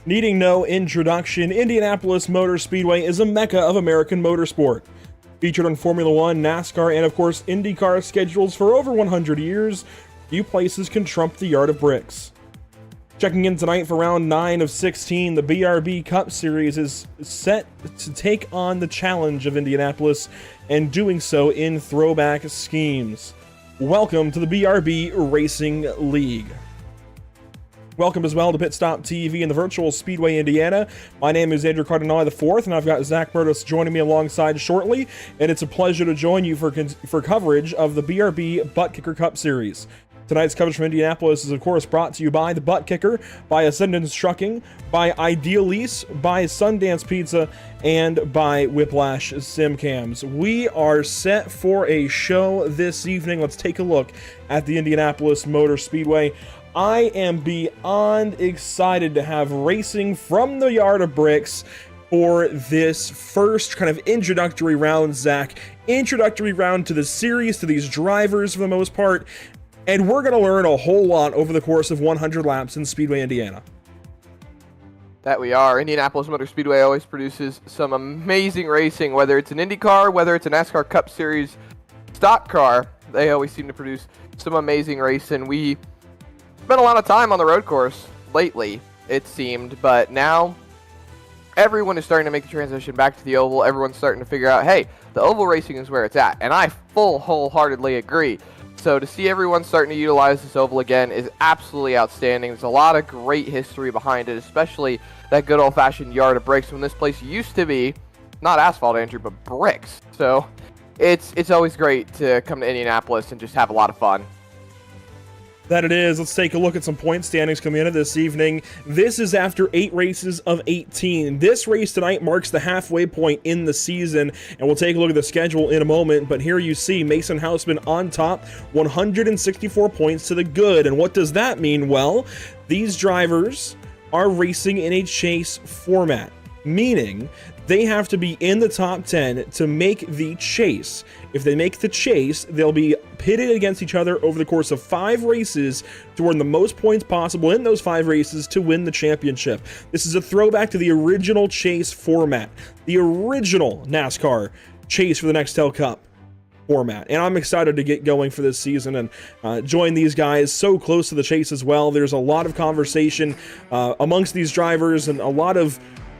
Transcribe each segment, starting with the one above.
Needing no introduction, Indianapolis Motor Speedway is a mecca of American motorsport. Featured on Formula One, NASCAR, and of course IndyCar schedules for over 100 years, few places can trump the Yard of Bricks. Checking in tonight for round 9 of 16, the BRB Cup Series is set to take on the challenge of Indianapolis, and doing so in throwback schemes. Welcome to the BRB Racing League. Welcome as well to Pit Stop TV in the virtual Speedway, Indiana. My name is Andrew Cardinale IV, and I've got Zach Murdos joining me alongside shortly, and it's a pleasure to join you for coverage of the BRB Buttkicker Cup Series. Tonight's coverage from Indianapolis is, of course, brought to you by the Buttkicker, by Ascendance Trucking, by Ideal Lease, by Sundance Pizza, and by Whiplash Simcams. We are set for a show this evening. Let's take a look at the Indianapolis Motor Speedway. I am beyond excited to have racing from the Yard of Bricks for this first kind of introductory round, Zach. Introductory round to the series, to these drivers for the most part. And we're going to learn a whole lot over the course of 100 laps in Speedway, Indiana. That we are. Indianapolis Motor Speedway always produces some amazing racing, whether it's an IndyCar, whether it's a NASCAR Cup Series stock car. They always seem to produce some amazing racing. We spent a lot of time on the road course lately, it seemed, but now everyone is starting to make the transition back to the oval. Everyone's starting to figure out, hey, the oval racing is where it's at, and I wholeheartedly agree. So to see everyone starting to utilize this oval again is absolutely outstanding. There's a lot of great history behind it, especially that good old-fashioned Yard of Bricks when this place used to be not asphalt, Andrew, but bricks. So it's always great to come to Indianapolis and just have a lot of fun. That it is. Let's take a look at some point standings coming into this evening. This is after 8 races of 18. This race tonight marks the halfway point in the season, and we'll take a look at the schedule in a moment. But here you see Mason Housman on top, 164 points to the good. And what does that mean? Well, these drivers are racing in a chase format, meaning they have to be in the top 10 to make the chase. If they make the chase, they'll be pitted against each other over the course of 5 races to earn the most points possible in those 5 races to win the championship. This is a throwback to the original chase format, the original NASCAR chase for the Nextel Cup format. And I'm excited to get going for this season and join these guys so close to the chase as well. There's a lot of conversation amongst these drivers and a lot of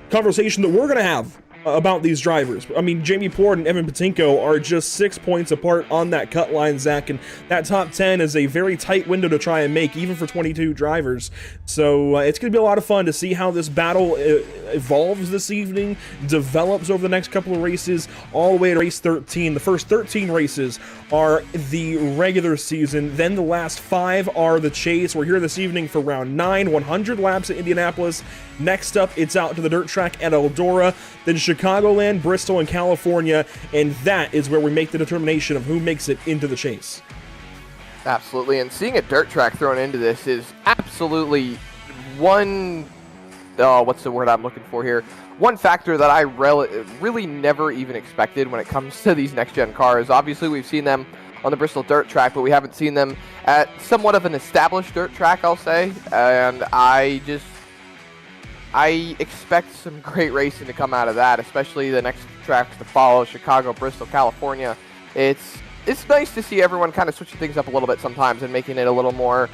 conversation that we're going to have about these drivers. I mean, Jamie Port and Evan Patynko are just 6 points apart on that cut line, Zach, and that top 10 is a very tight window to try and make, even for 22 drivers. So it's going to be a lot of fun to see how this battle evolves this evening, develops over the next couple of races, all the way to race 13. The first 13 races are the regular season, then the last 5 are the chase. We're here this evening for round 9, 100 laps at Indianapolis. Next up, it's out to the dirt track at Eldora, then Chicagoland, Bristol, and California, and that is where we make the determination of who makes it into the chase. Absolutely, and seeing a dirt track thrown into this is absolutely what's the word I'm looking for here? One factor that I really never even expected when it comes to these next-gen cars. Obviously, we've seen them on the Bristol dirt track, but we haven't seen them at somewhat of an established dirt track, I'll say, and I expect some great racing to come out of that, especially the next tracks to follow, Chicago, Bristol, California. It's nice to see everyone kind of switching things up a little bit sometimes and making it a little more...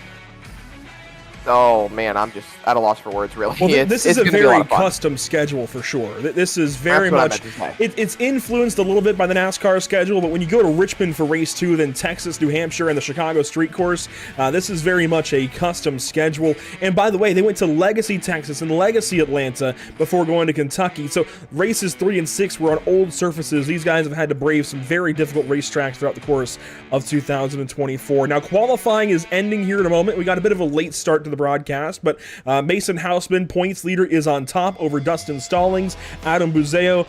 Oh, man, I'm just at a loss for words, really. Well, this is a very custom schedule for sure. This is very much... It's influenced a little bit by the NASCAR schedule, but when you go to Richmond for race 2, then Texas, New Hampshire, and the Chicago street course, this is very much a custom schedule. And by the way, they went to Legacy, Texas, and Legacy, Atlanta before going to Kentucky. So races 3 and 6 were on old surfaces. These guys have had to brave some very difficult racetracks throughout the course of 2024. Now, qualifying is ending here in a moment. We got a bit of a late start to the broadcast, but Mason Housman, points leader, is on top over Dustin Stallings, Adam Buzzeo,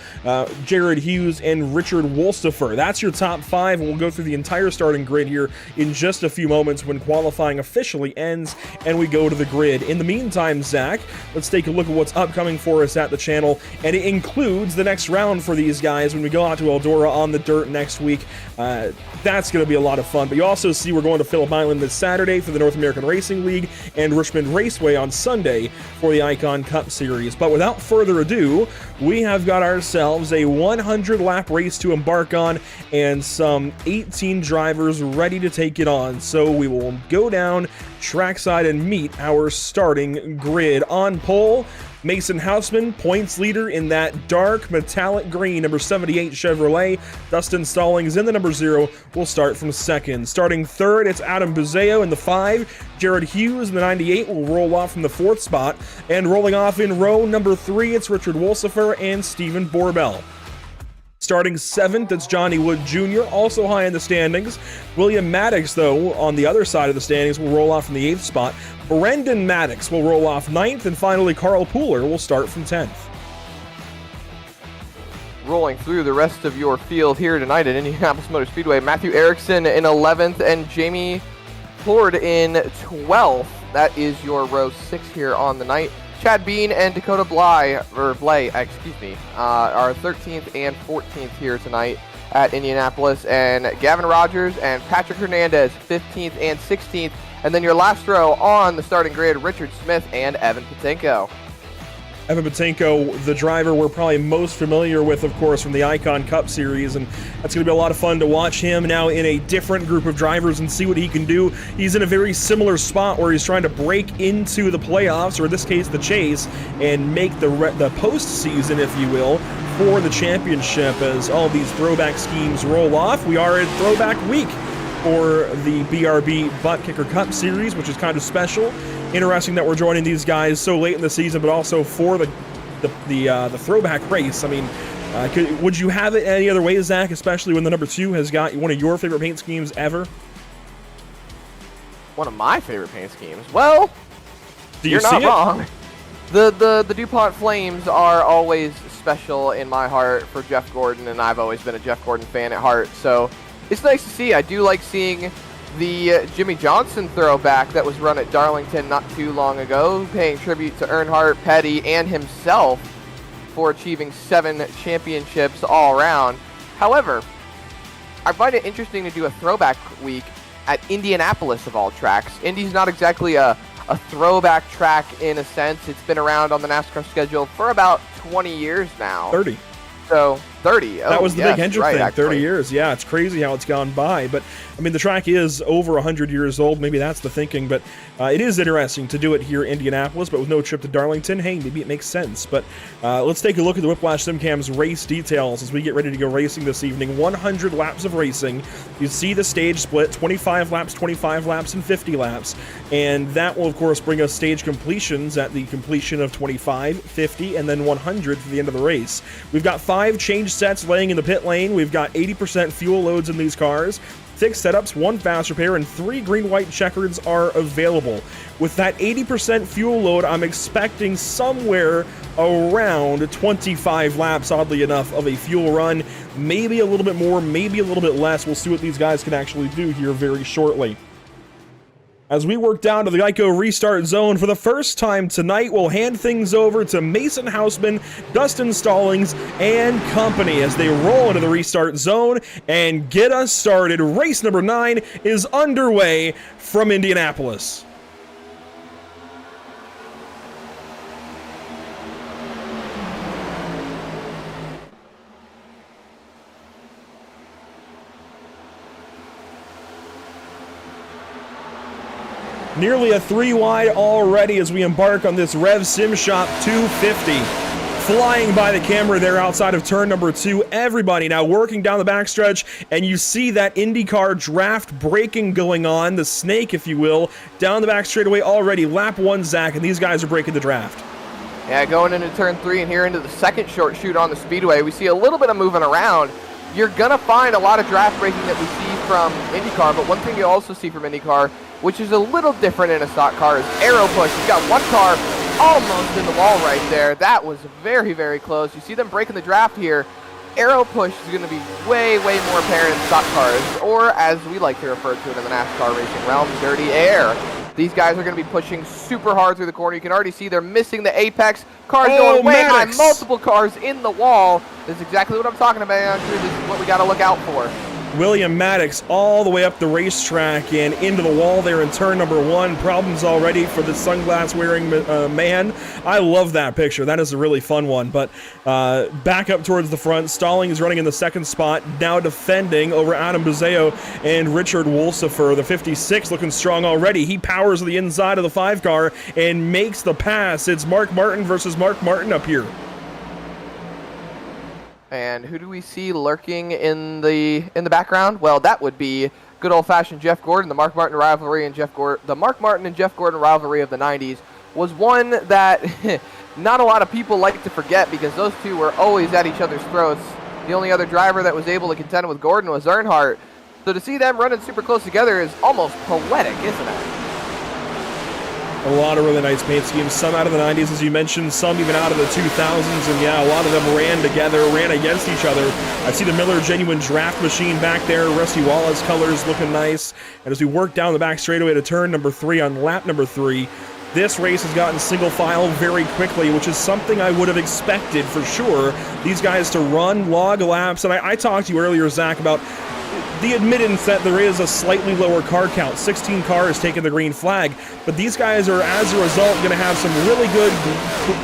Jared Hughes, and Richard Wolstifer. That's your top 5, and we'll go through the entire starting grid here in just a few moments when qualifying officially ends and we go to the grid. In the meantime, Zach, let's take a look at what's upcoming for us at the channel, and it includes the next round for these guys when we go out to Eldora on the dirt next week. That's going to be a lot of fun, but you also see we're going to Phillip Island this Saturday for the North American Racing League, and and Richmond Raceway on Sunday for the Icon Cup Series. But without further ado, we have got ourselves a 100-lap race to embark on and some 18 drivers ready to take it on. So we will go down trackside and meet our starting grid. On pole, Mason Housman, points leader in that dark metallic green number 78 Chevrolet. Dustin Stallings in the number 0 will start from second. Starting third, it's Adam Buzzeo in the 5. Jared Hughes in the 98 will roll off from the 4th spot. And rolling off in row number 3, it's Richard Wolsifer and Stephen Borbell. Starting 7th, it's Johnny Wood Jr., also high in the standings. William Maddox, though, on the other side of the standings, will roll off from the 8th spot. Brendan Maddox will roll off 9th, and finally Carl Pooler will start from 10th. Rolling through the rest of your field here tonight at Indianapolis Motor Speedway, Matthew Erickson in 11th and Jamie Ford in 12th. That is your row 6 here on the night. Chad Bean and Dakota Blay, are 13th and 14th here tonight at Indianapolis, and Gavin Rogers and Patrick Hernandez 15th and 16th, and then your last row on the starting grid, Richard Smith and Evan Patynko. Evan Patynko, the driver we're probably most familiar with, of course, from the Icon Cup Series, and that's going to be a lot of fun to watch him now in a different group of drivers and see what he can do. He's in a very similar spot where he's trying to break into the playoffs, or in this case, the chase, and make the postseason, if you will, for the championship as all these throwback schemes roll off. We are in Throwback Week for the BRB Buttkicker Cup Series, which is kind of special. Interesting that we're joining these guys so late in the season, but also for the throwback race. I mean, would you have it any other way, Zach, especially when the number 2 has got one of your favorite paint schemes ever? One of my favorite paint schemes? Well, you're not wrong. The DuPont Flames are always special in my heart for Jeff Gordon, and I've always been a Jeff Gordon fan at heart, so it's nice to see. I do like seeing the Jimmy Johnson throwback that was run at Darlington not too long ago, paying tribute to Earnhardt, Petty, and himself for achieving 7 championships all around. However, I find it interesting to do a throwback week at Indianapolis of all tracks. Indy's not exactly a throwback track in a sense. It's been around on the NASCAR schedule for about 20 years now. 30. So 30. That was the big engine thing, actually. 30 years. Yeah, it's crazy how it's gone by. But, I mean, the track is over 100 years old. Maybe that's the thinking. But it is interesting to do it here in Indianapolis, but with no trip to Darlington. Hey, maybe it makes sense. But let's take a look at the Whiplash SimCam's race details as we get ready to go racing this evening. 100 laps of racing. You see the stage split, 25 laps, and 50 laps. And that will, of course, bring us stage completions at the completion of 25, 50, and then 100 for the end of the race. We've got 5 change sets laying in the pit lane. We've got 80% fuel loads in these cars. 6 setups, 1 fast repair, and 3 green-white checkers are available. With that 80% fuel load, I'm expecting somewhere around 25 laps, oddly enough, of a fuel run. Maybe a little bit more, maybe a little bit less. We'll see what these guys can actually do here very shortly. As we work down to the Geico restart zone for the first time tonight, we'll hand things over to Mason Housman, Dustin Stallings, and company as they roll into the restart zone and get us started. Race number 9 is underway from Indianapolis. Nearly a 3 wide already as we embark on this Rev Sim Shop 250. Flying by the camera there outside of turn number 2. Everybody now working down the backstretch, and you see that IndyCar draft braking going on, the snake, if you will, down the back straightaway already. Lap 1, Zach, and these guys are breaking the draft. Yeah, going into turn 3 and here into the second short shoot on the speedway, we see a little bit of moving around. You're going to find a lot of draft braking that we see from IndyCar, but one thing you also see from IndyCar, which is a little different in a stock car, is aero push. You've got one car almost in the wall right there. That was very, very close. You see them breaking the draft here. Aero push is going to be way, way more apparent in stock cars, or as we like to refer to it in the NASCAR racing realm, dirty air. These guys are going to be pushing super hard through the corner. You can already see they're missing the apex. Cars going way high, multiple cars in the wall. This is exactly what I'm talking about. This is what we got to look out for. William Maddox all the way up the racetrack and into the wall there in turn number 1. Problems already for the sunglass-wearing man. I love that picture. That is a really fun one. But back up towards the front. Stallings running in the second spot, now defending over Adam Buzzeo and Richard Wolsifer. The 56 looking strong already. He powers to the inside of the 5 car and makes the pass. It's Mark Martin versus Mark Martin up here. And who do we see lurking in the background? Well, that would be good old-fashioned Jeff Gordon. The Mark Martin rivalry and Jeff Gordon rivalry of the 90s was one that not a lot of people like to forget because those two were always at each other's throats. The only other driver that was able to contend with Gordon was Earnhardt. So to see them running super close together is almost poetic, isn't it? A lot of really nice paint schemes, some out of the 90s, as you mentioned, some even out of the 2000s, and yeah, a lot of them ran together, ran against each other. I see the Miller Genuine Draft Machine back there, Rusty Wallace colors looking nice, and as we work down the back straightaway to turn number 3 on lap number 3, this race has gotten single file very quickly, which is something I would have expected for sure, these guys to run log laps, and I talked to you earlier, Zach, about the admittance that there is a slightly lower car count. 16 cars taking the green flag, but these guys are, as a result, going to have some really good,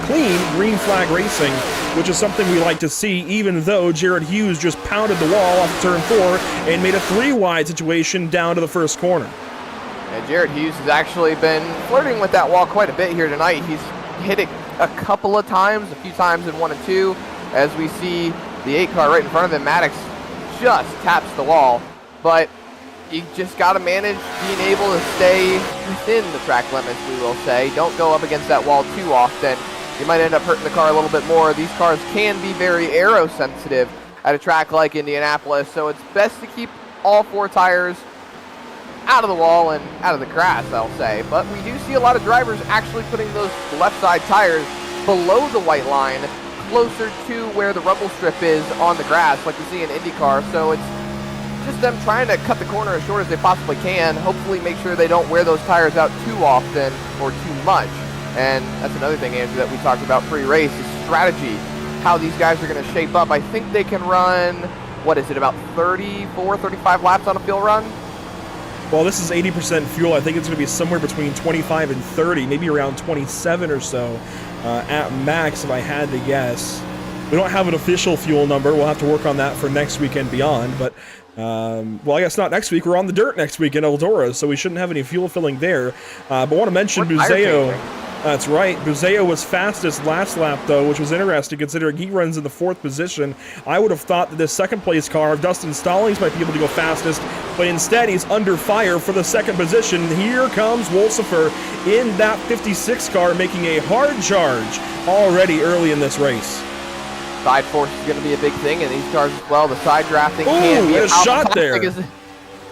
clean green flag racing, which is something we like to see, even though Jared Hughes just pounded the wall off of turn 4 and made a 3-wide situation down to the first corner. And Jared Hughes has actually been flirting with that wall quite a bit here tonight. He's hit it a couple of times, a few times in 1 and 2, as we see the 8 car right in front of him. Maddox just taps the wall, but you just got to manage being able to stay within the track limits, we will say. Don't go up against that wall too often. You might end up hurting the car a little bit more. These cars can be very aero sensitive at a track like Indianapolis, so it's best to keep all 4 tires out of the wall and out of the grass, I'll say. But we do see a lot of drivers actually putting those left side tires below the white line, closer to where the rumble strip is on the grass, like we see in IndyCar. So it's just them trying to cut the corner as short as they possibly can, hopefully make sure they don't wear those tires out too often or too much. And that's another thing, Andrew, that we talked about pre-race is strategy, how these guys are going to shape up. I think they can run, what is it, about 34, 35 laps on a fuel run? Well, this is 80% fuel. I think it's going to be somewhere between 25 and 30, maybe around 27 or so at max, if I had to guess. We don't have an official fuel number. We'll have to work on that for next week and beyond. But, well, I guess not next week. We're on the dirt next week in Eldora, so we shouldn't have any fuel filling there. But I want to mention Buzzeo. That's right. Buzzeo was fastest last lap, though, which was interesting considering he runs in the 4th position. I would have thought that this second-place car of Dustin Stallings might be able to go fastest, but instead he's under fire for the 2nd position. Here comes Wolsifer in that 56 car, making a hard charge already early in this race. Side force is going to be a big thing in these cars as well. The side drafting can be a shot there.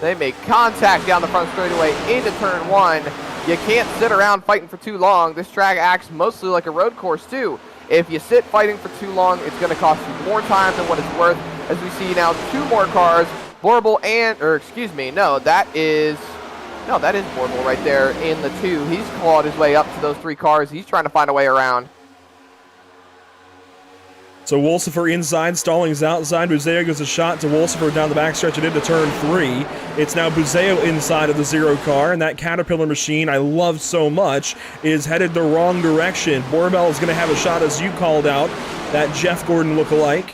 They make contact down the front straightaway into turn 1. You can't sit around fighting for too long. This track acts mostly like a road course too. If you sit fighting for too long, it's going to cost you more time than what it's worth. As we see now 2 more cars, Borble and, or excuse me, that is Borble right there in the 2. He's clawed his way up to those 3 cars. He's trying to find a way around. So Wolsifer inside, Stallings outside. Buzzeo gives a shot to Wolsifer down the backstretch and into turn 3. It's now Buzzeo inside of the 0 car, and that Caterpillar machine I love so much is headed the wrong direction. Borbell is going to have a shot, as you called out, that Jeff Gordon lookalike.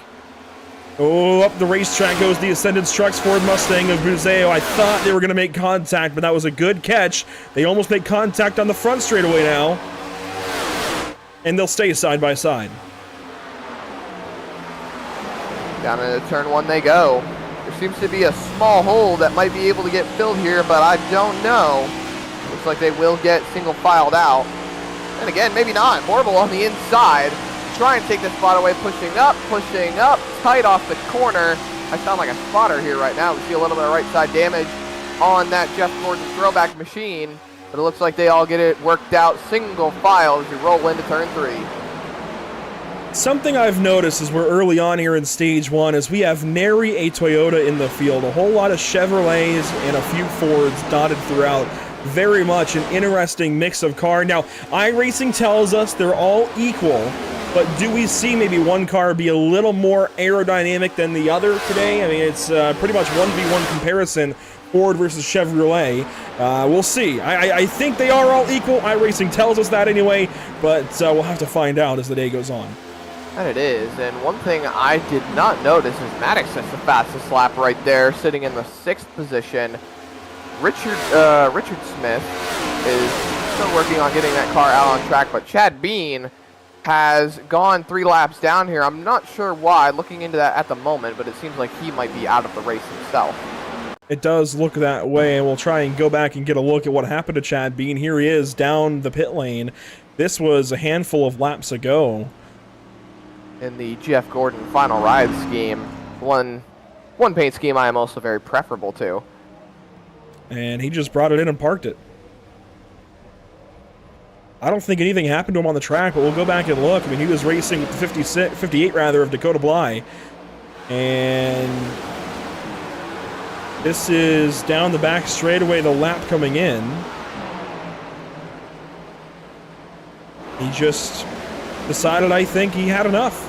Oh, up the racetrack goes the Ascendant Trucks Ford Mustang of Buzzeo. I thought they were going to make contact, but that was a good catch. They almost make contact on the front straightaway now, and they'll stay side by side. Down into turn 1 they go. There seems to be a small hole that might be able to get filled here, but I don't know. Looks like they will get single filed out. And again, maybe not. Borble on the inside. Try and take this spot away, pushing up, tight off the corner. I sound like a spotter here right now. We see a little bit of right side damage on that Jeff Gordon throwback machine, but it looks like they all get it worked out single file as we roll into turn 3. Something I've noticed as we're early on here in Stage 1 is we have nary a Toyota in the field. A whole lot of Chevrolets and a few Fords dotted throughout. Very much an interesting mix of car. Now, iRacing tells us they're all equal, but do we see maybe one car be a little more aerodynamic than the other today? I mean, it's pretty much 1v1 comparison, Ford versus Chevrolet. We'll see. I think they are all equal. iRacing tells us that anyway, but we'll have to find out as the day goes on. And it is, and one thing I did not notice is Maddox has the fastest lap right there, sitting in the 6th position. Richard Smith is still working on getting that car out on track, but Chad Bean has gone 3 laps down here. I'm not sure why, looking into that at the moment, but it seems like he might be out of the race himself. It does look that way, and we'll try and go back and get a look at what happened to Chad Bean. Here he is down the pit lane. This was a handful of laps ago. In the Jeff Gordon final ride scheme, one paint scheme I am also very preferable to. And he just brought it in and parked it. I don't think anything happened to him on the track, but we'll go back and look. I mean, he was racing with the 58 rather of Dakota Bly. And this is down the back straightaway, the lap coming in. He just decided, I think, he had enough.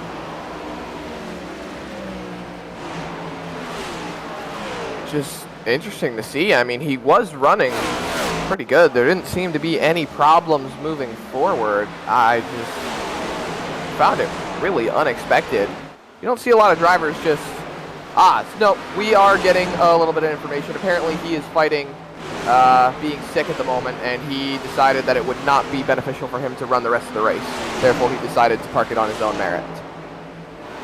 Just interesting to see. I mean, he was running pretty good. There didn't seem to be any problems moving forward. I just found it really unexpected. You don't see a lot of drivers just, no, we are getting a little bit of information. Apparently he is fighting being sick at the moment, and he decided that it would not be beneficial for him to run the rest of the race. Therefore, he decided to park it on his own merit.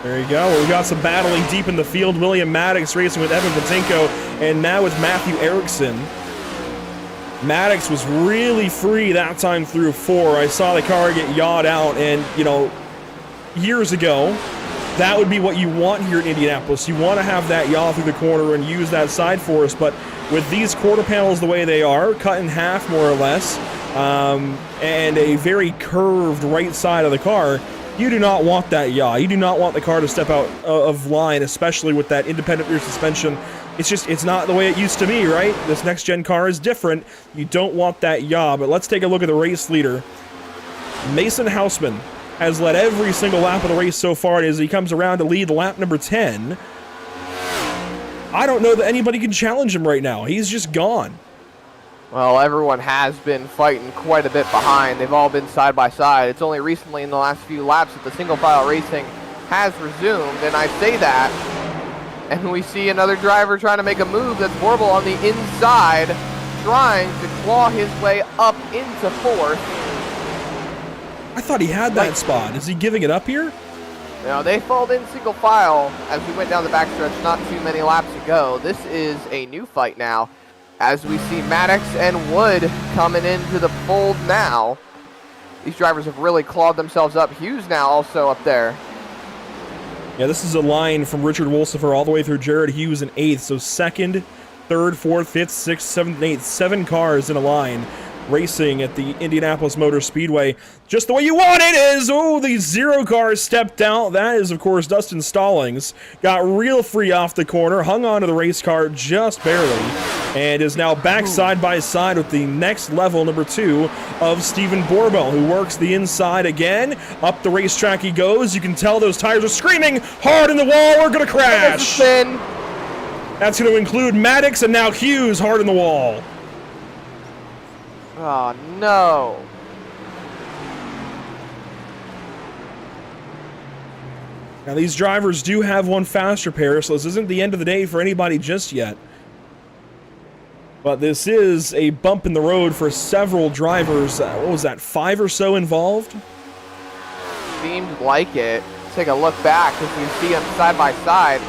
There you go. We got some battling deep in the field. William Maddox racing with Evan Patynko, and now with Matthew Erickson. Maddox was really free that time through 4. I saw the car get yawed out, and, you know, years ago, that would be what you want here in Indianapolis. You want to have that yaw through the corner and use that side force, but with these quarter panels the way they are, cut in half more or less, and a very curved right side of the car, you do not want that yaw. You do not want the car to step out of line, especially with that independent rear suspension. It's not the way it used to be, right? This next-gen car is different. You don't want that yaw, but let's take a look at the race leader. Mason Housman has led every single lap of the race so far as he comes around to lead lap number 10. I don't know that anybody can challenge him right now. He's just gone. Well, everyone has been fighting quite a bit behind. They've all been side by side. It's only recently in the last few laps that the single file racing has resumed, and I say that, and we see another driver trying to make a move that's horrible on the inside, trying to claw his way up into 4th. I thought he had that spot. Is he giving it up here? Now, they followed in single file as we went down the backstretch not too many laps ago. This is a new fight now, as we see Maddox and Wood coming into the fold now. These drivers have really clawed themselves up. Hughes now also up there. Yeah, this is a line from Richard Wolsifer all the way through Jared Hughes in 8th. So 2nd, 3rd, 4th, 5th, 6th, 7th, and 8th. 7 cars in a line racing at the Indianapolis Motor Speedway. Just the way you want it is, oh, the 0 car stepped out. That is, of course, Dustin Stallings. Got real free off the corner, hung on to the race car just barely, and is now back side by side with the next level, number 2, of Stephen Borbell, who works the inside again. Up the racetrack he goes. You can tell those tires are screaming hard in the wall. We're going to crash. That's going to include Maddox and now Hughes hard in the wall. Oh, no. Now, these drivers do have one faster pair, so this isn't the end of the day for anybody just yet. But this is a bump in the road for several drivers. What was that, 5 or so involved? Seemed like it. Take a look back as we see them side by side.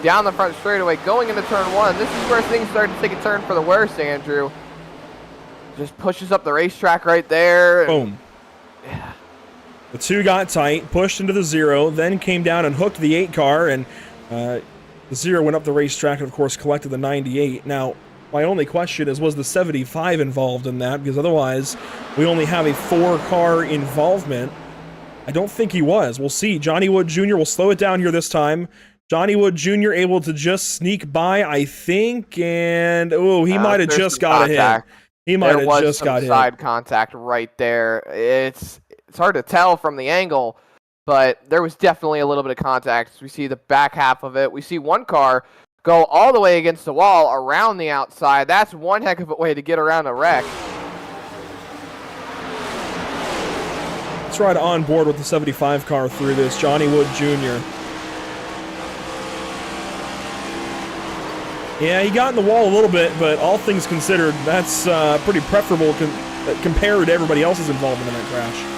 Down the front straightaway, going into turn 1. This is where things start to take a turn for the worse, Andrew. Just pushes up the racetrack right there. Boom. Yeah. The 2 got tight, pushed into the 0, then came down and hooked the 8 car, and the 0 went up the racetrack and, of course, collected the 98. Now, my only question is, was the 75 involved in that? Because otherwise, we only have a 4-car involvement. I don't think he was. We'll see. Johnny Wood Jr. will slow it down here this time. Johnny Wood Jr. able to just sneak by, I think, and, oh, he might have just got a hit. He might have just got hit. Side contact right there. It's hard to tell from the angle, but there was definitely a little bit of contact. We see the back half of it. We see one car go all the way against the wall around the outside. That's one heck of a way to get around a wreck. Let's ride on board with the 75 car through this. Johnny Wood Jr. Yeah, he got in the wall a little bit, but all things considered, that's pretty preferable compared to everybody else's involvement in that crash.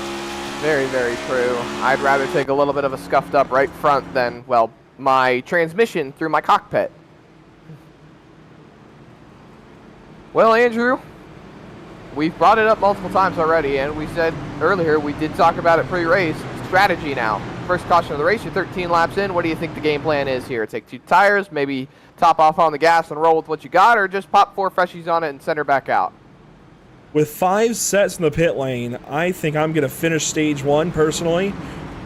Very, very true. I'd rather take a little bit of a scuffed up right front than, well, my transmission through my cockpit. Well, Andrew, we've brought it up multiple times already, and we said earlier we did talk about it pre-race. Strategy now. First caution of the race, you're 13 laps in. What do you think the game plan is here? Take 2 tires, maybe top off on the gas and roll with what you got, or just pop 4 freshies on it and send her back out? With 5 sets in the pit lane, I think I'm going to finish stage 1 personally.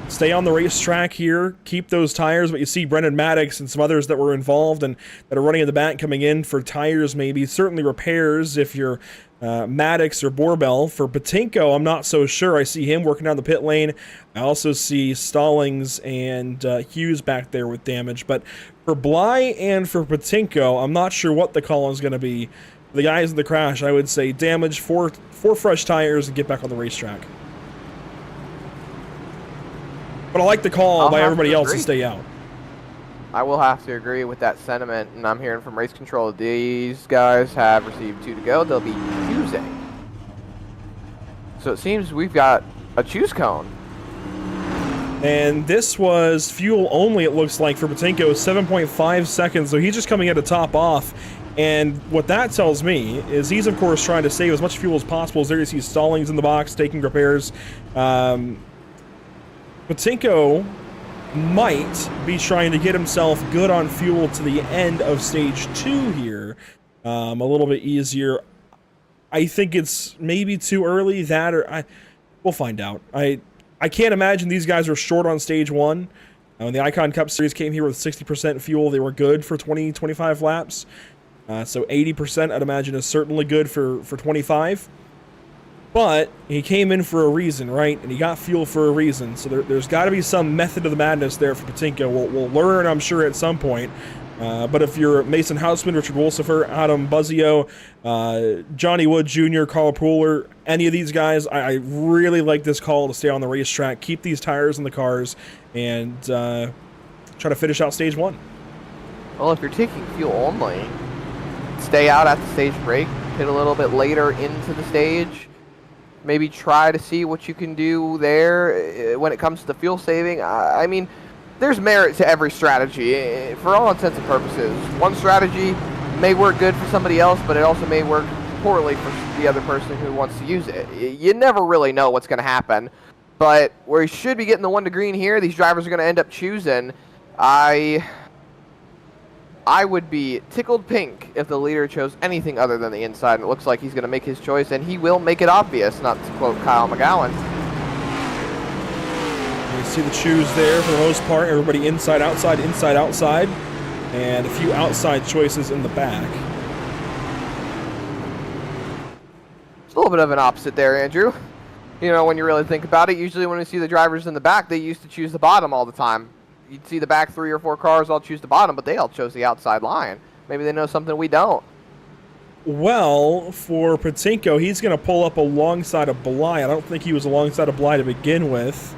Stay on the racetrack here, keep those tires, but you see Brendan Maddox and some others that were involved and that are running in the back coming in for tires maybe. Certainly repairs if you're Maddox or Borbell. For Patynko, I'm not so sure. I see him working down the pit lane. I also see Stallings and Hughes back there with damage. But for Bly and for Patynko, I'm not sure what the call is going to be. The guys in the crash, I would say damage, four fresh tires, and get back on the racetrack. But I like the call by everybody else to stay out. I will have to agree with that sentiment, and I'm hearing from race control these guys have received 2 to go. They'll be choosing. So it seems we've got a choose cone. And this was fuel only, it looks like, for Patynko, 7.5 seconds, so he's just coming in to top off. And what that tells me is he's, of course, trying to save as much fuel as possible. As there you see Stallings in the box, taking repairs. Patynko might be trying to get himself good on fuel to the end of stage 2 here. A little bit easier. I think it's maybe too early, that or we'll find out. I can't imagine these guys are short on stage 1. When the Icon Cup Series came here with 60% fuel, they were good for 20-25 laps. So 80%, I'd imagine, is certainly good for 25. But he came in for a reason, right? And he got fuel for a reason. So there's got to be some method to the madness there for Patynko. We'll learn, I'm sure, at some point. But if you're Mason Housman, Richard Wolsifer, Adam Buzzeo, Johnny Wood Jr., Carl Pooler, any of these guys, I really like this call to stay on the racetrack, keep these tires in the cars, and try to finish out stage 1. Well, if you're taking fuel only, stay out at the stage break, hit a little bit later into the stage. Maybe try to see what you can do there when it comes to the fuel saving. I mean, there's merit to every strategy. For all intents and purposes, one strategy may work good for somebody else, but it also may work poorly for the other person who wants to use it. You never really know what's going to happen. But where you should be getting the 1 to green here, these drivers are going to end up choosing. I would be tickled pink if the leader chose anything other than the inside, and it looks like he's going to make his choice, and he will make it obvious, not to quote Kyle McGowan. You see the choose there for the most part. Everybody inside, outside, and a few outside choices in the back. It's a little bit of an opposite there, Andrew. You know, when you really think about it, usually when we see the drivers in the back, they used to choose the bottom all the time. You'd see the back 3 or 4 cars all choose the bottom, but they all chose the outside line. Maybe they know something we don't. Well, for Patynko, he's going to pull up alongside of Bly. I don't think he was alongside of Bly to begin with.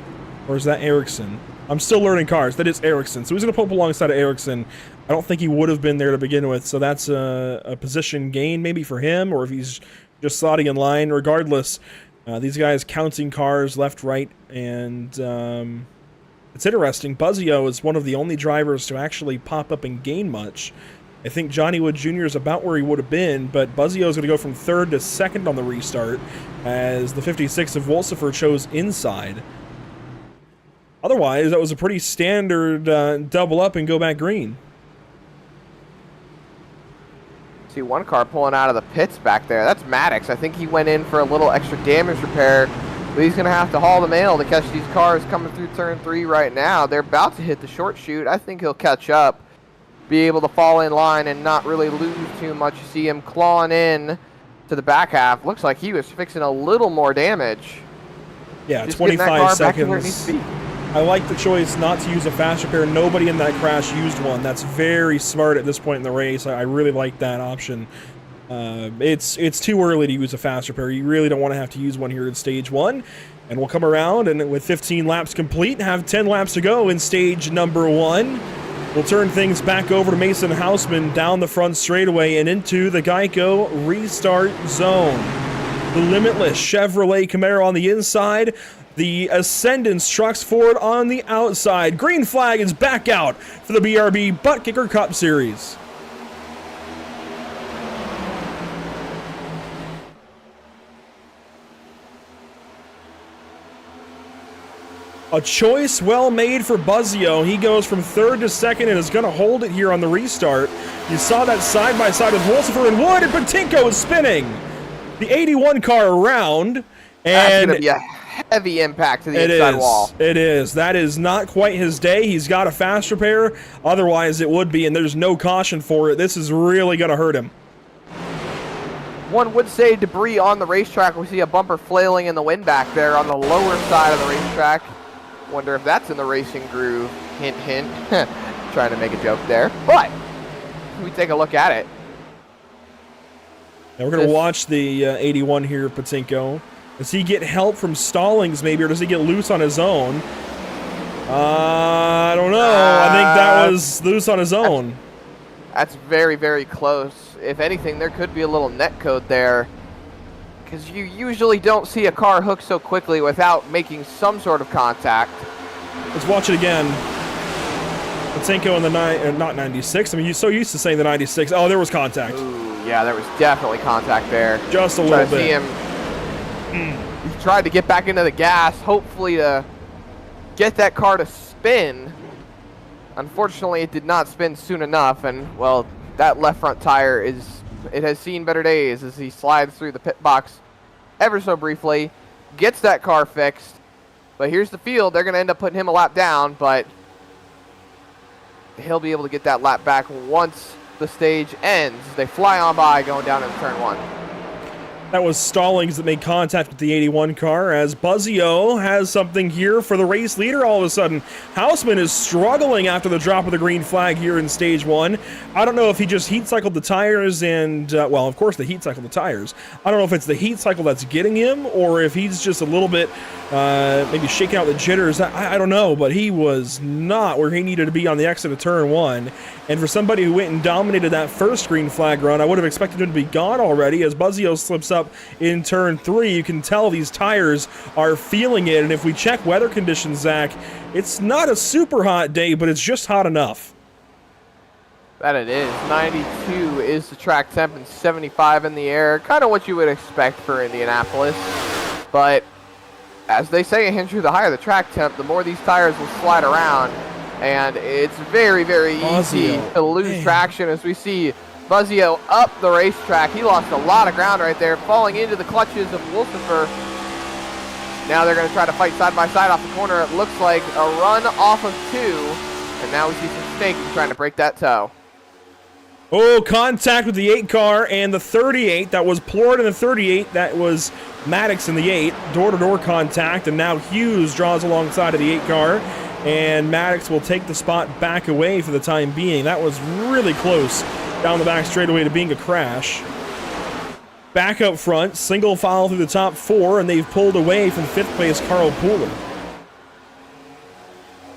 Or is that Ericsson? I'm still learning cars. That is Ericsson. So he's going to pull up alongside of Ericsson. I don't think he would have been there to begin with, so that's a position gain maybe for him, or if he's just slotting in line. Regardless, these guys counting cars left, right, and it's interesting. Buzzeo is one of the only drivers to actually pop up and gain much. I think Johnny Wood Jr. is about where he would have been, but Buzzeo is going to go from 3rd to 2nd on the restart as the 56 of Wolsifer chose inside. Otherwise, that was a pretty standard double up and go back green. See one car pulling out of the pits back there. That's Maddox. I think he went in for a little extra damage repair. But he's going to have to haul the mail to catch these cars coming through turn 3 right now. They're about to hit the short chute. I think he'll catch up, be able to fall in line and not really lose too much. You see him clawing in to the back half. Looks like he was fixing a little more damage. Yeah, just 25 car seconds. back to where it needs to be. I like the choice not to use a fast repair. Nobody in that crash used one. That's very smart at this point in the race. I really like that option. It's too early to use a fast repair. You really don't want to have to use one here in stage 1. And we'll come around, and with 15 laps complete, have 10 laps to go in stage number 1. We'll turn things back over to Mason Housman down the front straightaway and into the Geico restart zone. The Limitless Chevrolet Camaro on the inside. The Ascendance Trucks Ford on the outside. Green flag is back out for the BRB Buttkicker Cup Series. A choice well made for Buzzeo. He goes from 3rd to 2nd and is going to hold it here on the restart. You saw that side-by-side with Wolsifer and Wood, and Patynko is spinning the 81 car around. And that's going to be a heavy impact to the inside wall. It is. That is not quite his day. He's got a fast repair. Otherwise, it would be, and there's no caution for it. This is really going to hurt him. One would say debris on the racetrack. We see a bumper flailing in the wind back there on the lower side of the racetrack. Wonder if that's in the racing groove. Hint, hint. Trying to make a joke there. But we take a look at it. Now we're going to watch the 81 here, Patynko. Does he get help from Stallings maybe, or does he get loose on his own? I don't know. I think that was loose on his own. That's very, very close. If anything, there could be a little net code there, because you usually don't see a car hook so quickly without making some sort of contact. Let's watch it again. Patynko in the not 96. I mean, you're so used to saying the 96. Oh, there was contact. Ooh, yeah, there was definitely contact there. Just a little bit. See him. He tried to get back into the gas, hopefully to get that car to spin. Unfortunately, it did not spin soon enough, and, well, that left front tire it has seen better days as he slides through the pit box ever so briefly, gets that car fixed. But here's the field. They're going to end up putting him a lap down, but he'll be able to get that lap back once the stage ends. They fly on by going down into turn 1. That was Stallings that made contact with the 81 car, as Buzzeo has something here for the race leader all of a sudden. Housman is struggling after the drop of the green flag here in stage 1. I don't know if he just heat cycled the tires and, well, of course, the heat cycled the tires. I don't know if it's the heat cycle that's getting him or if he's just a little bit maybe shaking out the jitters. I don't know, but he was not where he needed to be on the exit of turn 1. And for somebody who went and dominated that first green flag run, I would have expected him to be gone already. As Buzzeo slips up in turn 3, you can tell these tires are feeling it. And if we check weather conditions, Zach, it's not a super hot day, but it's just hot enough. That it is. 92 is the track temp and 75 in the air. Kind of what you would expect for Indianapolis. But as they say, Andrew, the higher the track temp, the more these tires will slide around. And it's very, very easy to lose traction as we see Buzzeo up the racetrack. He lost a lot of ground right there, falling into the clutches of Wolsifer. Now they're going to try to fight side by side off the corner. It looks like a run off of 2. And now we see some snaking trying to break that toe. Oh, contact with the 8 car and the 38. That was Plord in the 38. That was Maddox in the 8. Door-to-door contact, and now Hughes draws alongside of the 8 car. And Maddox will take the spot back away for the time being. That was really close down the back straightaway to being a crash. Back up front, single file through the top 4, and they've pulled away from 5th place Carl Pooler.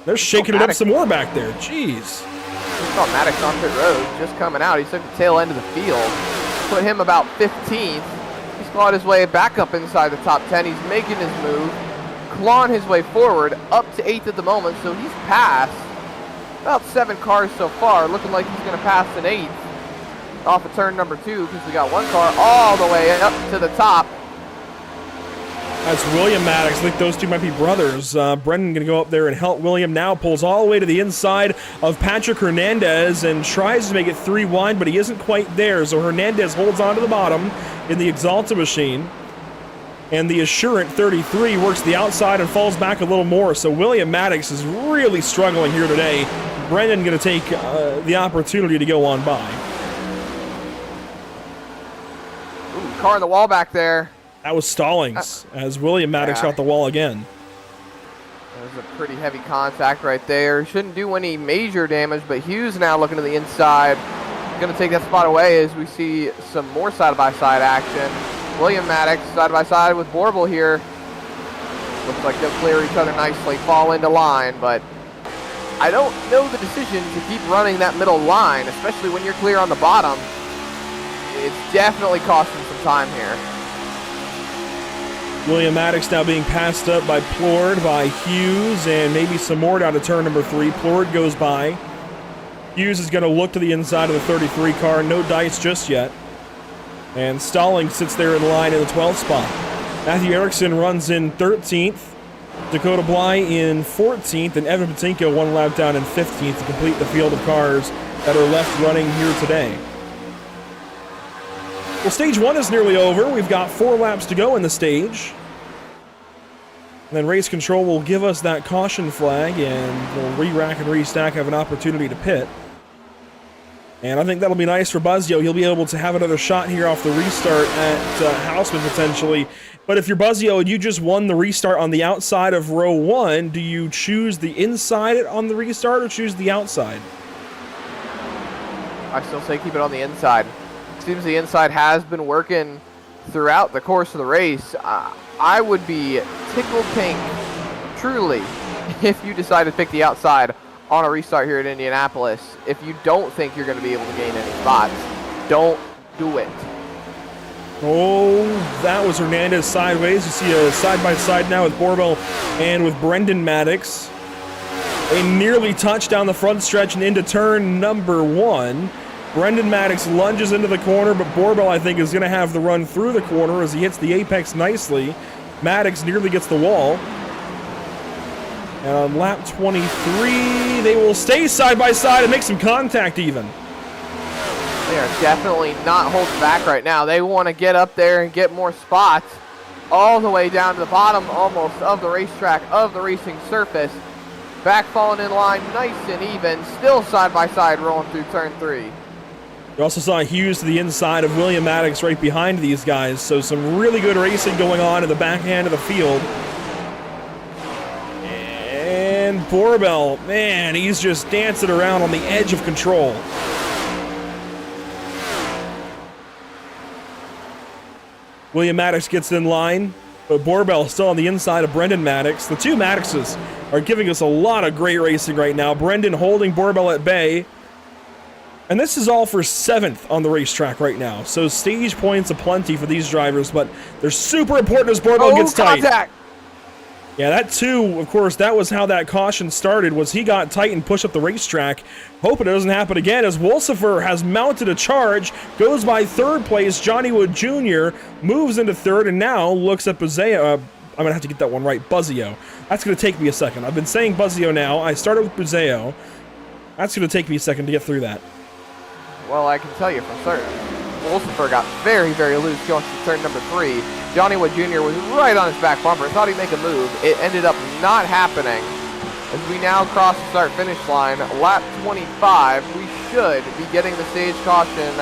They're shaking it up some more back there. Jeez. Just saw Maddox on pit road, just coming out. He took the tail end of the field, put him about 15th. He's clawed his way back up inside the top 10. He's making his move, clawing his way forward, up to 8th at the moment, so he's passed about 7 cars so far, looking like he's going to pass an 8th off of turn number 2, because we got 1 car all the way up to the top. That's William Maddox. I think those two might be brothers. Brendan going to go up there and help William. Now pulls all the way to the inside of Patrick Hernandez and tries to make it 3 wide, but he isn't quite there. So Hernandez holds on to the bottom in the Exalta machine. And the Assurant 33 works the outside and falls back a little more. So William Maddox is really struggling here today. Brendan going to take the opportunity to go on by. Ooh, car on the wall back there. That was Stallings, as William Maddox got the wall again. There's a pretty heavy contact right there. Shouldn't do any major damage, but Hughes now looking to the inside. Going to take that spot away as we see some more side-by-side action. William Maddox side-by-side with Borble here. Looks like they'll clear each other nicely, fall into line, but I don't know the decision to keep running that middle line, especially when you're clear on the bottom. It's definitely costing some time here. William Maddox now being passed up by Plord, by Hughes, and maybe some more down to turn number 3. Plord goes by. Hughes is going to look to the inside of the 33 car. No dice just yet. And Stalling sits there in line in the 12th spot. Matthew Erickson runs in 13th. Dakota Bly in 14th. And Evan Patynko 1 lap down in 15th to complete the field of cars that are left running here today. Well, stage 1 is nearly over. We've got 4 laps to go in the stage. And then race control will give us that caution flag, and we'll re-rack and restack, have an opportunity to pit. And I think that'll be nice for Buzzeo. He'll be able to have another shot here off the restart at Housman potentially. But if you're Buzzeo and you just won the restart on the outside of row 1, do you choose the inside on the restart or choose the outside? I still say keep it on the inside. Seems the inside has been working throughout the course of the race. I would be tickled pink, truly, if you decide to pick the outside on a restart here at Indianapolis. If you don't think you're going to be able to gain any spots, don't do it. Oh, that was Hernandez sideways. You see a side-by-side now with Borbell and with Brendan Maddox. A nearly touch down the front stretch and into turn number 1. Brendan Maddox lunges into the corner, but Borbell, I think, is going to have the run through the corner as he hits the apex nicely. Maddox nearly gets the wall. And on lap 23, they will stay side by side and make some contact even. They are definitely not holding back right now. They want to get up there and get more spots all the way down to the bottom almost of the racetrack, of the racing surface. Back falling in line nice and even, still side by side rolling through turn 3. You also saw Hughes to the inside of William Maddox right behind these guys, so some really good racing going on in the backhand of the field. And Borbell, man, he's just dancing around on the edge of control. William Maddox gets in line, but Borbell still on the inside of Brendan Maddox. The two Maddoxes are giving us a lot of great racing right now. Brendan holding Borbell at bay. And this is all for 7th on the racetrack right now. So stage points aplenty for these drivers, but they're super important as Borbell gets tight. Contact. Yeah, that too, of course, that was how that caution started, was he got tight and pushed up the racetrack. Hoping it doesn't happen again as Wolsifer has mounted a charge, goes by 3rd place. Johnny Wood Jr. moves into 3rd and now looks at Buzzeo. I'm going to have to get that one right, Buzzeo. That's going to take me a second. I've been saying Buzzeo now. I started with Buzzeo. That's going to take me a second to get through that. Well, I can tell you for certain, Wolsifer got very, very loose going to turn number 3. Johnny Wood Jr. was right on his back bumper. Thought he'd make a move. It ended up not happening. As we now cross the start-finish line, lap 25, we should be getting the stage caution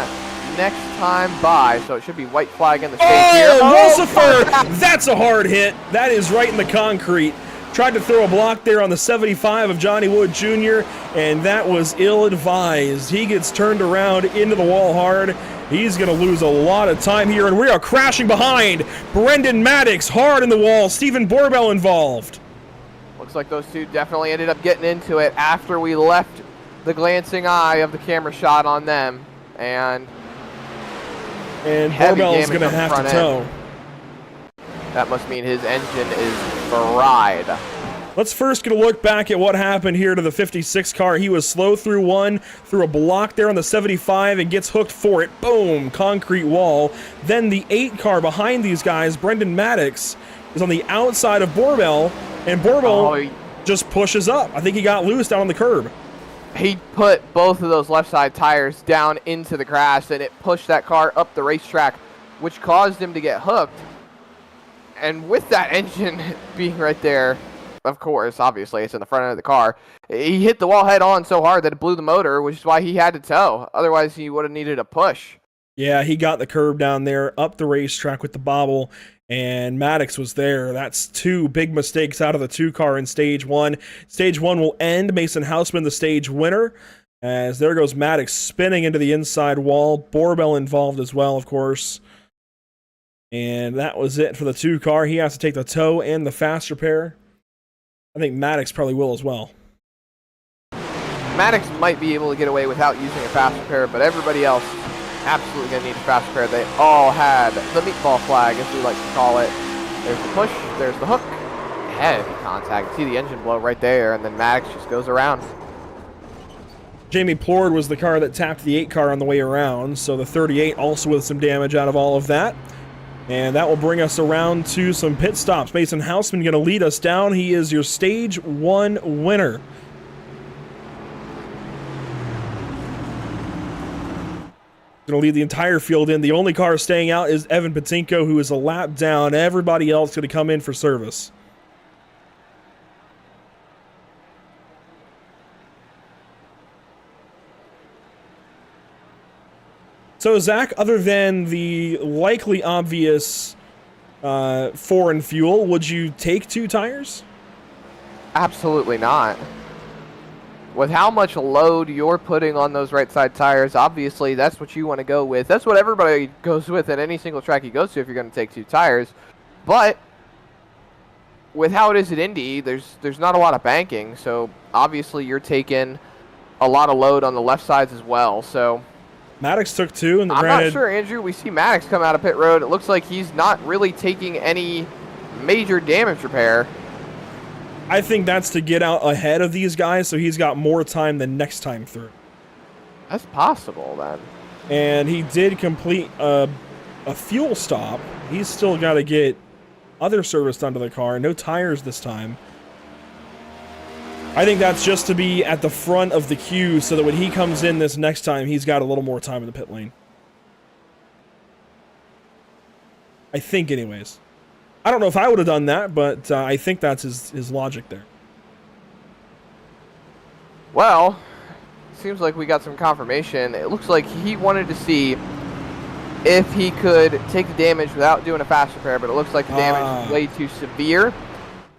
next time by. So it should be white flag in the stage here. Wolsifer! That's a hard hit. That is right in the concrete. Tried to throw a block there on the 75 of Johnny Wood Jr., and that was ill-advised. He gets turned around into the wall hard. He's going to lose a lot of time here, and we are crashing behind. Brendan Maddox hard in the wall. Stephen Borbell involved. Looks like those two definitely ended up getting into it after we left the glancing eye of the camera shot on them. And Borbell is going to have to tow. That must mean his engine is fried. Let's first get a look back at what happened here to the 56 car. He was slow through one, through a block there on the 75 and gets hooked for it. Boom, concrete wall. Then the 8 car behind these guys, Brendan Maddox, is on the outside of Borbell, and Borbell just pushes up. I think he got loose down on the curb. He put both of those left side tires down into the grass, and it pushed that car up the racetrack, which caused him to get hooked. And with that engine being right there, of course, obviously, it's in the front end of the car. He hit the wall head on so hard that it blew the motor, which is why he had to tow. Otherwise, he would have needed a push. Yeah, he got the curb down there, up the racetrack with the bobble, And Maddox was there. That's 2 big mistakes out of the 2 car in stage 1. Stage 1 will end. Mason Housman, the stage winner. As there goes Maddox spinning into the inside wall. Borbell involved as well, of course. And that was it for the 2 car. He has to take the tow and the fast repair. I think Maddox probably will as well. Maddox might be able to get away without using a fast repair, but everybody else absolutely going to need a fast repair. They all had the meatball flag, as we like to call it. There's the push, there's the hook, heavy contact. See the engine blow right there, and then Maddox just goes around. Jamie Plord was the car that tapped the 8 car on the way around, so the 38 also with some damage out of all of that. And that will bring us around to some pit stops. Mason Housman going to lead us down. He is your stage 1 winner. Going to lead the entire field in. The only car staying out is Evan Patynko, who is a lap down. Everybody else going to come in for service. So, Zach, other than the likely obvious foreign fuel, would you take 2 tires? Absolutely not. With how much load you're putting on those right side tires, obviously that's what you want to go with. That's what everybody goes with at any single track you go to if you're going to take 2 tires. But with how it is at Indy, there's not a lot of banking, so obviously you're taking a lot of load on the left sides as well. So Maddox took 2, and I'm not sure, Andrew. We see Maddox come out of pit road. It looks like he's not really taking any major damage repair. I think that's to get out ahead of these guys, so he's got more time than next time through. That's possible, then. And he did complete a fuel stop. He's still got to get other service done to the car. No tires this time. I think that's just to be at the front of the queue so that when he comes in this next time, he's got a little more time in the pit lane. I think, anyways. I don't know if I would have done that, but I think that's his logic there. Well, seems like we got some confirmation. It looks like he wanted to see if he could take the damage without doing a fast repair, but it looks like the damage is way too severe.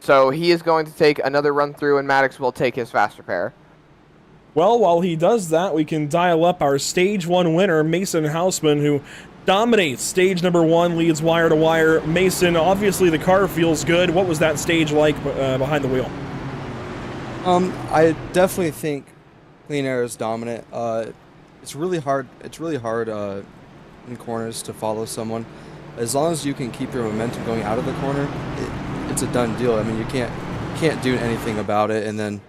So he is going to take another run through, and Maddox will take his fast repair. Well, while he does that, we can dial up our stage 1 winner, Mason Housman, who dominates stage number 1, leads wire to wire. Mason, obviously the car feels good. What was that stage like behind the wheel? I definitely think clean air is dominant. It's really hard. It's really hard in corners to follow someone. As long as you can keep your momentum going out of the corner, it's a done deal. I mean, you can't do anything about it. And then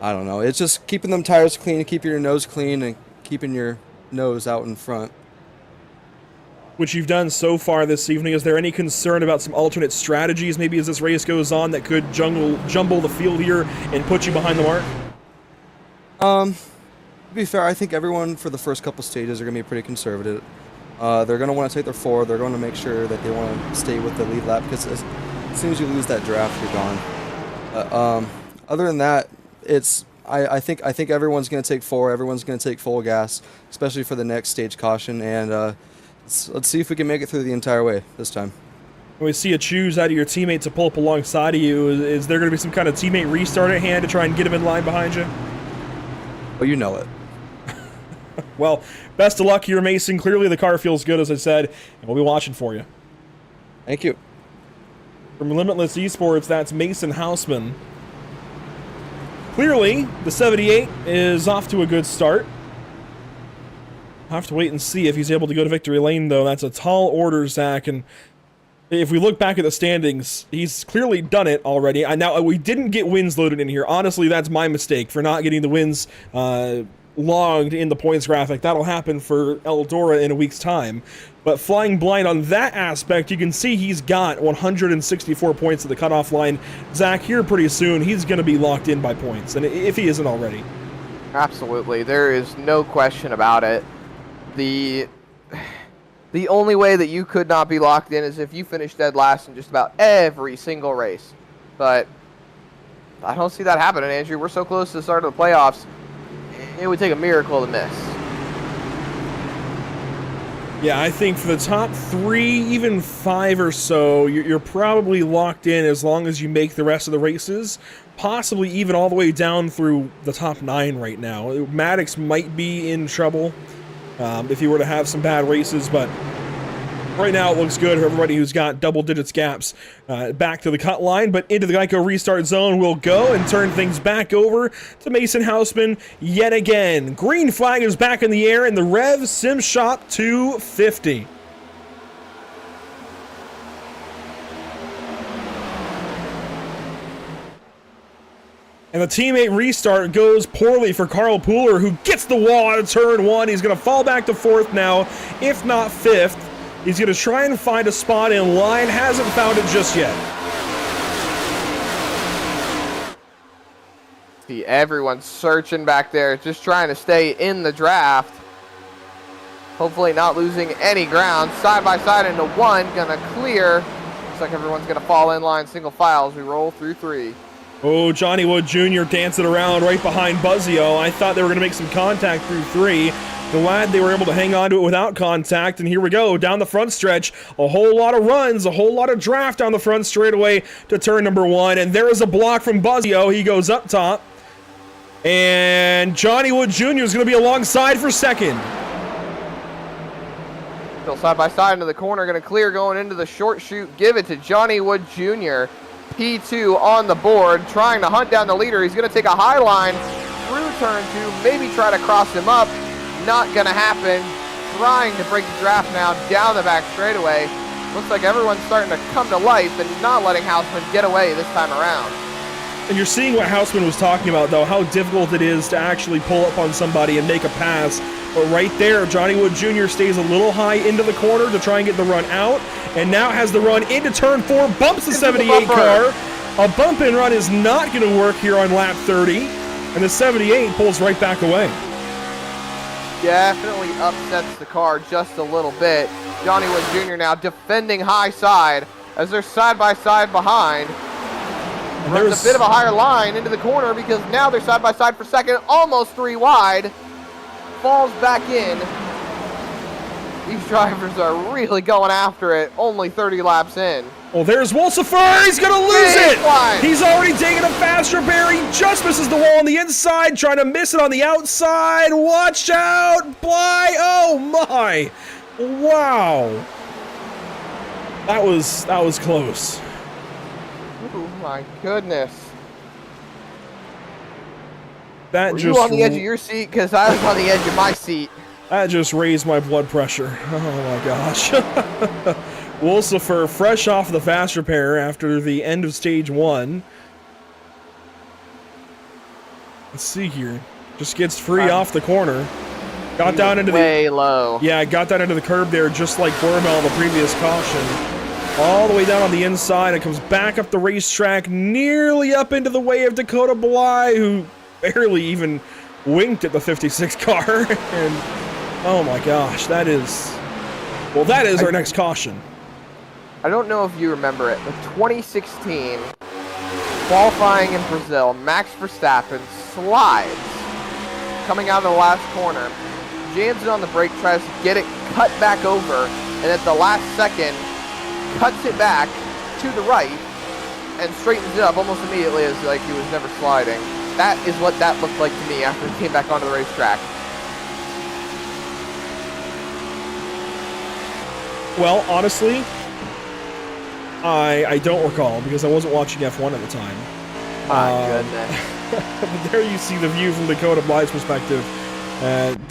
I don't know. It's just keeping them tires clean, keeping your nose clean, and keeping your nose out in front. Which you've done so far this evening. Is there any concern about some alternate strategies, maybe as this race goes on, that could jumble the field here and put you behind the mark? To be fair, I think everyone for the first couple stages are going to be pretty conservative. They're going to want to take their forward. They're going to make sure that they want to stay with the lead lap, because as soon as you lose that draft, you're gone. Other than that, I think everyone's going to take 4. Everyone's going to take full gas, especially for the next stage caution, and let's see if we can make it through the entire way this time. When we see a choose out of your teammate to pull up alongside of you, is there going to be some kind of teammate restart at hand to try and get him in line behind you? Oh, you know it. Well, best of luck here, Mason. Clearly the car feels good, as I said, and we'll be watching for you. Thank you. From Limitless Esports, that's Mason Housman. Clearly, the 78 is off to a good start. I'll have to wait and see if he's able to go to victory lane, though. That's a tall order, Zach, and if we look back at the standings, he's clearly done it already. Now, we didn't get wins loaded in here. Honestly, that's my mistake for not getting the wins logged in the points graphic. That'll happen for Eldora in a week's time. But flying blind on that aspect, you can see he's got 164 points at the cutoff line. Zach, here pretty soon, he's going to be locked in by points, and if he isn't already. Absolutely. There is no question about it. The only way that you could not be locked in is if you finish dead last in just about every single race. But I don't see that happening, Andrew. We're so close to the start of the playoffs. It would take a miracle to miss. Yeah, I think for the top 3, even 5 or so, you're probably locked in as long as you make the rest of the races, possibly even all the way down through the top 9 right now. Maddox might be in trouble if he were to have some bad races, but right now it looks good for everybody who's got double digits gaps. Back to the cut line, but into the Geico restart zone we'll go and turn things back over to Mason Housman yet again. Green flag is back in the air in the Rev Sim Shop 250. And the teammate restart goes poorly for Carl Pooler, who gets the wall out of turn 1. He's going to fall back to 4th now, if not 5th. He's going to try and find a spot in line. Hasn't found it just yet. See, everyone's searching back there, just trying to stay in the draft. Hopefully not losing any ground. Side by side into 1, gonna clear. Looks like everyone's gonna fall in line single file as we roll through 3. Oh, Johnny Wood Jr. dancing around right behind Buzzeo. I thought they were going to make some contact through 3. Glad they were able to hang on to it without contact. And here we go, down the front stretch. A whole lot of runs, a whole lot of draft down the front straightaway to turn number 1. And there is a block from Buzzeo. He goes up top. And Johnny Wood Jr. is going to be alongside for 2nd. Still side by side into the corner, gonna clear going into the short shoot. Give it to Johnny Wood Jr. P2 on the board, trying to hunt down the leader. He's going to take a high line through turn 2, maybe try to cross him up. Not going to happen. Trying to break the draft now down the back straightaway. Looks like everyone's starting to come to life and not letting Housman get away this time around. And you're seeing what Housman was talking about, though, how difficult it is to actually pull up on somebody and make a pass. But right there, Johnny Wood Jr. stays a little high into the corner to try and get the run out. And now has the run into turn 4, bumps the 78 car. A bump and run is not going to work here on lap 30. And the 78 pulls right back away. Definitely upsets the car just a little bit. Johnny Wood Jr. now defending high side as they're side by side behind. Runs a bit of a higher line into the corner because now they're side by side for 2nd, almost 3 wide. Falls back in. These drivers are really going after it, only 30 laps in. Well, there's Wolsifer. He's going to lose it. Wide. He's already taken a faster bear. He just misses the wall on the inside, trying to miss it on the outside. Watch out, Bly. Oh, my. Wow. That was close. Oh, my goodness. That Were just you on the edge of your seat? Because I was on the edge of my seat. That just raised my blood pressure. Oh my gosh. Wolsifer fresh off the fast repair after the end of stage 1. Let's see here. Just gets free off the corner. Got down into way low. Yeah, got down into the curb there just like Bormel the previous caution. All the way down on the inside. It comes back up the racetrack, nearly up into the way of Dakota Bly, who barely even winked at the 56 car. And oh my gosh, that is our next caution. I don't know if you remember it, but 2016 qualifying in Brazil, Max Verstappen slides coming out of the last corner, jams it on the brake, tries to get it cut back over, and at the last second cuts it back to the right and straightens it up almost immediately as like he was never sliding. That is what that looked like to me after he came back onto the racetrack. Well, honestly, I don't recall because I wasn't watching F1 at the time. My goodness. But there you see the view from Dakota Bly's perspective at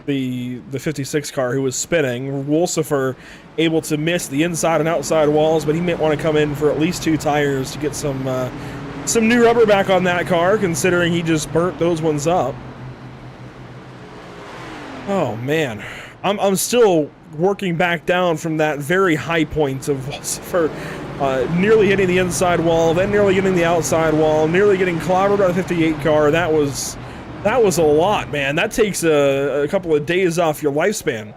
the 56 car who was spinning. Wolsifer able to miss the inside and outside walls, but he might want to come in for at least 2 tires to get some new rubber back on that car, considering he just burnt those ones up. Oh man, I'm still working back down from that very high point of Wolsifer, nearly hitting the inside wall, then nearly getting the outside wall, nearly getting clobbered by the 58 car. That was a lot, man. That takes a couple of days off your lifespan.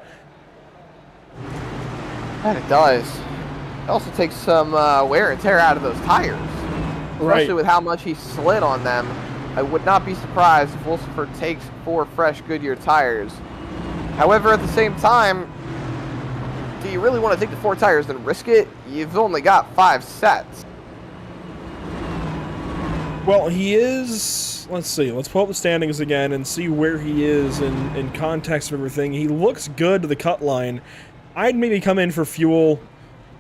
That it does. It also takes some wear and tear out of those tires. Especially with how much he slid on them. I would not be surprised if Wolsifer takes 4 fresh Goodyear tires However, at the same time, do you really want to take the 4 tires and risk it? You've only got 5 sets. Well, he is, let's see, let's pull up the standings again and see where he is in context of everything. He looks good to the cut line. I'd maybe come in for fuel.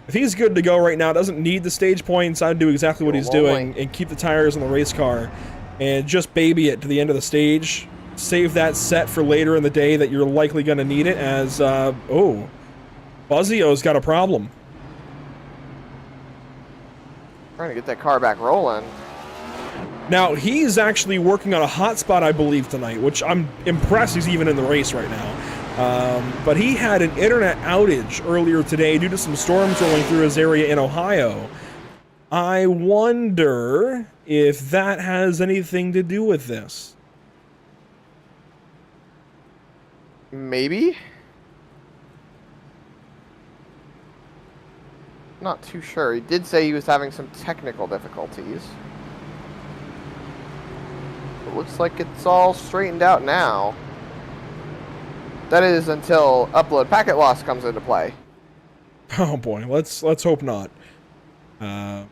If he's good to go right now, doesn't need the stage points, I'd do exactly what he's doing and keep the tires on the race car and just baby it to the end of the stage. Save that set for later in the day that you're likely going to need it as, oh, Buzzeo's got a problem. Trying to get that car back rolling. Now, he's actually working on a hotspot, I believe, tonight, which I'm impressed he's even in the race right now. But he had an internet outage earlier today due to some storms rolling through his area in Ohio. I wonder if that has anything to do with this. Maybe? Not too sure. He did say he was having some technical difficulties. It looks like it's all straightened out now. That is until upload packet loss comes into play. Oh boy, let's hope not. The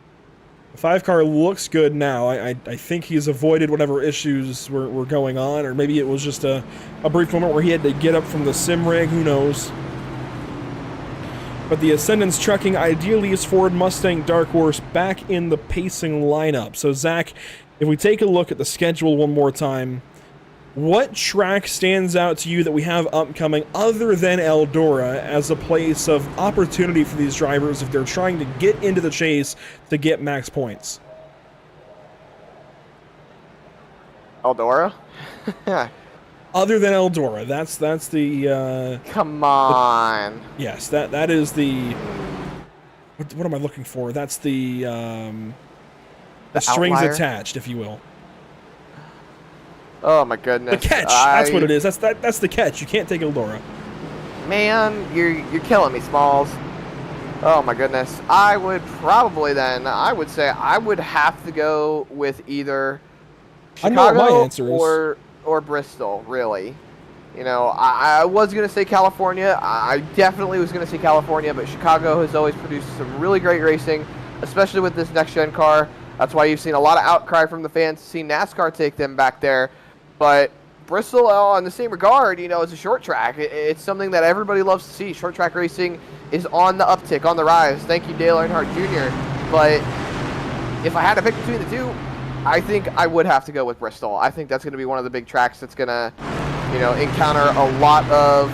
5 car looks good now. I think he's avoided whatever issues were going on, or maybe it was just a brief moment where he had to get up from the sim rig, who knows. But the Ascendance Trucking ideally is Ford Mustang Dark Horse back in the pacing lineup. So Zach, if we take a look at the schedule one more time, what track stands out to you that we have upcoming other than Eldora as a place of opportunity for these drivers if they're trying to get into the chase to get max points? Eldora? Other than Eldora, that's the Come on. yes, that is the what am I looking for? That's the strings outlier? attached, if you will. Oh my goodness. The catch. That's what it is. That's the catch. You can't take Eldora. Man, you're killing me, Smalls. Oh my goodness. I would probably then, I would say I would have to go with either Chicago I know what my answer is. or Bristol, really. You know, I was going to say California. I definitely was going to say California, but Chicago has always produced some really great racing, especially with this next-gen car. That's why you've seen a lot of outcry from the fans to see NASCAR take them back there. But Bristol, in the same regard, you know, is a short track. It's something that everybody loves to see. Short track racing is on the uptick, on the rise. Thank you, Dale Earnhardt Jr. But if I had to pick between the two, I think I would have to go with Bristol. I think that's going to be one of the big tracks that's going to, you know, encounter a lot of,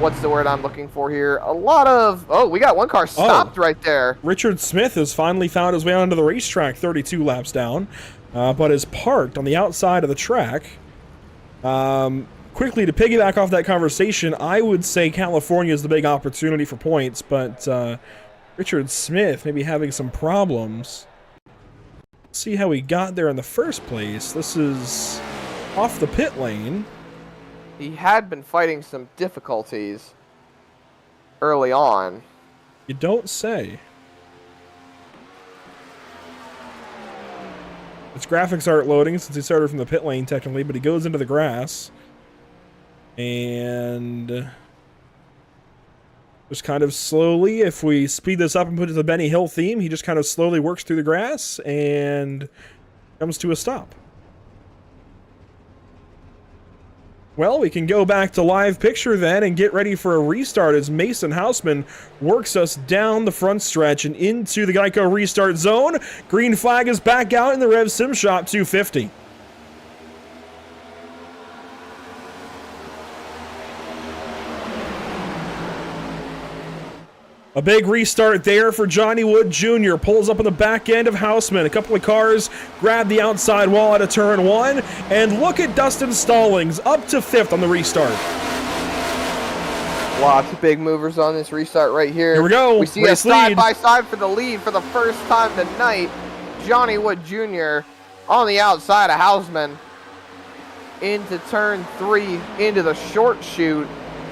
what's the word I'm looking for here? A lot of, oh, we got one car stopped right there. Richard Smith has finally found his way onto the racetrack 32 laps down, but is parked on the outside of the track. Quickly, to piggyback off that conversation, I would say California is the big opportunity for points, but Richard Smith may be having some problems. Let's see how he got there in the first place. This is off the pit lane. He had been fighting some difficulties early on. You don't say. Its graphics aren't loading since he started from the pit lane technically, but he goes into the grass. And just kind of slowly, if we speed this up and put it to the Benny Hill theme, he just kind of slowly works through the grass and comes to a stop. Well, we can go back to live picture then and get ready for a restart as Mason Housman works us down the front stretch and into the Geico restart zone. Green flag is back out in the Rev Sim Shop 250. A big restart there for Johnny Wood Jr. Pulls up on the back end of Housman. A couple of cars grab the outside wall out of turn one. And look at Dustin Stallings up to 5th on the restart. Lots of big movers on this restart right here. Here we go. We see a side-by-side for the lead for the first time tonight. Johnny Wood Jr. on the outside of Housman into turn 3, into the short chute.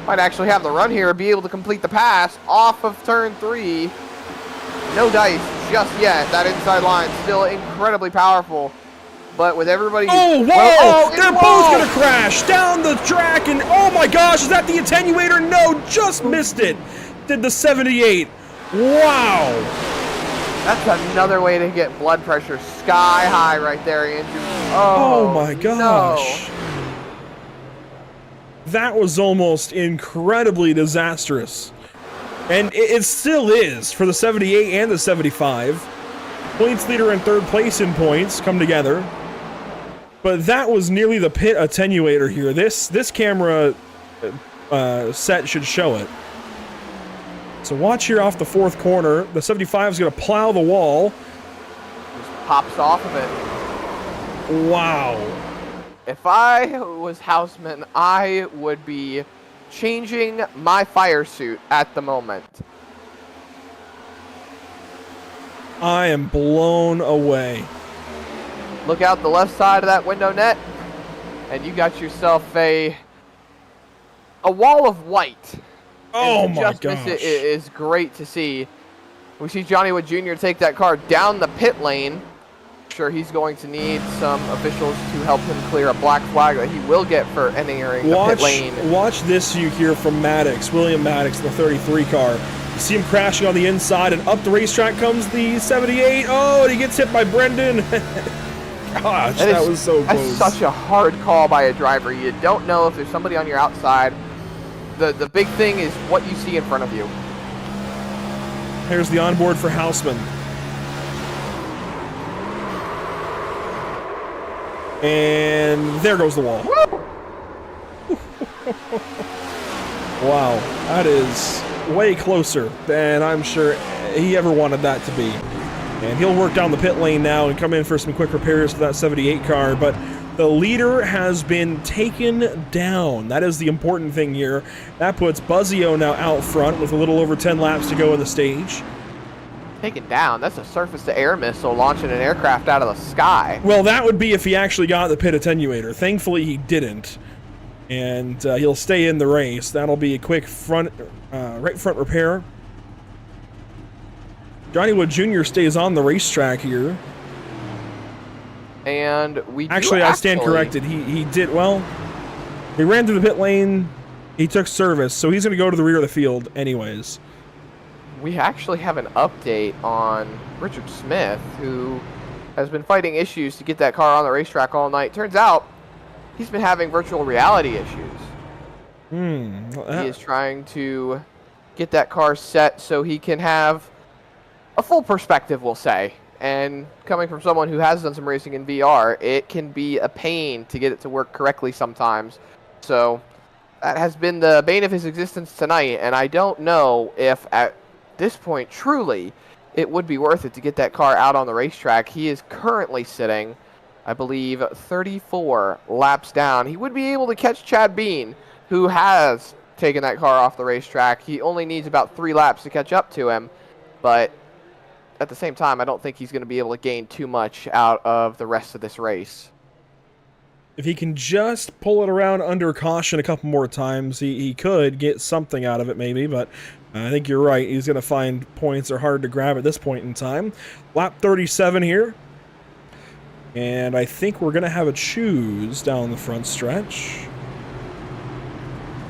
Might actually have the run here, be able to complete the pass off of turn 3. No dice just yet. That inside line still incredibly powerful but with everybody... Oh, whoa! Oh, They're both going to crash down the track, and oh my gosh, is that the attenuator? No, just missed it. Did the 78. Wow. That's another way to get blood pressure sky high right there, Andrew. Oh my gosh. No. That was almost incredibly disastrous. And it still is for the 78 and the 75. Points leader and third place in points come together. But that was nearly the pit attenuator here. This camera set should show it. So watch here off the fourth corner. The 75 is going to plow the wall. Just pops off of it. Wow. If I was Housman, I would be changing my fire suit at the moment. I am blown away. Look out the left side of that window net, and you got yourself a wall of white. Oh and to my just miss gosh. it is great to see. We see Johnny Wood Jr. take that car down the pit lane. Sure, he's going to need some officials to help him clear a black flag that he will get for entering the pit lane. Watch this view here from Maddox, William Maddox, the 33 car. You see him crashing on the inside, and up the racetrack comes the 78. Oh, and he gets hit by Brendan. Gosh, that was so close. That's such a hard call by a driver. You don't know if there's somebody on your outside. The big thing is what you see in front of you. Here's the onboard for Housman. And there goes the wall. Wow, that is way closer than I'm sure he ever wanted that to be. And he'll work down the pit lane now and come in for some quick repairs to that 78 car, but the leader has been taken down. That is the important thing here. That puts Buzzeo now out front with a little over 10 laps to go in the stage. Taken down? That's a surface-to-air missile launching an aircraft out of the sky. Well, that would be if he actually got the pit attenuator. Thankfully, he didn't. And he'll stay in the race. That'll be a quick right front repair. Johnny Wood Jr. stays on the racetrack here. And we Actually, I stand corrected. He did, well, he ran through the pit lane. He took service, so he's going to go to the rear of the field anyways. We actually have an update on Richard Smith, who has been fighting issues to get that car on the racetrack all night. Turns out he's been having virtual reality issues. He is trying to get that car set so he can have a full perspective, we'll say. And coming from someone who has done some racing in VR, it can be a pain to get it to work correctly sometimes. So that has been the bane of his existence tonight, and I don't know if at this point, truly, it would be worth it to get that car out on the racetrack. He is currently sitting, I believe, 34 laps down. He would be able to catch Chad Bean, who has taken that car off the racetrack. He only needs about 3 laps to catch up to him, but at the same time, I don't think he's going to be able to gain too much out of the rest of this race. If he can just pull it around under caution a couple more times, he could get something out of it maybe, but I think you're right. He's going to find points are hard to grab at this point in time. Lap 37 here. And I think we're going to have a choose down the front stretch.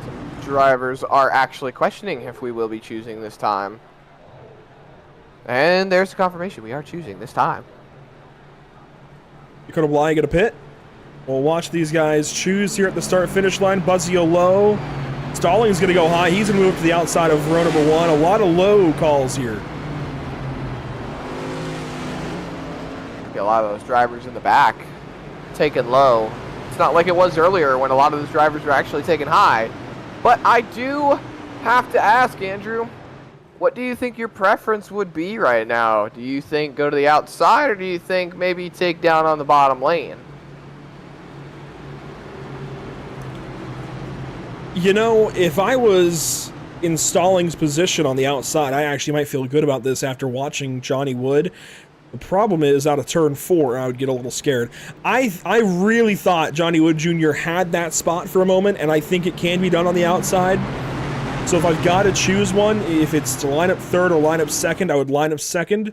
Some drivers are actually questioning if we will be choosing this time. And there's the confirmation. We are choosing this time. You could apply, get a pit. We'll watch these guys choose here at the start-finish line. Buzzeo low. Stallings going to go high. He's going to move to the outside of row number 1. A lot of low calls here. A lot of those drivers in the back taking low. It's not like it was earlier when a lot of those drivers were actually taking high. But I do have to ask, Andrew, what do you think your preference would be right now? Do you think go to the outside, or do you think maybe take down on the bottom lane? You know, if I was in Stallings' position on the outside, I actually might feel good about this after watching Johnny Wood. The problem is, out of turn 4, I would get a little scared. I really thought Johnny Wood Jr. had that spot for a moment, and I think it can be done on the outside. So if I've got to choose one, if it's to line up third or line up second, I would line up second.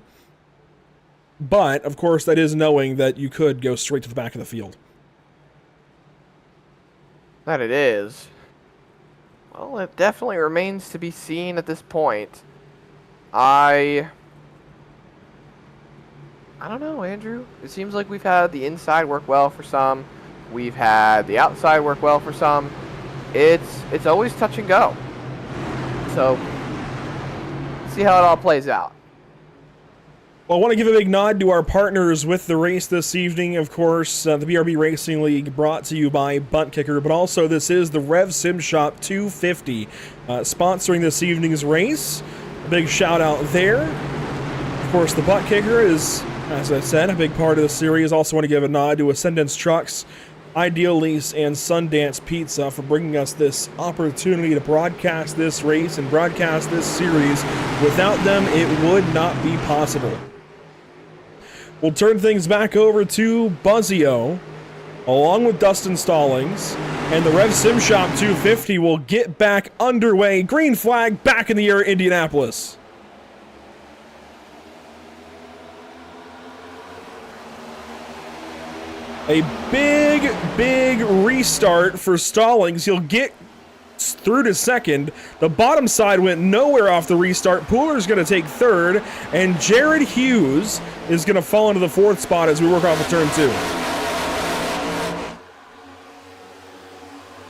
But, of course, that is knowing that you could go straight to the back of the field. That it is. Well, it definitely remains to be seen at this point. I don't know, Andrew. It seems like we've had the inside work well for some. We've had the outside work well for some. It's always touch and go. So, see how it all plays out. Well, I want to give a big nod to our partners with the race this evening. Of course, the BRB Racing League brought to you by Buttkicker, but also this is the Rev Sim Shop 250 sponsoring this evening's race. A big shout out there. Of course, the Buttkicker is, as I said, a big part of the series. Also want to give a nod to Ascendance Trucks, Ideal Lease, and Sundance Pizza for bringing us this opportunity to broadcast this race and broadcast this series. Without them, it would not be possible. We'll turn things back over to Buzzeo, along with Dustin Stallings, and the Rev Sim Shop 250 will get back underway. Green flag back in the air, Indianapolis. A big restart for Stallings. He'll get through to second. The bottom side went nowhere off the restart. Pooler's going to take third, and Jared Hughes is going to fall into the fourth spot as we work off of turn 2.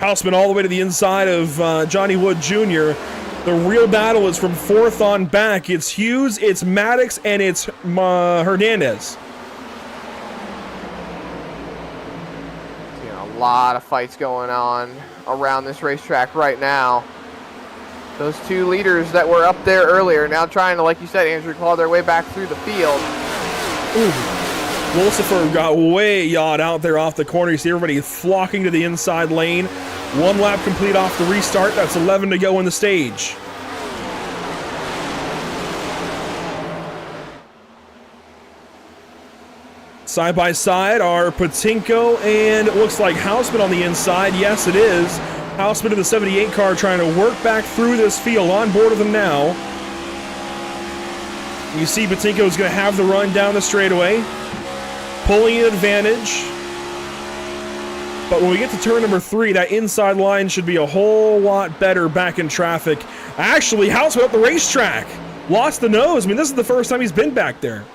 Housman all the way to the inside of Johnny Wood Jr. The real battle is from fourth on back. It's Hughes, it's Maddox, and it's Hernandez. A lot of fights going on around this racetrack right now. Those two leaders that were up there earlier now trying to, like you said, Andrew, claw their way back through the field. Wolsifer got way yawed out there off the corner. You see everybody flocking to the inside lane. One lap complete off the restart. That's 11 to go in the stage. Side by side are Patynko and it looks like Housman on the inside. Yes, it is. Housman in the 78 car trying to work back through this field. On board with them now. You see Patynko's going to have the run down the straightaway. Pulling an advantage. But when we get to turn number 3, that inside line should be a whole lot better back in traffic. Actually, Housman up the racetrack. Lost the nose. I mean, this is the first time he's been back there.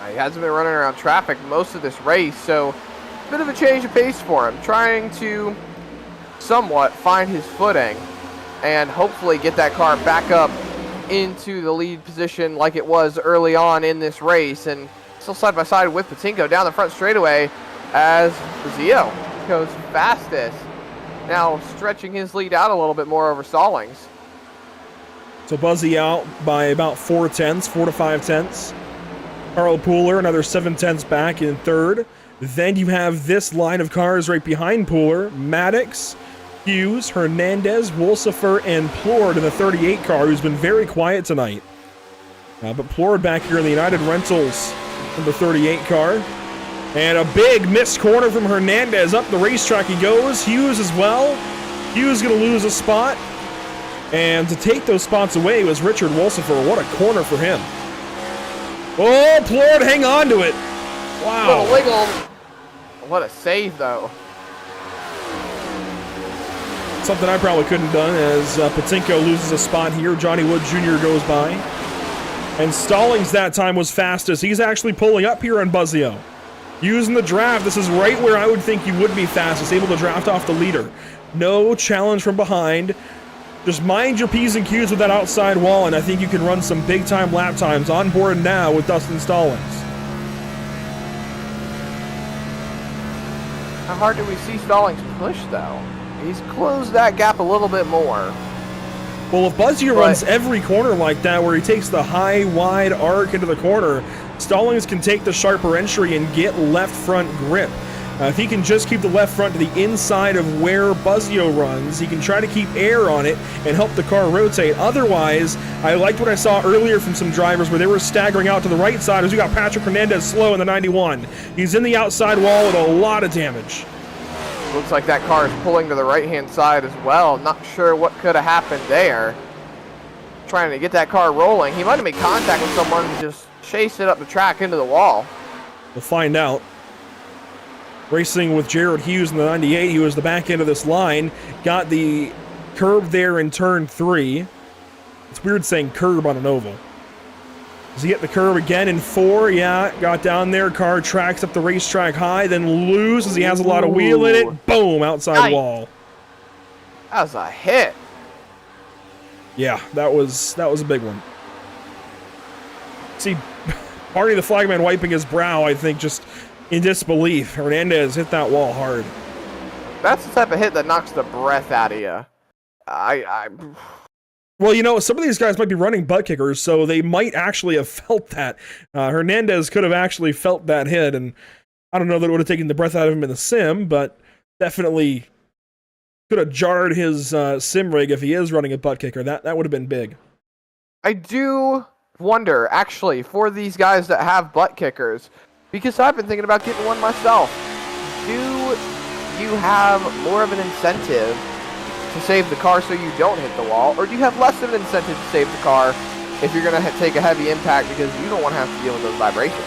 He hasn't been running around traffic most of this race, so a bit of a change of pace for him. Trying to somewhat find his footing and hopefully get that car back up into the lead position like it was early on in this race. And still side by side with Patynko down the front straightaway as Buzzeo goes fastest. Now stretching his lead out a little bit more over Stallings. So Buzzeo out by about 4 to 5 tenths. Carl Pooler, another 7 tenths back in third. Then you have this line of cars right behind Pooler. Maddox, Hughes, Hernandez, Wolsifer, and Plord in the 38 car, who's been very quiet tonight. But Plord back here in the United Rentals number 38 car. And a big missed corner from Hernandez. Up the racetrack he goes. Hughes as well. Hughes going to lose a spot. And to take those spots away was Richard Wolsifer. What a corner for him. Oh, Plord, hang on to it. Wow. Little wiggle. What a save, though. Something I probably couldn't have done as Patynko loses a spot here. Johnny Wood Jr. goes by. And Stallings that time was fastest. He's actually pulling up here on Buzzeo. Using the draft, this is right where I would think you would be fastest, able to draft off the leader. No challenge from behind. Just mind your P's and Q's with that outside wall, and I think you can run some big-time lap times on board now with Dustin Stallings. How hard do we see Stallings push, though? He's closed that gap a little bit more. Well, if Buzzeo runs every corner like that, where he takes the high, wide arc into the corner, Stallings can take the sharper entry and get left front grip. If he can just keep the left front to the inside of where Buzzeo runs, he can try to keep air on it and help the car rotate. Otherwise, I liked what I saw earlier from some drivers where they were staggering out to the right side as we got Patrick Hernandez slow in the 91. He's in the outside wall with a lot of damage. Looks like that car is pulling to the right-hand side as well. Not sure what could have happened there. Trying to get that car rolling. He might have made contact with someone, just chase it up the track into the wall. We'll find out. Racing with Jared Hughes in the 98. He was the back end of this line. Got the curb there in turn 3. It's weird saying curb on an oval. Does he get the curb again in 4? Yeah, got down there. Car tracks up the racetrack high, then loses. He has a lot of wheel in it. Boom, outside wall. That was a hit. Yeah, that was a big one. See, Barney the flagman wiping his brow, I think, just in disbelief. Hernandez hit that wall hard. That's the type of hit that knocks the breath out of you. Well, you know, some of these guys might be running butt kickers, so they might actually have felt that. Hernandez could have actually felt that hit, and I don't know that it would have taken the breath out of him in the sim, but definitely could have jarred his sim rig if he is running a butt kicker. That would have been big. I do wonder, actually, for these guys that have butt kickers, because I've been thinking about getting one myself. Do you have more of an incentive to save the car so you don't hit the wall, or do you have less of an incentive to save the car if you're going to take a heavy impact because you don't want to have to deal with those vibrations?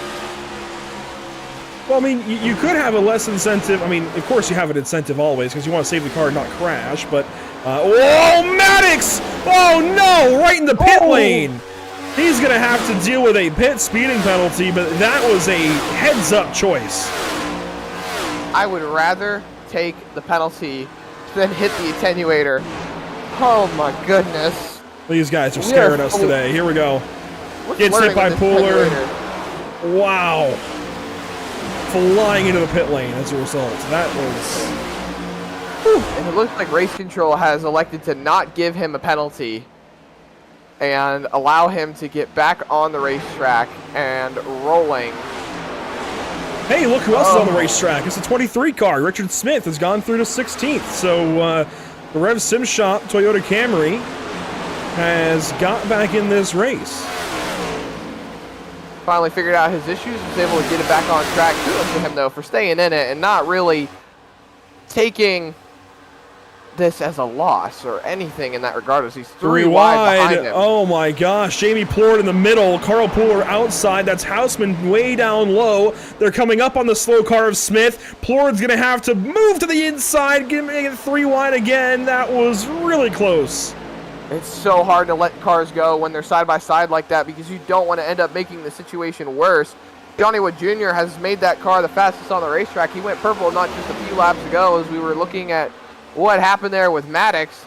Well, I mean, you could have a less incentive. I mean, of course you have an incentive always because you want to save the car and not crash, but... oh, Maddox! Oh, no! Right in the pit lane! He's going to have to deal with a pit speeding penalty, but that was a heads-up choice. I would rather take the penalty than hit the attenuator. Oh, my goodness. These guys are scaring us today. Here we go. Gets hit by Pooler. Wow. Flying into the pit lane as a result. That was... And it looks like Race Control has elected to not give him a penalty and allow him to get back on the racetrack and rolling. Hey, look who else is on the racetrack. It's a 23 car. Richard Smith has gone through to 16th. So the Rev Sim Shop Toyota Camry has got back in this race. Finally figured out his issues, was able to get it back on track. Kudos to him, though, for staying in it and not really taking this as a loss or anything in that regard, as he's three wide behind him. Oh my gosh, Jamie Plord in the middle, Carl Pooler outside. That's Housman way down low. They're coming up on the slow car of Smith. Plord's gonna have to move to the inside, getting it 3 wide again. That was really close. It's so hard to let cars go when they're side by side like that because you don't want to end up making the situation worse. Johnny Wood Jr. has made that car the fastest on the racetrack. He went purple not just a few laps ago as we were looking at what happened there with Maddox.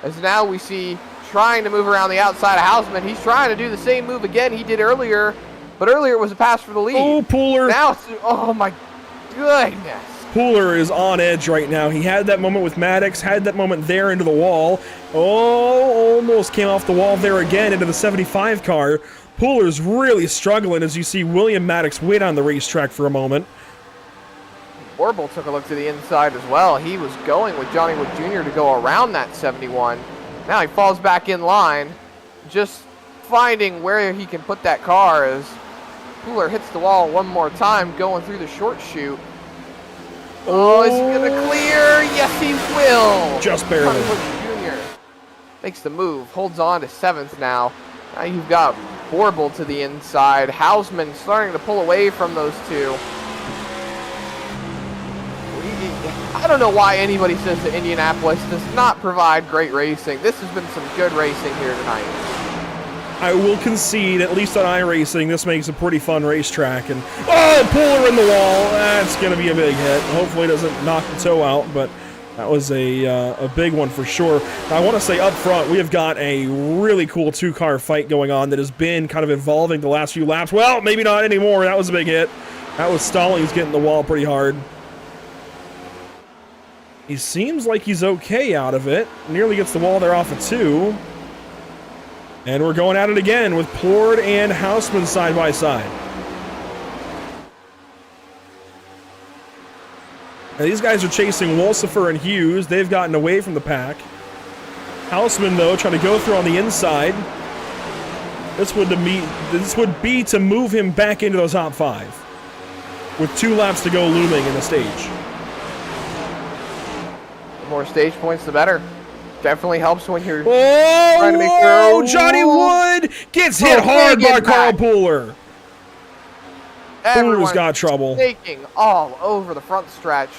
As now we see trying to move around the outside of Housman. He's trying to do the same move again he did earlier, but earlier it was a pass for the lead. Oh, Pooler. Now it's, oh my goodness. Pooler is on edge right now. He had that moment with Maddox, had that moment there into the wall. Oh, almost came off the wall there again into the 75 car. Pooler's really struggling as you see William Maddox wait on the racetrack for a moment. Orville took a look to the inside as well. He was going with Johnny Wood Jr. to go around that 71. Now he falls back in line, just finding where he can put that car as Pooler hits the wall one more time, going through the short chute. Oh, is he going to clear? Yes, he will. Just barely. Johnny Wood Jr. makes the move, holds on to 7th now. Now you've got Orville to the inside. Housman starting to pull away from those two. I don't know why anybody says that Indianapolis does not provide great racing. This has been some good racing here tonight. I will concede, at least on iRacing, this makes a pretty fun racetrack. And oh, Pooler in the wall. That's going to be a big hit. Hopefully it doesn't knock the toe out, but that was a big one for sure. Now, I want to say up front, we have got a really cool 2-car fight going on that has been kind of evolving the last few laps. Well, maybe not anymore. That was a big hit. That was Stallings getting the wall pretty hard. He seems like he's okay out of it. Nearly gets the wall there off of 2. And we're going at it again with Plord and Housman side by side. Now these guys are chasing Wolsifer and Hughes. They've gotten away from the pack. Housman, though, trying to go through on the inside. This would be to move him back into those top 5. With 2 laps to go looming in the stage. The more stage points, the better. Definitely helps when you're trying to make sure. Johnny Wood gets hit hard by Carl Pooler. Everyone's got trouble. Snaking all over the front stretch.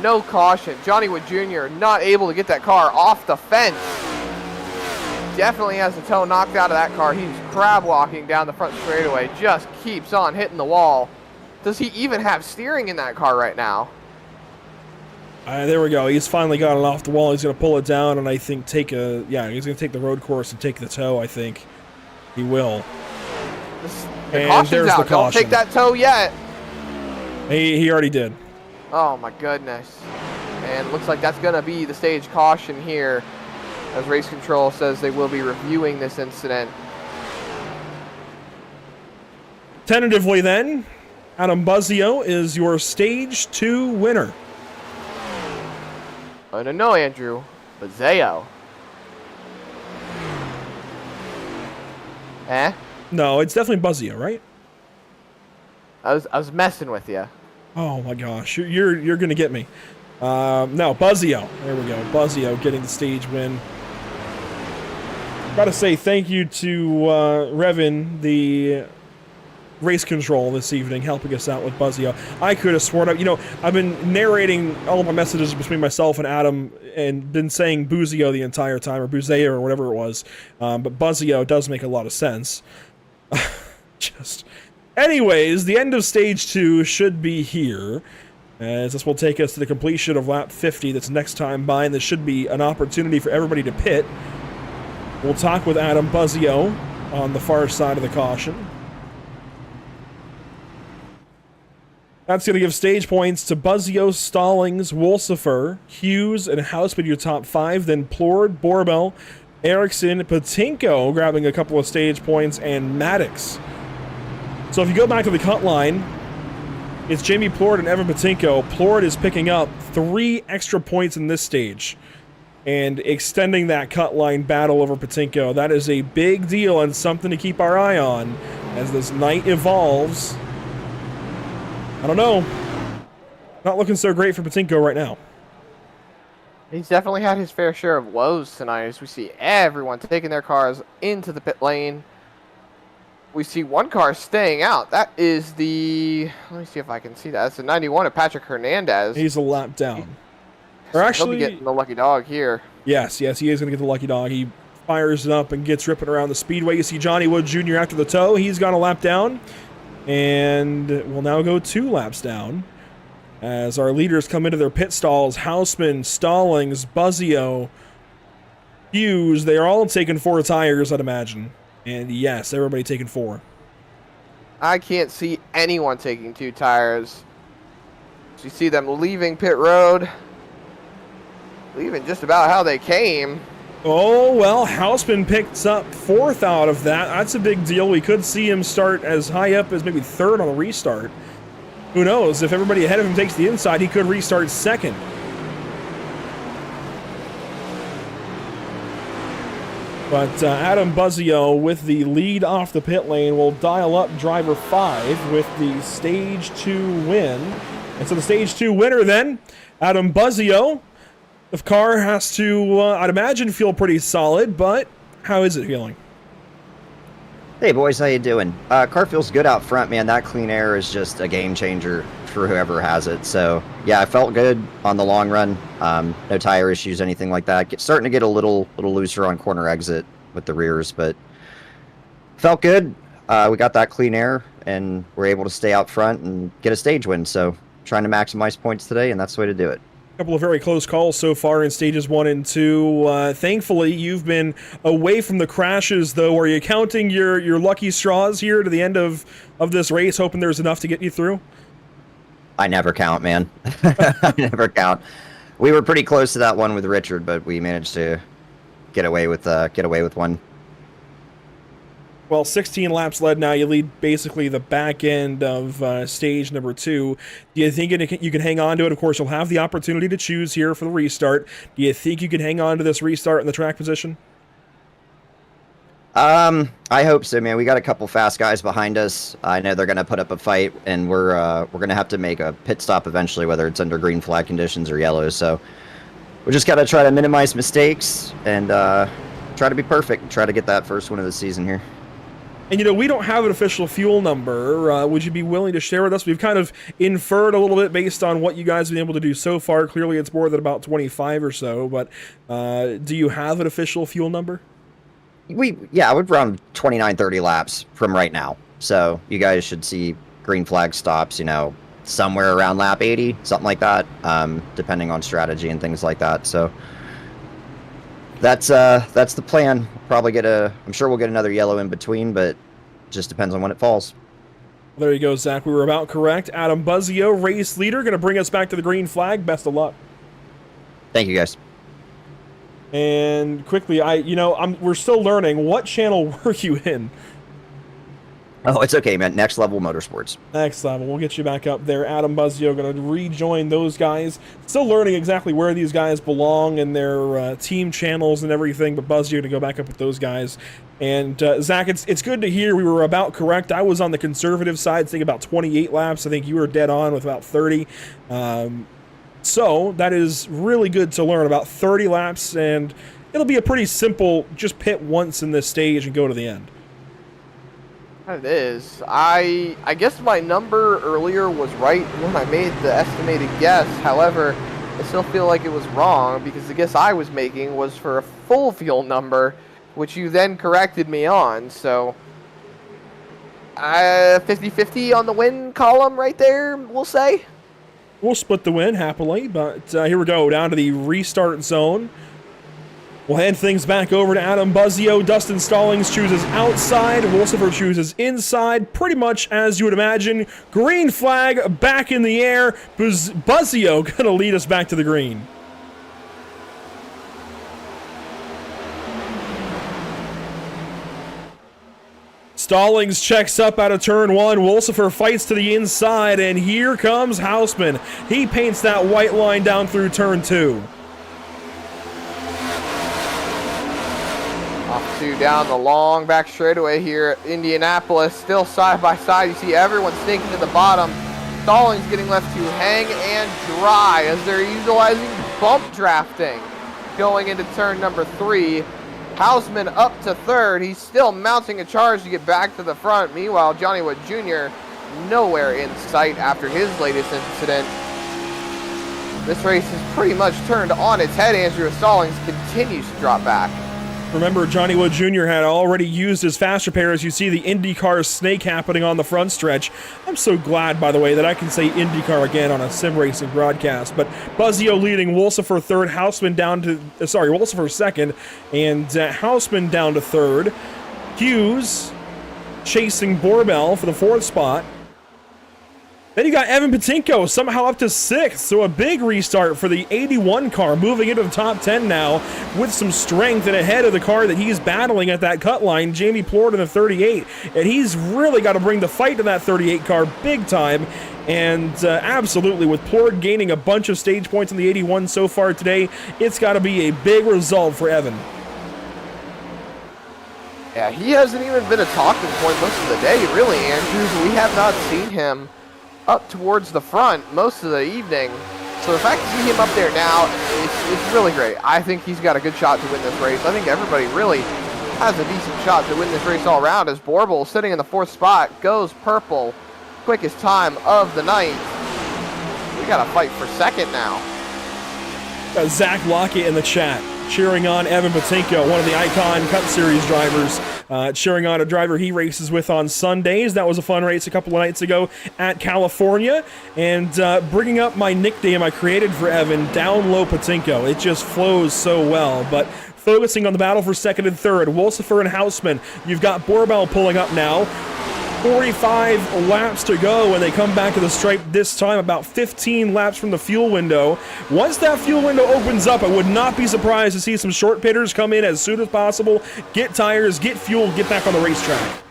No caution. Johnny Wood Jr. not able to get that car off the fence. Definitely has the toe knocked out of that car. He's crab walking down the front straightaway. Just keeps on hitting the wall. Does he even have steering in that car right now? There we go. He's finally got it off the wall. He's going to pull it down and I think he's going to take the road course and take the toe, I think. He will. The caution's out. Don't take that toe yet. He already did. Oh my goodness. And it looks like that's going to be the stage caution here, as race control says they will be reviewing this incident. Tentatively then, Adam Buzzeo is your stage 2 winner. No, Andrew. Buzzeo. Eh? No, it's definitely Buzzeo, right? I was messing with you. Oh my gosh, you're gonna get me. No, Buzzeo. There we go. Buzzeo getting the stage win. Gotta say thank you to Revin, the race control this evening, helping us out with Buzzeo. I could have sworn up. I've been narrating all of my messages between myself and Adam and been saying Buzzeo the entire time, or Buzzeo or whatever it was. But Buzzeo does make a lot of sense. Anyways, the end of stage 2 should be here, as this will take us to the completion of lap 50 that's next time by, and this should be an opportunity for everybody to pit. We'll talk with Adam Buzzeo on the far side of the caution. That's going to give stage points to Buzzeo, Stallings, Wolsifer, Hughes, and Housman, your top 5. Then Plord, Borbell, Erickson, Patynko grabbing a couple of stage points, and Maddox. So if you go back to the cut line, it's Jamie Plord and Evan Patynko. Plord is picking up 3 extra points in this stage and extending that cut line battle over Patynko. That is a big deal and something to keep our eye on as this night evolves. I don't know. Not looking so great for Patynko right now. He's definitely had his fair share of woes tonight, as we see everyone taking their cars into the pit lane. We see one car staying out. That is the... Let me see if I can see that. That's the 91 of Patrick Hernandez. He's a lap down. He'll be getting the lucky dog here. Yes, he is going to get the lucky dog. He fires it up and gets ripping around the speedway. You see Johnny Wood Jr. after the toe. He's gone a lap down. And will now go 2 laps down as our leaders come into their pit stalls. Housman, Stallings, Buzzeo, Hughes. They are all taking 4 tires, I'd imagine. And yes, everybody taking 4. I can't see anyone taking 2 tires. So you see them leaving pit road. Leaving just about how they came. Oh, well, Housman picks up 4th out of that. That's a big deal. We could see him start as high up as maybe 3rd on the restart. Who knows? If everybody ahead of him takes the inside, he could restart 2nd. But Adam Buzzeo with the lead off the pit lane will dial up driver 5 with the stage 2 win. And so the stage 2 winner then, Adam Buzzeo. The car has to, I'd imagine, feel pretty solid, but how is it feeling? Hey boys, how you doing? Car feels good out front, man. That clean air is just a game changer for whoever has it. So yeah, I felt good on the long run. No tire issues, anything like that. Starting to get a little looser on corner exit with the rears, but felt good. We got that clean air and we're able to stay out front and get a stage win. So trying to maximize points today, and that's the way to do it. A couple of very close calls so far in stages 1 and 2. Thankfully, you've been away from the crashes, though. Are you counting your lucky straws here to the end of this race, hoping there's enough to get you through? I never count, man. I never count. We were pretty close to that one with Richard, but we managed to get away with one. Well, 16 laps led now. You lead basically the back end of stage number 2. Do you think you can hang on to it? Of course, you'll have the opportunity to choose here for the restart. Do you think you can hang on to this restart in the track position? I hope so, man. We got a couple fast guys behind us. I know they're going to put up a fight, and we're going to have to make a pit stop eventually, whether it's under green flag conditions or yellow. So we just got to try to minimize mistakes and try to be perfect. Try to get that first win of the season here. And, we don't have an official fuel number. Would you be willing to share with us? We've kind of inferred a little bit based on what you guys have been able to do so far. Clearly, it's more than about 25 or so. But do you have an official fuel number? We're around 29, 30 laps from right now. So you guys should see green flag stops, somewhere around lap 80, something like that, depending on strategy and things like that. So that's the plan. I'm sure we'll get another yellow in between, but just depends on when it falls. There you go, Zach. We were about correct. Adam Buzzeo, race leader, going to bring us back to the green flag. Best of luck. Thank you, guys. And quickly, we're still learning. What channel were you in? Oh, it's okay, man. Next Level Motorsports. Next Level. We'll get you back up there. Adam Buzzeo going to rejoin those guys. Still learning exactly where these guys belong and their team channels and everything, but Buzzeo to go back up with those guys. And Zach, it's good to hear we were about correct. I was on the conservative side, saying about 28 laps. I think you were dead on with about 30. So that is really good to learn, about 30 laps, and it'll be a pretty simple, just pit once in this stage and go to the end. It is. I guess my number earlier was right when I made the estimated guess. However, I still feel like it was wrong because the guess I was making was for a full fuel number, which you then corrected me on. So 50-50 on the win column right there, we'll say. We'll split the win happily, but here we go, down to the restart zone. We'll hand things back over to Adam Buzzeo. Dustin Stallings chooses outside. Wolsifer chooses inside. Pretty much as you would imagine. Green flag back in the air. Buzzeo going to lead us back to the green. Stallings checks up out of turn one. Wolsifer fights to the inside, and here comes Housman. He paints that white line down through turn two. Off to down the long back straightaway here at Indianapolis. Still side by side. You see everyone sneaking to the bottom. Stallings getting left to hang and dry as they're utilizing bump drafting. Going into turn number 3. Housman up to third. He's still mounting a charge to get back to the front. Meanwhile, Johnny Wood Jr. nowhere in sight after his latest incident. This race is pretty much turned on its head. Andrew Stallings continues to drop back. Remember, Johnny Wood Jr. had already used his fast repair. As you see the IndyCar snake happening on the front stretch. I'm so glad, by the way, that I can say IndyCar again on a sim racing broadcast. But Buzzeo leading, Wolsifer third, Housman down to, Wolsifer second, and Housman down to third. Hughes chasing Borbell for the fourth spot. Then you got Evan Patynko somehow up to 6th, so a big restart for the 81 car, moving into the top 10 now with some strength and ahead of the car that he's battling at that cut line, Jamie Plord in the 38. And he's really got to bring the fight to that 38 car big time. And absolutely, with Plord gaining a bunch of stage points in the 81 so far today, it's got to be a big result for Evan. Yeah, he hasn't even been a talking point most of the day, really, Andrews. We have not seen him up towards the front most of the evening. So the fact to see him up there now is really great. I think he's got a good shot to win this race. I think everybody really has a decent shot to win this race all around as Borbell, sitting in the 4th spot, goes purple. Quickest time of the night. We got to fight for second now. Got Zach Lockett in the chat, cheering on Evan Patynko, one of the Icon Cup Series drivers, cheering on a driver he races with on Sundays. That was a fun race a couple of nights ago at California. And bringing up my nickname I created for Evan, Down Low Patynko. It just flows so well. But focusing on the battle for second and third, Wolsifer and Housman. You've got Borbell pulling up now. 45 laps to go when they come back to the stripe this time, about 15 laps from the fuel window. Once that fuel window opens up, I would not be surprised to see some short pitters come in as soon as possible, get tires, get fuel, get back on the racetrack.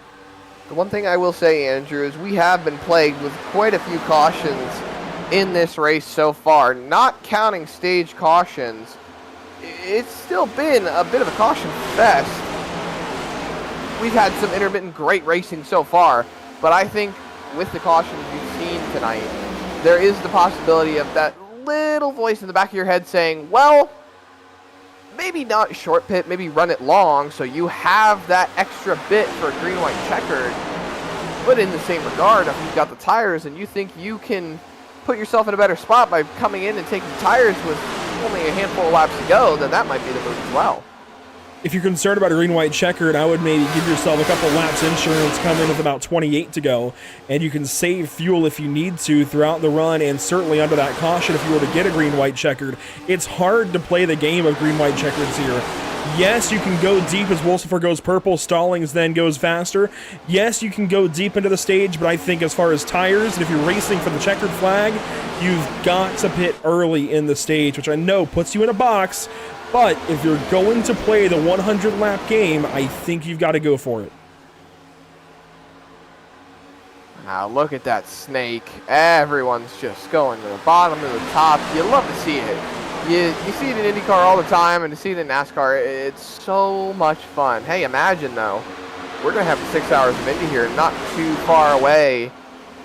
The one thing I will say, Andrew, is we have been plagued with quite a few cautions in this race so far. Not counting stage cautions, it's still been a bit of a caution fest. We've had some intermittent great racing so far, but I think with the cautions we've seen tonight, there is the possibility of that little voice in the back of your head saying, well, maybe not short pit, maybe run it long, so you have that extra bit for green, white, checkered. But in the same regard, if you've got the tires and you think you can put yourself in a better spot by coming in and taking tires with only a handful of laps to go, then that might be the move as well. If you're concerned about a green, white, checkered, I would maybe give yourself a couple laps insurance, come in with about 28 to go, and you can save fuel if you need to throughout the run, and certainly under that caution if you were to get a green, white, checkered. It's hard to play the game of green, white, checkers here. Yes, you can go deep as Wolsifer goes purple, Stallings then goes faster. Yes, you can go deep into the stage, but I think as far as tires, and if you're racing for the checkered flag, you've got to pit early in the stage, which I know puts you in a box, but if you're going to play the 100-lap game, I think you've got to go for it. Now look at that snake. Everyone's just going to the bottom to the top. You love to see it. You see it in IndyCar all the time, and to see it in NASCAR, it's so much fun. Hey, imagine, though, we're going to have 6 hours of Indy here, not too far away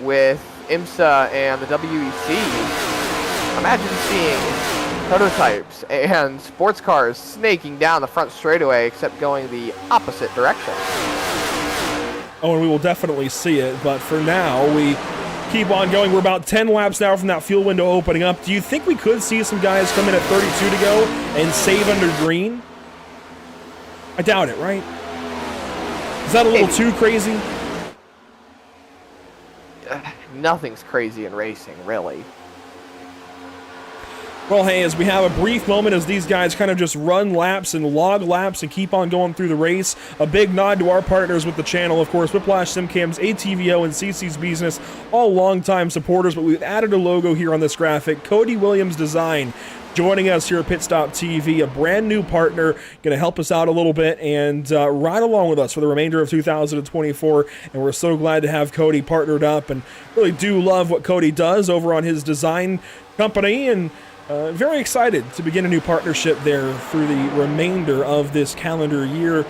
with IMSA and the WEC. Imagine seeing prototypes and sports cars snaking down the front straightaway, except going the opposite direction. Oh, and we will definitely see it, but for now, we keep on going. We're about 10 laps now from that fuel window opening up. Do you think we could see some guys come in at 32 to go and save under green? I doubt it, right? Is that a little too crazy? Nothing's crazy in racing, really. Well, hey, as we have a brief moment as these guys kind of just run laps and log laps and keep on going through the race, a big nod to our partners with the channel, of course, Whiplash, SimCams, ATVO, and CC's Business, all longtime supporters, but we've added a logo here on this graphic, Cody Williams Design, joining us here at Pit Stop TV, a brand new partner, going to help us out a little bit and ride along with us for the remainder of 2024, and we're so glad to have Cody partnered up, and really do love what Cody does over on his design company, and very excited to begin a new partnership there through the remainder of this calendar year,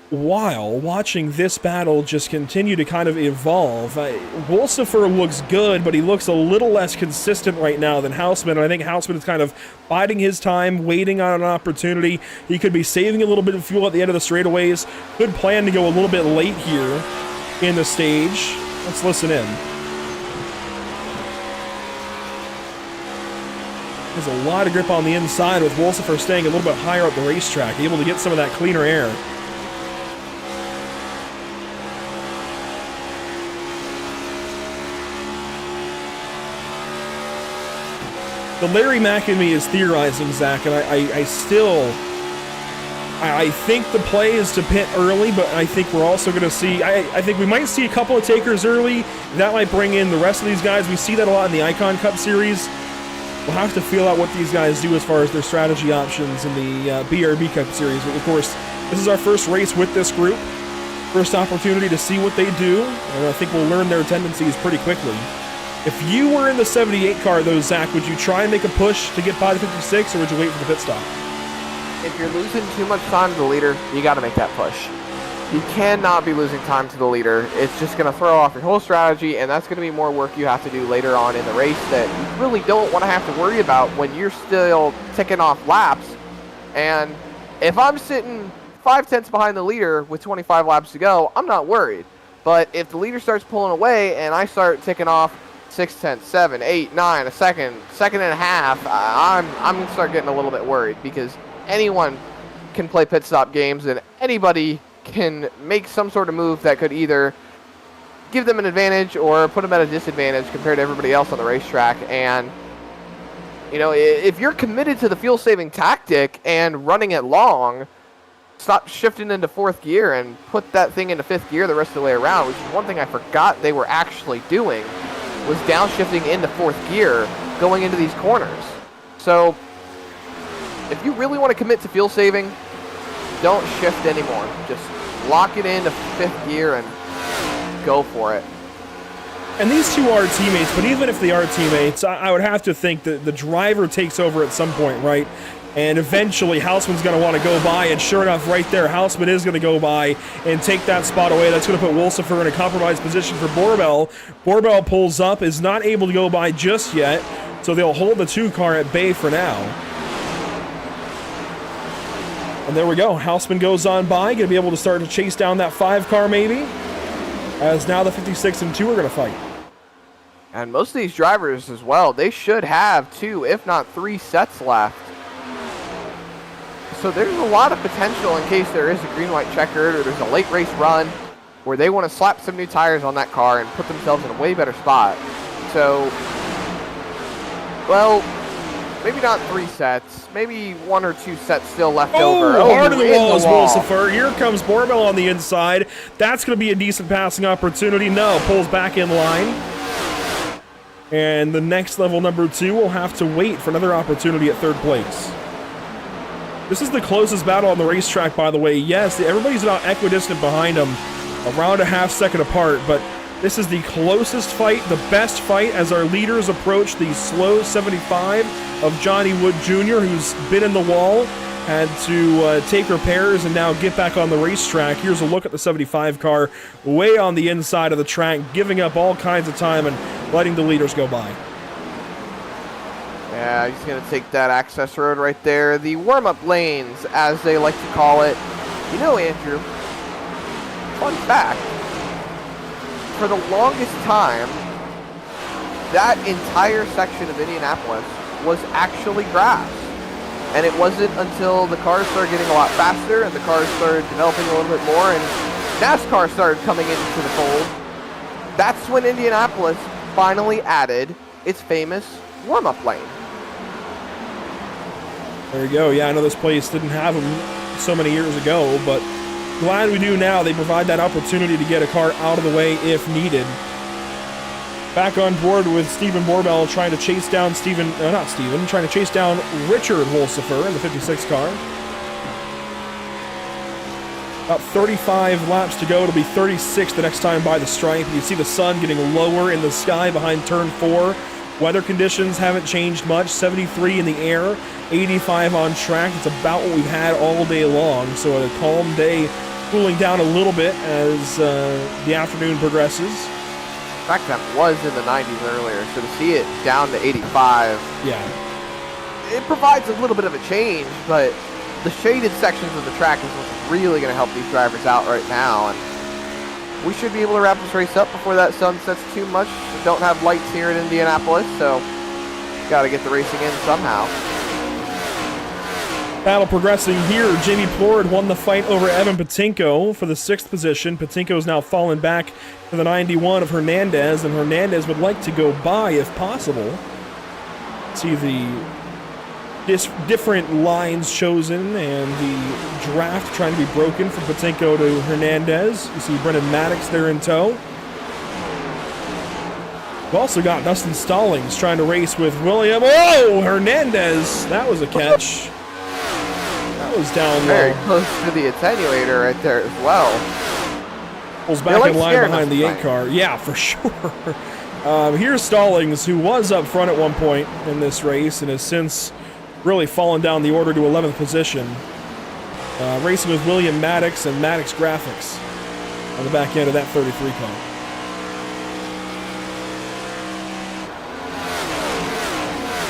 while watching this battle just continue to kind of evolve. Wolsifer looks good, but he looks a little less consistent right now than Housman, and I think Housman is kind of biding his time, waiting on an opportunity. He could be saving a little bit of fuel at the end of the straightaways, could plan to go a little bit late here in the stage. Let's listen in. There's a lot of grip on the inside with Wolsifer staying a little bit higher up the racetrack, able to get some of that cleaner air. The Larry Mack in me is theorizing, Zach, and I think the play is to pit early, but I think we're also going to see, I think we might see a couple of takers early. That might bring in the rest of these guys. We see that a lot in the Icon Cup Series. We'll have to feel out what these guys do as far as their strategy options in the BRB Cup Series. But of course, this is our first race with this group. First opportunity to see what they do, and I think we'll learn their tendencies pretty quickly. If you were in the 78 car, though, Zach, would you try and make a push to get by the 56, or would you wait for the pit stop? If you're losing too much time to the leader, you got to make that push. You cannot be losing time to the leader. It's just going to throw off your whole strategy, and that's going to be more work you have to do later on in the race that you really don't want to have to worry about when you're still ticking off laps. And if I'm sitting 5/10 behind the leader with 25 laps to go, I'm not worried. But if the leader starts pulling away and I start ticking off 6/10, 7, 8, 9, a second and a half, I'm going to start getting a little bit worried, because anyone can play pit stop games, and anybody can make some sort of move that could either give them an advantage or put them at a disadvantage compared to everybody else on the racetrack. And, you know, if you're committed to the fuel-saving tactic and running it long, stop shifting into fourth gear and put that thing into fifth gear the rest of the way around, which is one thing I forgot they were actually doing, was downshifting into fourth gear going into these corners. So if you really want to commit to fuel saving, don't shift anymore. Just lock it into fifth gear and go for it. And these two are teammates, but even if they are teammates, I would have to think that the driver takes over at some point, right? And eventually Housman's going to want to go by, and sure enough, right there, Housman is going to go by and take that spot away. That's going to put Wolsifer in a compromised position for Borbell. Borbell pulls up, is not able to go by just yet, so they'll hold the 2 car at bay for now. And there we go. Housman goes on by, going to be able to start to chase down that 5 car maybe. As now the 56 and 2 are going to fight. And most of these drivers as well, they should have 2, if not 3 sets left. So there's a lot of potential in case there is a green-white checkered or there's a late race run where they want to slap some new tires on that car and put themselves in a way better spot. So, well, maybe not 3 sets, maybe 1 or 2 sets still left over. Oh, hard in the wall is wall. Wolsifer. Here comes Borbell on the inside. That's going to be a decent passing opportunity. No, pulls back in line. And the next level, number 2, will have to wait for another opportunity at 3rd place. This is the closest battle on the racetrack, by the way. Yes, everybody's about equidistant behind them, around a half second apart, but this is the closest fight, the best fight, as our leaders approach the slow 75 of Johnny Wood Jr., who's been in the wall, had to take repairs and now get back on the racetrack. Here's a look at the 75 car, way on the inside of the track, giving up all kinds of time and letting the leaders go by. Yeah, he's going to take that access road right there. The warm-up lanes, as they like to call it. You know, Andrew, fun fact, for the longest time, that entire section of Indianapolis was actually grass. And it wasn't until the cars started getting a lot faster and the cars started developing a little bit more and NASCAR started coming into the fold. That's when Indianapolis finally added its famous warm-up lane. There you go. Yeah, I know this place didn't have them so many years ago, but glad we do now. They provide that opportunity to get a car out of the way if needed. Back on board with Stephen Borbell trying to chase down trying to chase down Richard Wolsifer in the 56 car. About 35 laps to go. It'll be 36 the next time by the stripe. You see the sun getting lower in the sky behind turn 4. Weather conditions haven't changed much. 73 in the air, 85 on track. It's about what we've had all day long. So a calm day, cooling down a little bit as the afternoon progresses. In fact, that was in the 90s earlier, so to see it down to 85, yeah, it provides a little bit of a change, but the shaded sections of the track is what's really going to help these drivers out right now. And we should be able to wrap this race up before that sun sets too much. We don't have lights here in Indianapolis, so got to get the racing in somehow. Battle progressing here. Jamie Plord won the fight over Evan Patynko for the 6th position. Patynko's now fallen back to the 91 of Hernandez, and Hernandez would like to go by if possible. See the different lines chosen and the draft trying to be broken from Patynko to Hernandez. You see Brendan Maddox there in tow. We've also got Dustin Stallings trying to race with William. Oh, Hernandez! That was a catch. That was down low. Very close to the attenuator right there as well. Pulls back in line behind the 8 car. Yeah, for sure. Here's Stallings, who was up front at one point in this race and has since really fallen down the order to 11th position. Racing with William Maddox and Maddox Graphics on the back end of that 33 car.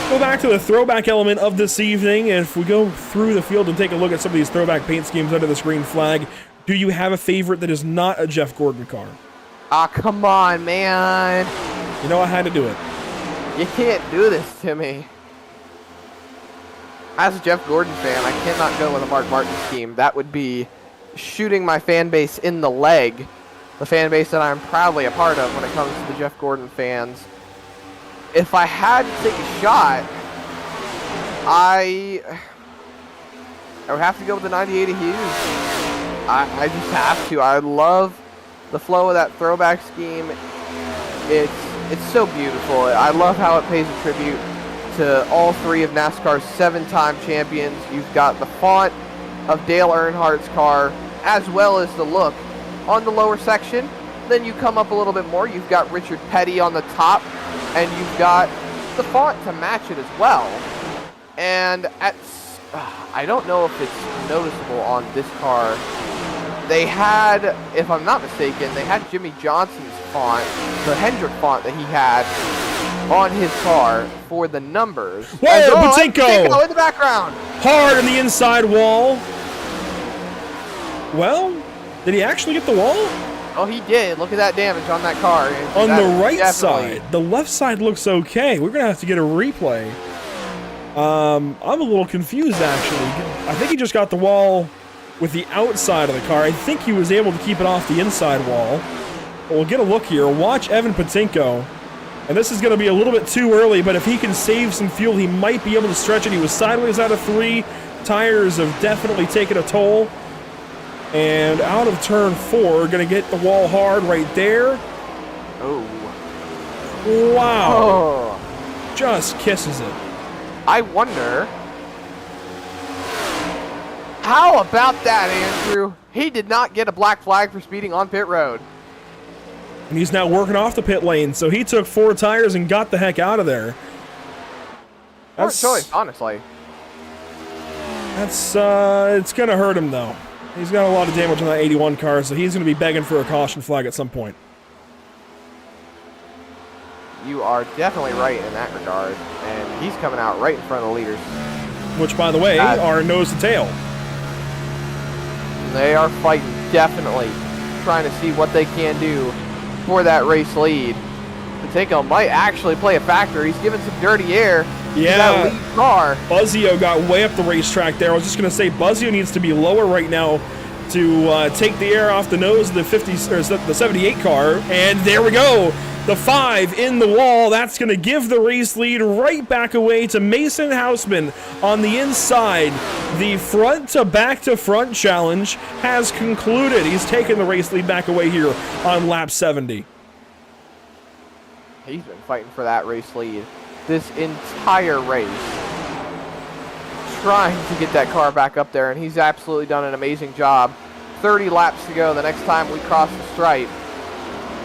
Go back to the throwback element of this evening. If we go through the field and take a look at some of these throwback paint schemes under this green flag, do you have a favorite that is not a Jeff Gordon car? Ah, come on, man. You know I had to do it. You can't do this to me. As a Jeff Gordon fan, I cannot go with a Mark Martin scheme. That would be shooting my fan base in the leg. The fan base that I'm proudly a part of when it comes to the Jeff Gordon fans. If I had to take a shot, I would have to go with the 98 of Hughes. I just have to. I love the flow of that throwback scheme. It's so beautiful. I love how it pays a tribute to all 3 of NASCAR's 7-time champions. You've got the font of Dale Earnhardt's car, as well as the look on the lower section. Then you come up a little bit more. You've got Richard Petty on the top, and you've got the font to match it as well. And I don't know if it's noticeable on this car. They had, if I'm not mistaken, they had Jimmy Johnson's font, the Hendrick font that he had on his car for the numbers. Whoa, Patynko! Patynko in the background. Hard on the inside wall. Well, did he actually get the wall? Oh, he did. Look at that damage on that car. On That the is right definitely- side. The left side looks okay. We're going to have to get a replay. I'm a little confused, actually. I think he just got the wall with the outside of the car. I think he was able to keep it off the inside wall. But we'll get a look here. Watch Evan Patynko. And this is going to be a little bit too early, but if he can save some fuel, he might be able to stretch it. He was sideways out of 3. Tires have definitely taken a toll. And out of turn 4, going to get the wall hard right there. Oh. Wow. Oh. Just kisses it. I wonder. How about that, Andrew? He did not get a black flag for speeding on pit road. And he's now working off the pit lane, so he took 4 tires and got the heck out of there. Smart choice, honestly. That's, it's gonna hurt him though. He's got a lot of damage on that 81 car, so he's gonna be begging for a caution flag at some point. You are definitely right in that regard, and he's coming out right in front of the leaders. Which, by the way, are nose to tail. They are fighting, definitely, trying to see what they can do for that race lead. Patynko might actually play a factor. He's giving some dirty air to that lead car. Buzzeo got way up the racetrack there. I was just going to say, Buzzeo needs to be lower right now to take the air off the nose of the 50 or the 78 car. And there we go. The 5 in the wall. That's going to give the race lead right back away to Mason Housman on the inside. The front to back to front challenge has concluded. He's taken the race lead back away here on lap 70. He's been fighting for that race lead this entire race, trying to get that car back up there, and he's absolutely done an amazing job. 30 laps to go the next time we cross the stripe.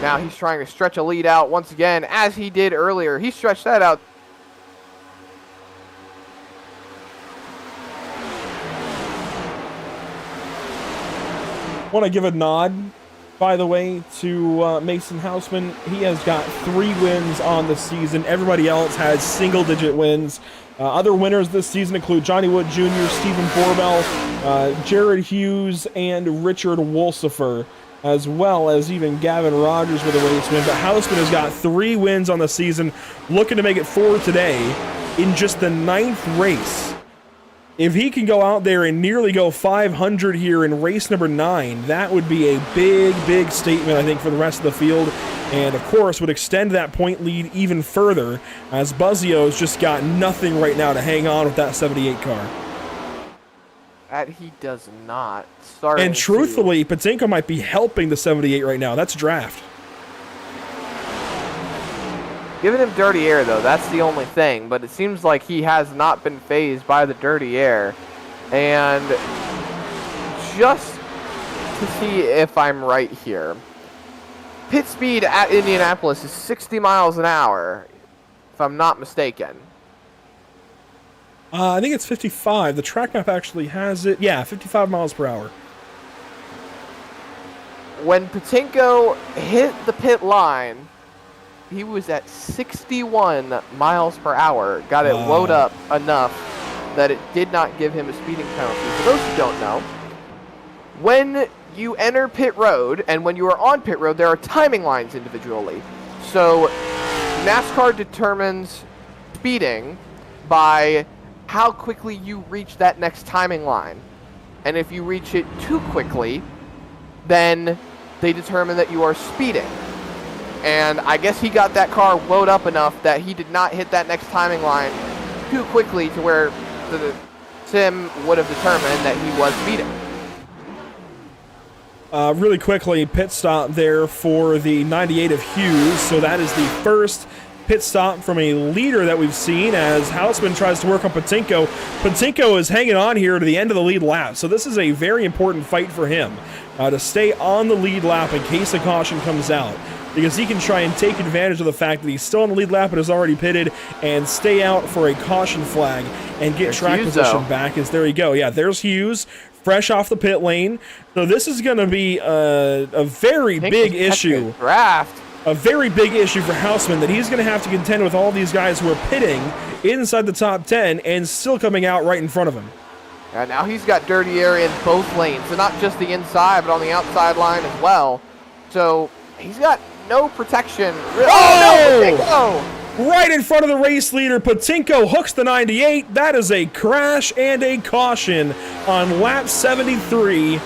Now he's trying to stretch a lead out once again, as he did earlier. He stretched that out. Want to give a nod, by the way, to Mason Housman. He has got 3 wins on the season. Everybody else has single-digit wins. Other winners this season include Johnny Wood Jr., Stephen Borbell, Jared Hughes, and Richard Wolsifer, as well as even Gavin Rogers with a race win. But Housman has got 3 wins on the season, looking to make it 4 today in just the 9th race. If he can go out there and nearly go 500 here in race number 9, that would be a big, big statement, I think, for the rest of the field. And, of course, would extend that point lead even further, as Buzzeo's just got nothing right now to hang on with that 78 car. That he does not. And truthfully, Patynko might be helping the 78 right now. That's draft. Giving him dirty air, though, that's the only thing. But it seems like he has not been fazed by the dirty air. And just to see if I'm right here, pit speed at Indianapolis is 60 miles an hour, if I'm not mistaken. I think it's 55. The track map actually has it. Yeah, 55 miles per hour. When Patynko hit the pit line, he was at 61 miles per hour. Got it load up enough that it did not give him a speeding penalty. For those who don't know, when you enter pit road and when you are on pit road, there are timing lines individually. So NASCAR determines speeding by how quickly you reach that next timing line. And if you reach it too quickly, then they determine that you are speeding. And I guess he got that car load up enough that he did not hit that next timing line too quickly to where the sim would have determined that he was speeding. Really quickly, pit stop there for the 98 of Hughes. So that is the first pit stop from a leader that we've seen as Housman tries to work on Patynko. Patynko is hanging on here to the end of the lead lap. So this is a very important fight for him to stay on the lead lap in case a caution comes out, because he can try and take advantage of the fact that he's still on the lead lap but is already pitted and stay out for a caution flag and get track position back. As there you go. Yeah, there's Hughes, fresh off the pit lane. So this is going to be a very big issue. A very big issue for Housman, that he's going to have to contend with all these guys who are pitting inside the top 10 and still coming out right in front of him. And now he's got dirty air in both lanes, so not just the inside, but on the outside line as well. So he's got no protection. Oh! Right in front of the race leader, Patynko hooks the 98. That is a crash and a caution on lap 73.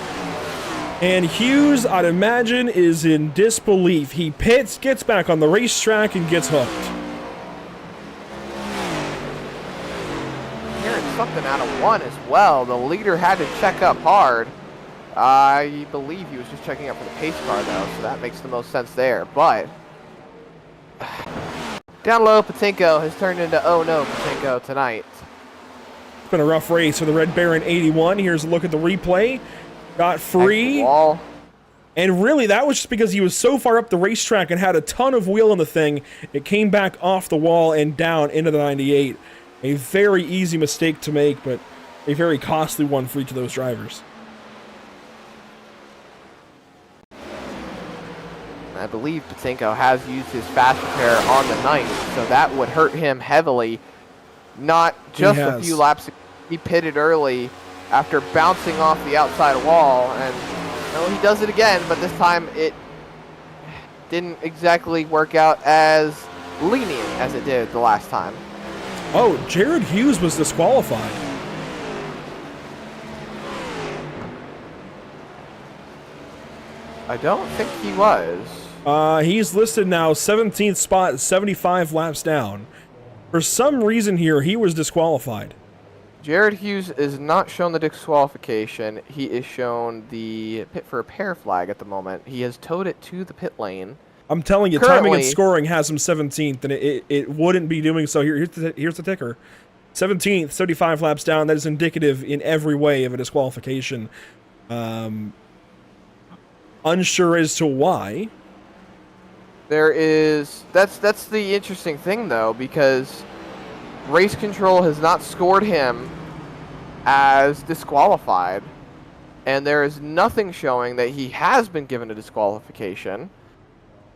And Hughes, I'd imagine, is in disbelief. He pits, gets back on the racetrack, and gets hooked. Hearing something out of one as well. The leader had to check up hard. I believe he was just checking up for the pace car, though, so that makes the most sense there. But down low, Patynko has turned into oh no Patynko tonight. It's been a rough race for the Red Baron 81. Here's a look at the replay. Got free. And really, that was just because he was so far up the racetrack and had a ton of wheel in the thing. It came back off the wall and down into the 98. A very easy mistake to make, but a very costly one for each of those drivers. I believe Patynko has used his fast repair on the night, so that would hurt him heavily. Not just a few laps. He pitted early after bouncing off the outside wall, and he does it again, but this time it didn't exactly work out as lenient as it did the last time. Oh, Jared Hughes was disqualified. I don't think he was. He's listed now 17th spot, 75 laps down. For some reason here, he was disqualified. Jared Hughes is not shown the disqualification. He is shown the pit for repair flag at the moment. He has towed it to the pit lane. I'm telling you, timing and scoring has him 17th, and it wouldn't be doing so. Here's the ticker. 17th, 75 laps down. That is indicative in every way of a disqualification. Unsure as to why. That's the interesting thing, though, because Race Control has not scored him as disqualified, and there is nothing showing that he has been given a disqualification.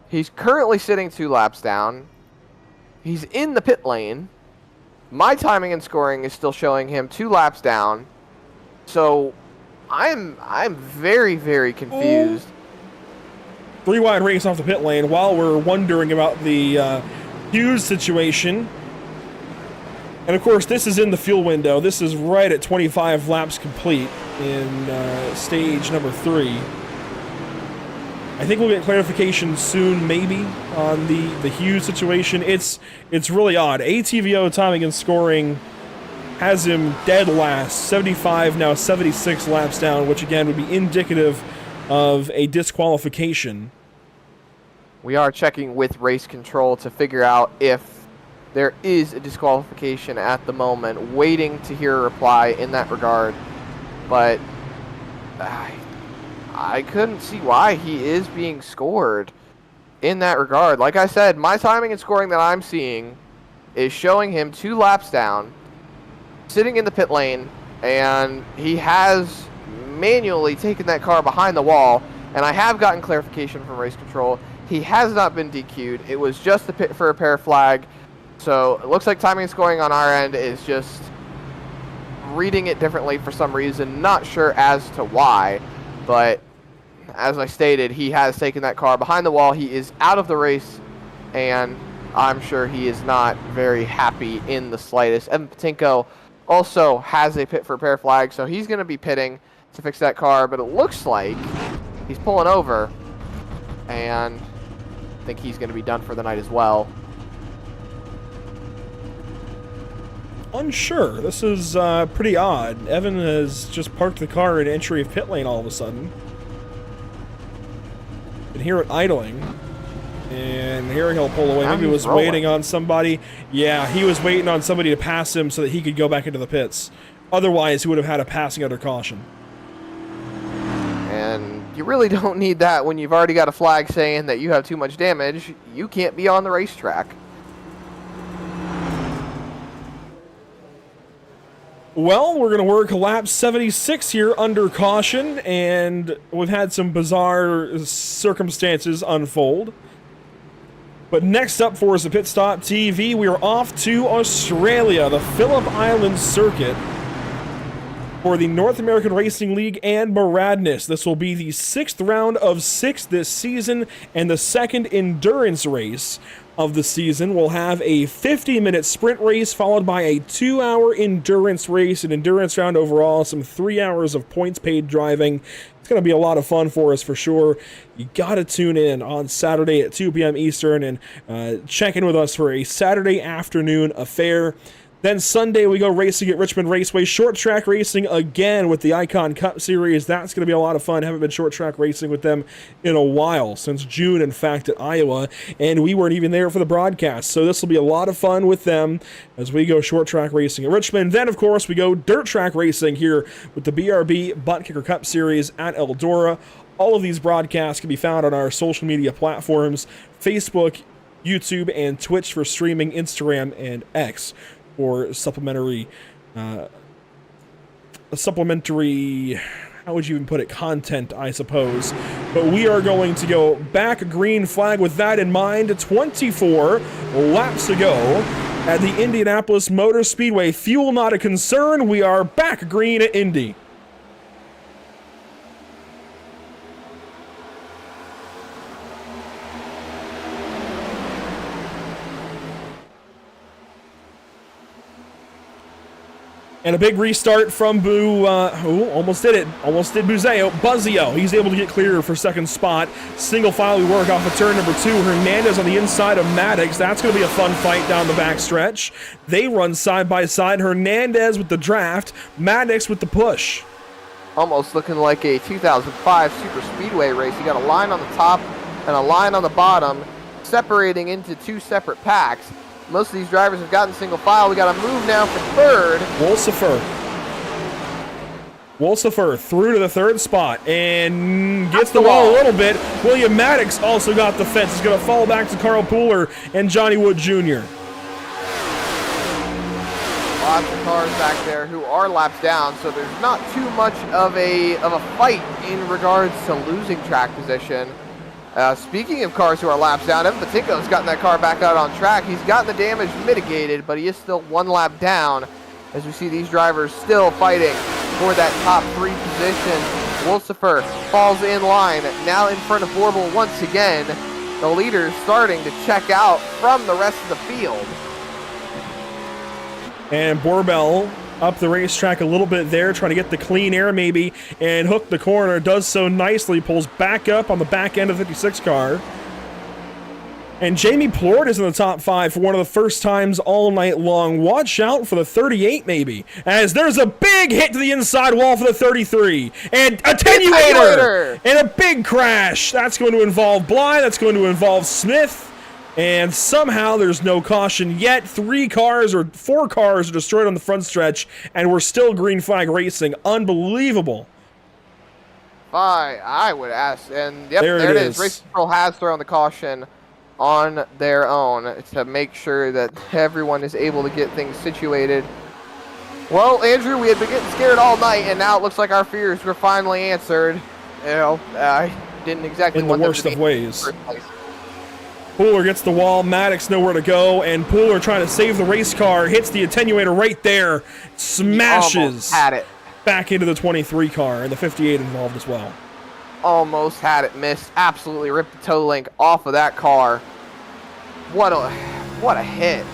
He's currently sitting 2 laps down. He's in the pit lane. My timing and scoring is still showing him 2 laps down. So I'm very, very confused. 3-wide race off the pit lane while we're wondering about the Hughes situation. And of course, this is in the fuel window. This is right at 25 laps complete in stage number 3. I think we'll get clarification soon, maybe, on the Hughes situation. It's really odd. ATVO timing and scoring has him dead last, 75, now 76 laps down, which again would be indicative of a disqualification. We are checking with Race Control to figure out if there is a disqualification at the moment, waiting to hear a reply in that regard. But I couldn't see why he is being scored in that regard. Like I said, my timing and scoring that I'm seeing is showing him 2 laps down, sitting in the pit lane, and he has manually taken that car behind the wall, and I have gotten clarification from Race Control. He has not been DQ'd. It was just the pit for repair flag. So it looks like timing and scoring on our end is just reading it differently for some reason. Not sure as to why, but as I stated, he has taken that car behind the wall. He is out of the race, and I'm sure he is not very happy in the slightest. Evan Patynko also has a pit for repair flag, so he's going to be pitting to fix that car, but it looks like he's pulling over, and I think he's going to be done for the night as well. Unsure. This is pretty odd. Evan has just parked the car in entry of pit lane all of a sudden. And hear it idling. And here he'll pull away. Maybe he was waiting on somebody. Yeah, he was waiting on somebody to pass him so that he could go back into the pits. Otherwise, he would have had a passing under caution. And you really don't need that when you've already got a flag saying that you have too much damage. You can't be on the racetrack. Well, we're going to work lap 76 here under caution, and we've had some bizarre circumstances unfold. But next up for us, the Pit Stop TV, we are off to Australia, the Phillip Island Circuit. for the North American Racing League and Maradness. This will be the 6th round of 6 this season and the 2nd endurance race of the season. We'll have a 50-minute sprint race followed by a 2-hour endurance race, an endurance round overall, some 3 hours of points paid driving. It's going to be a lot of fun for us for sure. You got to tune in on Saturday at 2 p.m. Eastern and check in with us for a Saturday afternoon affair. Then Sunday, we go racing at Richmond Raceway. Short track racing again with the Icon Cup Series. That's going to be a lot of fun. Haven't been short track racing with them in a while, since June, in fact, at Iowa. And we weren't even there for the broadcast. So this will be a lot of fun with them as we go short track racing at Richmond. Then, of course, we go dirt track racing here with the BRB Buttkicker Cup Series at Eldora. All of these broadcasts can be found on our social media platforms, Facebook, YouTube, and Twitch for streaming, Instagram, and X. Or supplementary, how would you even put it, content, I suppose. But we are going to go back green flag with that in mind. 24 laps ago at the Indianapolis Motor Speedway. Fuel not a concern. We are back green at Indy. And a big restart from almost did Buzzeo. He's able to get clear for second spot. Single file, we work off of turn number 2. Hernandez on the inside of Maddox. That's going to be a fun fight down the backstretch. They run side by side. Hernandez with the draft, Maddox with the push. Almost looking like a 2005 Super Speedway race. You got a line on the top and a line on the bottom, separating into 2 separate packs. Most of these drivers have gotten single file. We got to move now for third. Wolsifer through to the 3rd spot and gets the wall a little bit. William Maddox also got the fence. He's going to fall back to Carl Pooler and Johnny Wood Jr. Lots of cars back there who are laps down, so there's not too much of a fight in regards to losing track position. Speaking of cars who are laps down, Evan Patynko's gotten that car back out on track. He's gotten the damage mitigated, but he is still 1 lap down as we see these drivers still fighting for that top 3 position. Wolsifer falls in line, now in front of Borbel once again. The leader's starting to check out from the rest of the field. And Borbel up the racetrack a little bit there, trying to get the clean air maybe, and hook the corner. Does so nicely, pulls back up on the back end of the 56 car. And Jamie Plord is in the top 5 for one of the first times all night long. Watch out for the 38 maybe, as there's a big hit to the inside wall for the 33. And attenuator! And a big crash. That's going to involve Bly, that's going to involve Smith. And somehow there's no caution yet. 4 cars are destroyed on the front stretch, and we're still green flag racing. Unbelievable. I would ask. And yep, there it is. Race Control has thrown the caution on their own to make sure that everyone is able to get things situated. Well, Andrew, we had been getting scared all night, and now it looks like our fears were finally answered. You know, I didn't exactly want them to be in the worst of ways. Pooler gets the wall, Maddox nowhere to go, and Pooler trying to save the race car, hits the attenuator right there, smashes had it back into the 23 car, and the 58 involved as well. Almost had it missed, absolutely ripped the toe link off of that car. What a hit.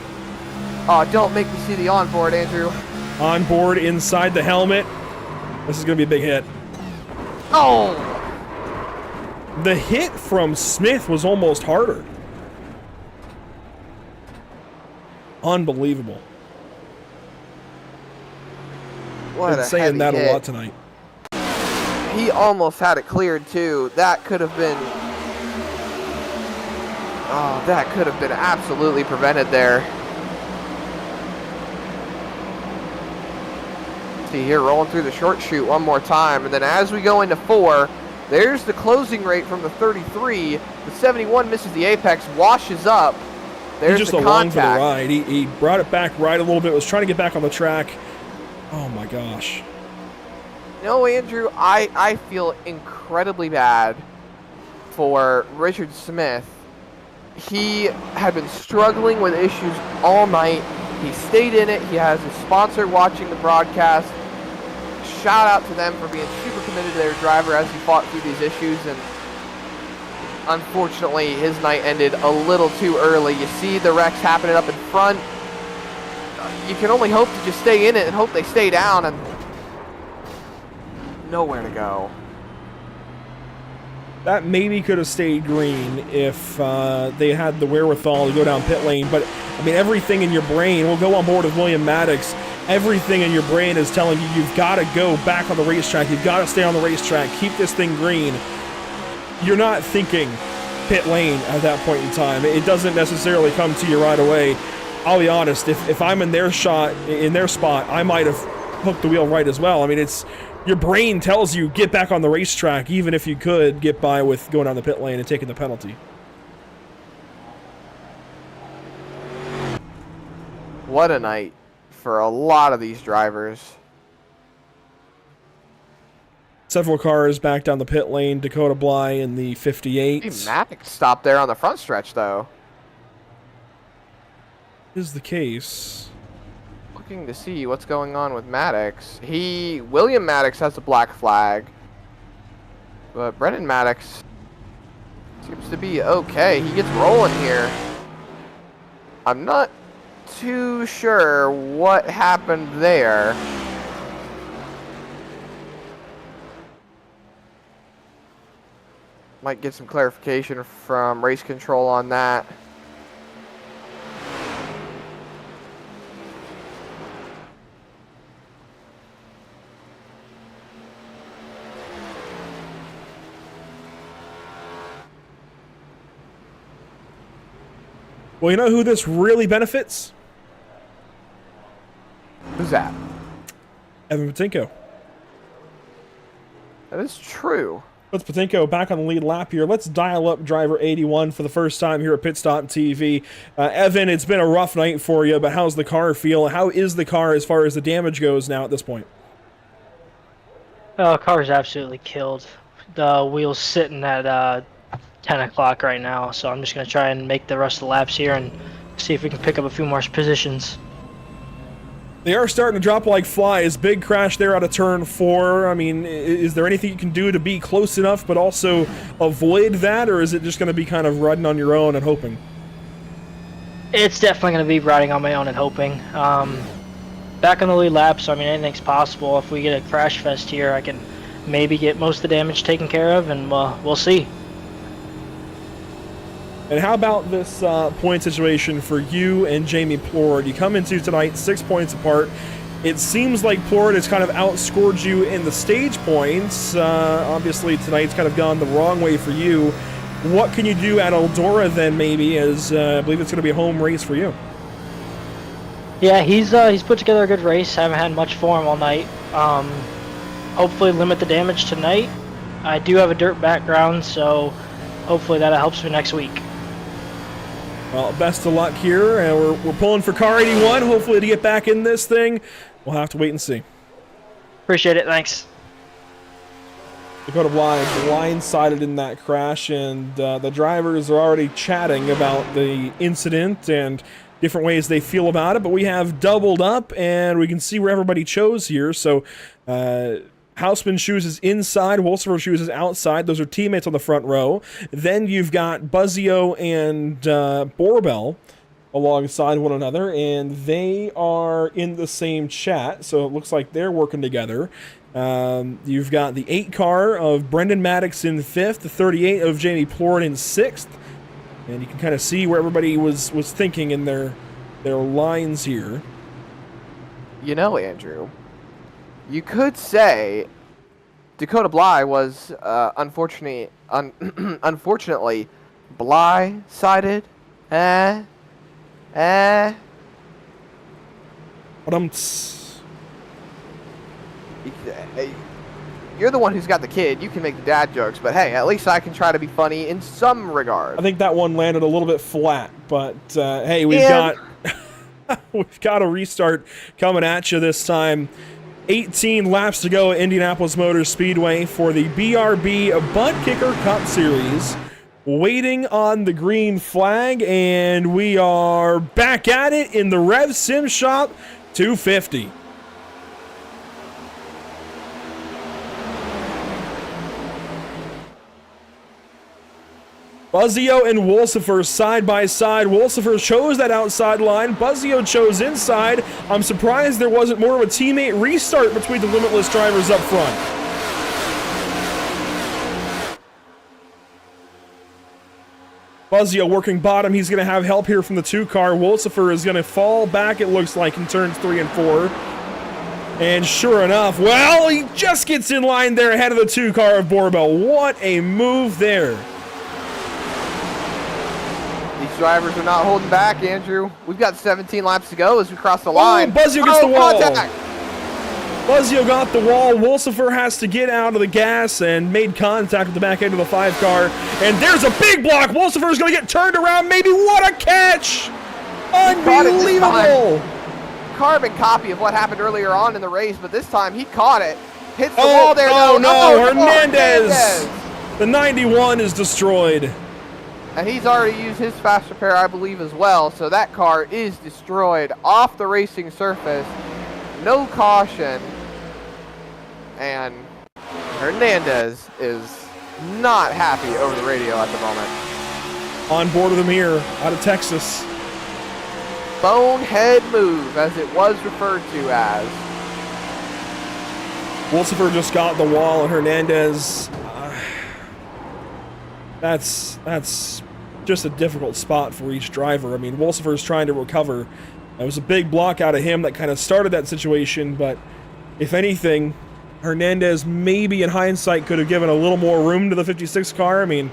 Oh, don't make me see the onboard, Andrew. Onboard inside the helmet. This is going to be a big hit. Oh! The hit from Smith was almost harder. Unbelievable. What been saying that hit. A lot tonight. He almost had it cleared too. That could have been. Oh, that could have been absolutely prevented there. See here, rolling through the short chute one more time, and then as we go into 4, there's the closing rate from the 33. The 71 misses the apex, washes up. There's He's just the along contact. for the ride. He brought it back right a little bit, was trying to get back on the track. Oh my gosh. No, Andrew, I feel incredibly bad for Richard Smith. He had been struggling with issues all night. He stayed in it. He has his sponsor watching the broadcast. shout out to them for being super committed to their driver as he fought through these issues, and unfortunately his night ended a little too early. You see the wrecks happening up in front. You can only hope to just stay in it and hope they stay down, and nowhere to go. That maybe could have stayed green if they had the wherewithal to go down pit lane. But, I mean, everything in your brain, we'll go on board with William Maddox, everything in your brain is telling you you've got to go back on the racetrack. You've got to stay on the racetrack. Keep this thing green. You're not thinking pit lane at that point in time. It doesn't necessarily come to you right away. I'll be honest, if I'm in their spot, I might have hooked the wheel right as well. I mean, it's your brain tells you get back on the racetrack, even if you could get by with going down the pit lane and taking the penalty. What a night for a lot of these drivers. Several cars back down the pit lane. Dakota Bly in the 58. Hey, Maddox stopped there on the front stretch, though. Is the case. Looking to see what's going on with Maddox. William Maddox has a black flag, but Brendan Maddox seems to be okay. He gets rolling here. I'm not too sure what happened there. Might get some clarification from race control on that. Well, you know who this really benefits? Who's that? Evan Patynko. That is true. Let's Patynko back on the lead lap here. Let's dial up driver 81 for the first time here at Pit Stop TV. Evan, it's been a rough night for you, but how's the car feel? How is the car as far as the damage goes now at this point? The car's absolutely killed. The wheel's sitting at 10 o'clock right now, so I'm just going to try and make the rest of the laps here and see if we can pick up a few more positions. They are starting to drop like flies. Big crash there out of turn 4. I mean, is there anything you can do to be close enough but also avoid that, or is it just going to be kind of riding on your own and hoping? It's definitely going to be riding on my own and hoping. Back on the lead lap, so I mean, anything's possible. If we get a crash fest here, I can maybe get most of the damage taken care of, and we'll see. And how about this point situation for you and Jamie Plord? You come into tonight 6 points apart. It seems like Plord has kind of outscored you in the stage points. Obviously, tonight's kind of gone the wrong way for you. What can you do at Eldora then, maybe, as I believe it's going to be a home race for you? Yeah, he's put together a good race. Haven't had much for him all night. Hopefully limit the damage tonight. I do have a dirt background, so hopefully that helps me next week. Well, best of luck here, and we're pulling for car 81, hopefully to get back in this thing. We'll have to wait and see. Appreciate it, thanks. Dakota Bly blindsided in that crash, and the drivers are already chatting about the incident and different ways they feel about it, but we have doubled up, and we can see where everybody chose here. So Housman shoes is inside, Wolfsburg shoes is outside. Those are teammates on the front row. Then you've got Buzzeo and Borbell alongside one another, and they are in the same chat, so it looks like they're working together. You've got the 8 car of Brendan Maddox in 5th, the 38 of Jamie Plord in 6th, and you can kind of see where everybody was thinking in their lines here. You know, Andrew, you could say Dakota Bly was unfortunately Bly-sided. But you're the one who's got the kid. You can make the dad jokes, but hey, at least I can try to be funny in some regard. I think that one landed a little bit flat, but hey, we've got a restart coming at you this time. 18 laps to go at Indianapolis Motor Speedway for the BRB Buttkicker Cup Series. Waiting on the green flag, and we are back at it in the Rev Sim Shop 250. Buzzeo and Wolsifer side by side. Wolsifer chose that outside line. Buzzeo chose inside. I'm surprised there wasn't more of a teammate restart between the Limitless drivers up front. Buzzeo working bottom. He's going to have help here from the 2 car. Wolsifer is going to fall back, it looks like, in turns 3 and 4. And sure enough, well, he just gets in line there ahead of the 2 car of Borbell. What a move there. These drivers are not holding back, Andrew. We've got 17 laps to go as we cross the line. Buzzeo gets the wall. Contact. Buzzeo got the wall. Wolsifer has to get out of the gas and made contact with the back end of the 5 car. And there's a big block. Wolsifer is going to get turned around. Maybe. What a catch! Unbelievable! Carbon copy of what happened earlier on in the race, but this time he caught it. Hits the wall there. No, Hernandez! The 91 is destroyed. And he's already used his fast repair, I believe, as well. So that car is destroyed off the racing surface. No caution. And Hernandez is not happy over the radio at the moment. On board with him here, out of Texas. Bonehead move, as it was referred to as. Wolsifer just got the wall, and Hernandez... That's just a difficult spot for each driver. I mean, Wolsifer's trying to recover. It was a big block out of him that kind of started that situation, but if anything, Hernandez maybe in hindsight could have given a little more room to the 56 car. I mean,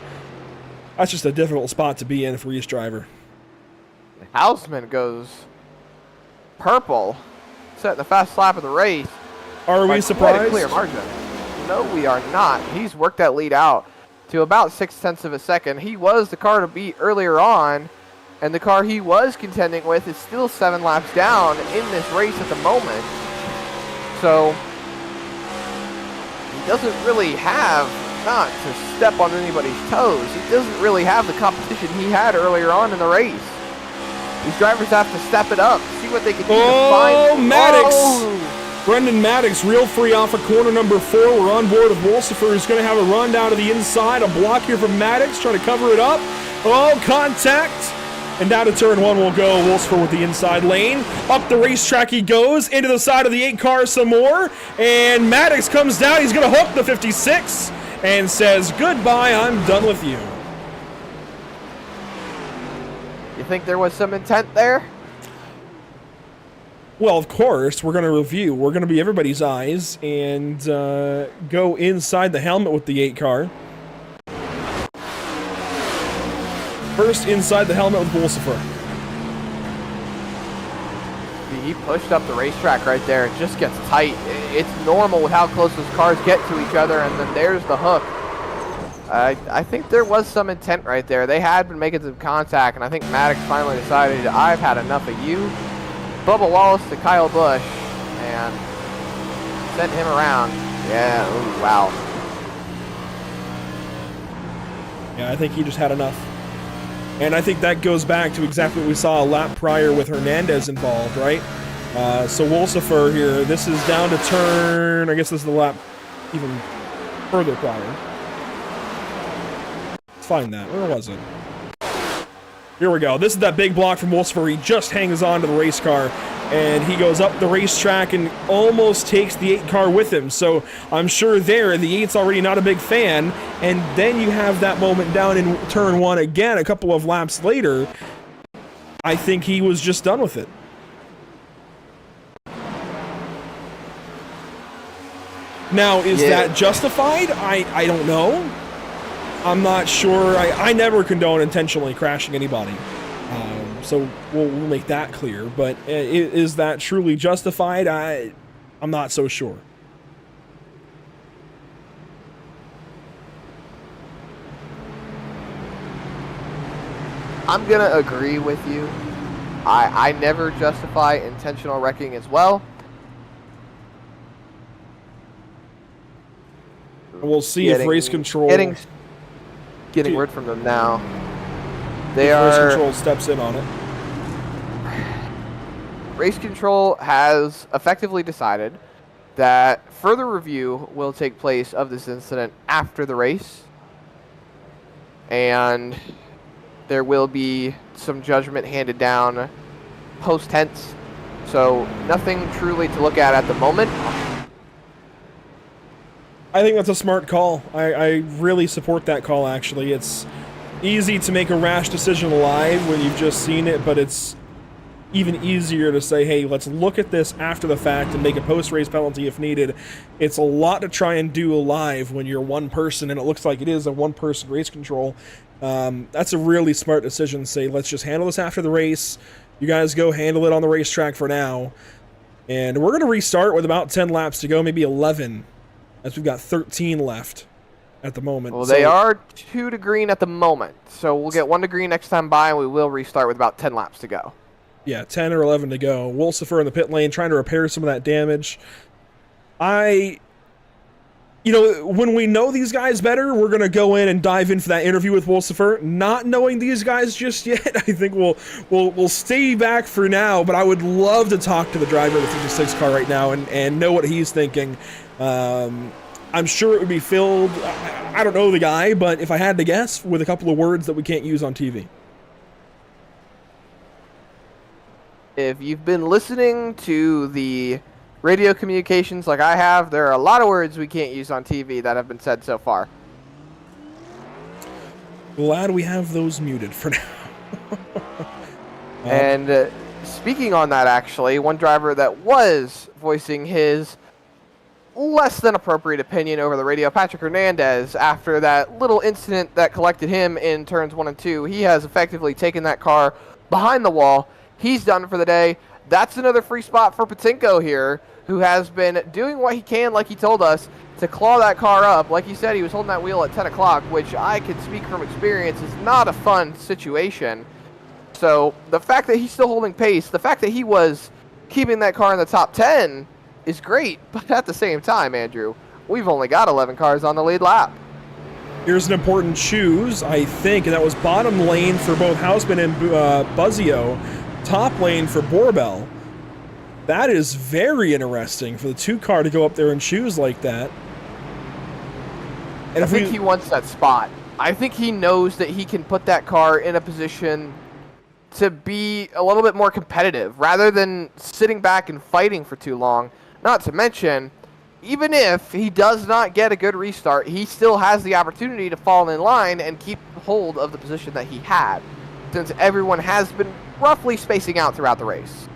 that's just a difficult spot to be in for each driver. Housman goes purple, setting the fast lap of the race. Are we surprised? Quite a clear margin. No, we are not. He's worked that lead out to about 0.6 of a second. He was the car to beat earlier on, and the car he was contending with is still 7 laps down in this race at the moment. So he doesn't really have, not to step on anybody's toes, he doesn't really have the competition he had earlier on in the race. These drivers have to step it up, see what they can do to find. Maddox! Oh. Brendan Maddox, real free off of corner number 4. We're on board with Wolsifer, who's going to have a run down to the inside. A block here from Maddox, trying to cover it up. Oh, contact! And down to turn 1 will go Wolsifer with the inside lane. Up the racetrack he goes, into the side of the 8 car some more. And Maddox comes down, he's going to hook the 56 and says, goodbye, I'm done with you. You think there was some intent there? Well, of course, we're going to review. We're going to be everybody's eyes and go inside the helmet with the 8 car. First, inside the helmet with Wolsifer. He pushed up the racetrack right there. It just gets tight. It's normal with how close those cars get to each other, and then there's the hook. I think there was some intent right there. They had been making some contact, and I think Maddox finally decided, I've had enough of you. Bubba Wallace to Kyle Busch, and sent him around. Yeah, ooh, wow. Yeah, I think he just had enough. And I think that goes back to exactly what we saw a lap prior with Hernandez involved, right? So Wolsifer here, this is down to turn, I guess this is the lap even further prior. Let's find that. Where was it? Here we go. This is that big block from Wolsifer. He just hangs on to the race car, and he goes up the racetrack and almost takes the 8 car with him. So I'm sure there, the 8's already not a big fan, and then you have that moment down in turn 1 again a couple of laps later. I think he was just done with it. Now, is that justified? I don't know. I'm not sure. I never condone intentionally crashing anybody. So we'll make that clear. But is that truly justified? I'm not so sure. I'm going to agree with you. I never justify intentional wrecking as well. We'll see if race control... Getting word from them now. Race control steps in on it. Race control has effectively decided that further review will take place of this incident after the race. and there will be some judgment handed down post-tense. So nothing truly to look at the moment. I think that's a smart call. I really support that call, actually. It's easy to make a rash decision live when you've just seen it, but it's even easier to say, hey, let's look at this after the fact and make a post-race penalty if needed. It's a lot to try and do live when you're one person, and it looks like it is a one-person race control. That's a really smart decision. Say, let's just handle this after the race. You guys go handle it on the racetrack for now. And we're going to restart with about 10 laps to go, maybe 11, as we've got 13 left at the moment. Well, they are 2 to green at the moment, so we'll get 1 to green next time by, and we will restart with about 10 laps to go. Yeah, 10 or 11 to go. Wolsifer in the pit lane trying to repair some of that damage. You know, when we know these guys better, we're going to go in and dive in for that interview with Wolsifer. Not knowing these guys just yet, I think we'll stay back for now, but I would love to talk to the driver of the 56 car right now and know what he's thinking. I'm sure it would be filled, I don't know the guy, but if I had to guess, with a couple of words that we can't use on TV. If you've been listening to the radio communications like I have, there are a lot of words we can't use on TV that have been said so far. Glad we have those muted for now. And speaking on that, actually, one driver that was voicing his less than appropriate opinion over the radio, Patrick Hernandez, after that little incident that collected him in turns 1 and 2, he has effectively taken that car behind the wall. He's done for the day. That's another free spot for Patynko here, who has been doing what he can, like he told us, to claw that car up. Like he said, he was holding that wheel at 10 o'clock, which I can speak from experience is not a fun situation. So the fact that he's still holding pace, the fact that he was keeping that car in the top 10 is great. But at the same time, Andrew, we've only got 11 cars on the lead lap. Here's an important choose, I think, and that was bottom lane for both Housman and Buzzeo, top lane for Borbell. That is very interesting for the 2-car to go up there and choose like that. And I think he wants that spot. I think he knows that he can put that car in a position to be a little bit more competitive rather than sitting back and fighting for too long. Not to mention, even if he does not get a good restart, he still has the opportunity to fall in line and keep hold of the position that he had, since everyone has been roughly spacing out throughout the race.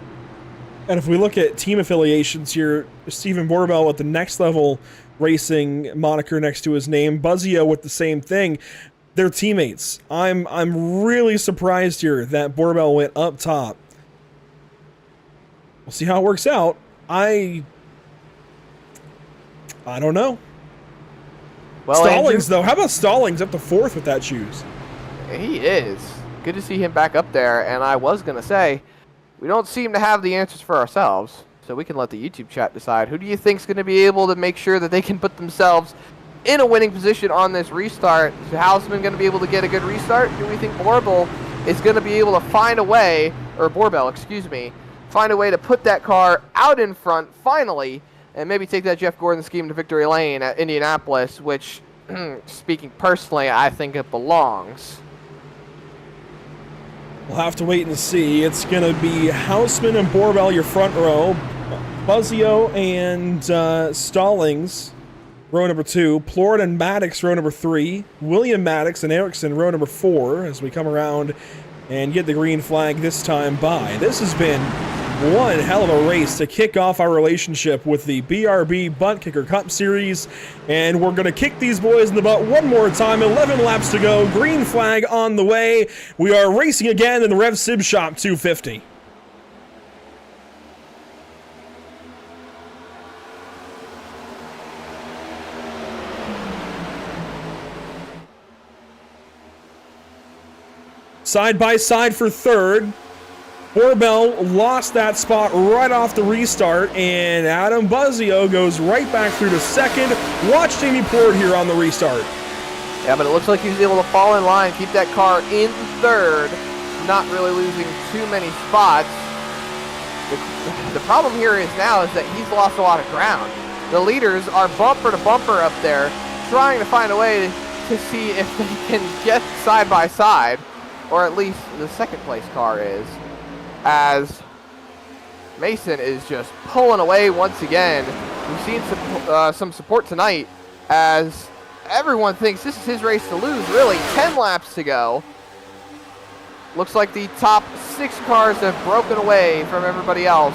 And if we look at team affiliations here, Stephen Borbell with the Next Level Racing moniker next to his name, Buzzeo with the same thing, they're teammates. I'm really surprised here that Borbell went up top. We'll see how it works out. I don't know. Well, Stallings, Andrew, though. How about Stallings up to 4th with that choose? he is. Good to see him back up there, and I was going to say, we don't seem to have the answers for ourselves, so we can let the YouTube chat decide. Who do you think is going to be able to make sure that they can put themselves in a winning position on this restart? Is Housman going to be able to get a good restart? Do we think Borbell is going to be able to find a way, or Borbell, excuse me, find a way to put that car out in front finally, and maybe take that Jeff Gordon scheme to victory lane at Indianapolis, which, speaking personally, I think it belongs. We'll have to wait and see. It's going to be Housman and Borbell, your front row. Buzzeo and Stallings, row number 2. Plord and Maddox, row number 3. William Maddox and Erickson, row number 4, as we come around and get the green flag this time by. This has been one hell of a race to kick off our relationship with the BRB Buttkicker Cup Series, and we're going to kick these boys in the butt one more time. 11 laps to go, green flag on the way. We are racing again in the Rev Sib Shop 250. Side by side for 3rd. Borbell lost that spot right off the restart, and Adam Buzzeo goes right back through to 2nd. Watch Jamie Plord here on the restart. Yeah, but it looks like he was able to fall in line, keep that car in 3rd, not really losing too many spots. The problem here is now is that he's lost a lot of ground. The leaders are bumper to bumper up there, trying to find a way to see if they can get side by side, or at least the second place car is, as Mason is just pulling away once again. We've seen some support tonight as everyone thinks this is his race to lose. Really, 10 laps to go. Looks like the top 6 cars have broken away from everybody else.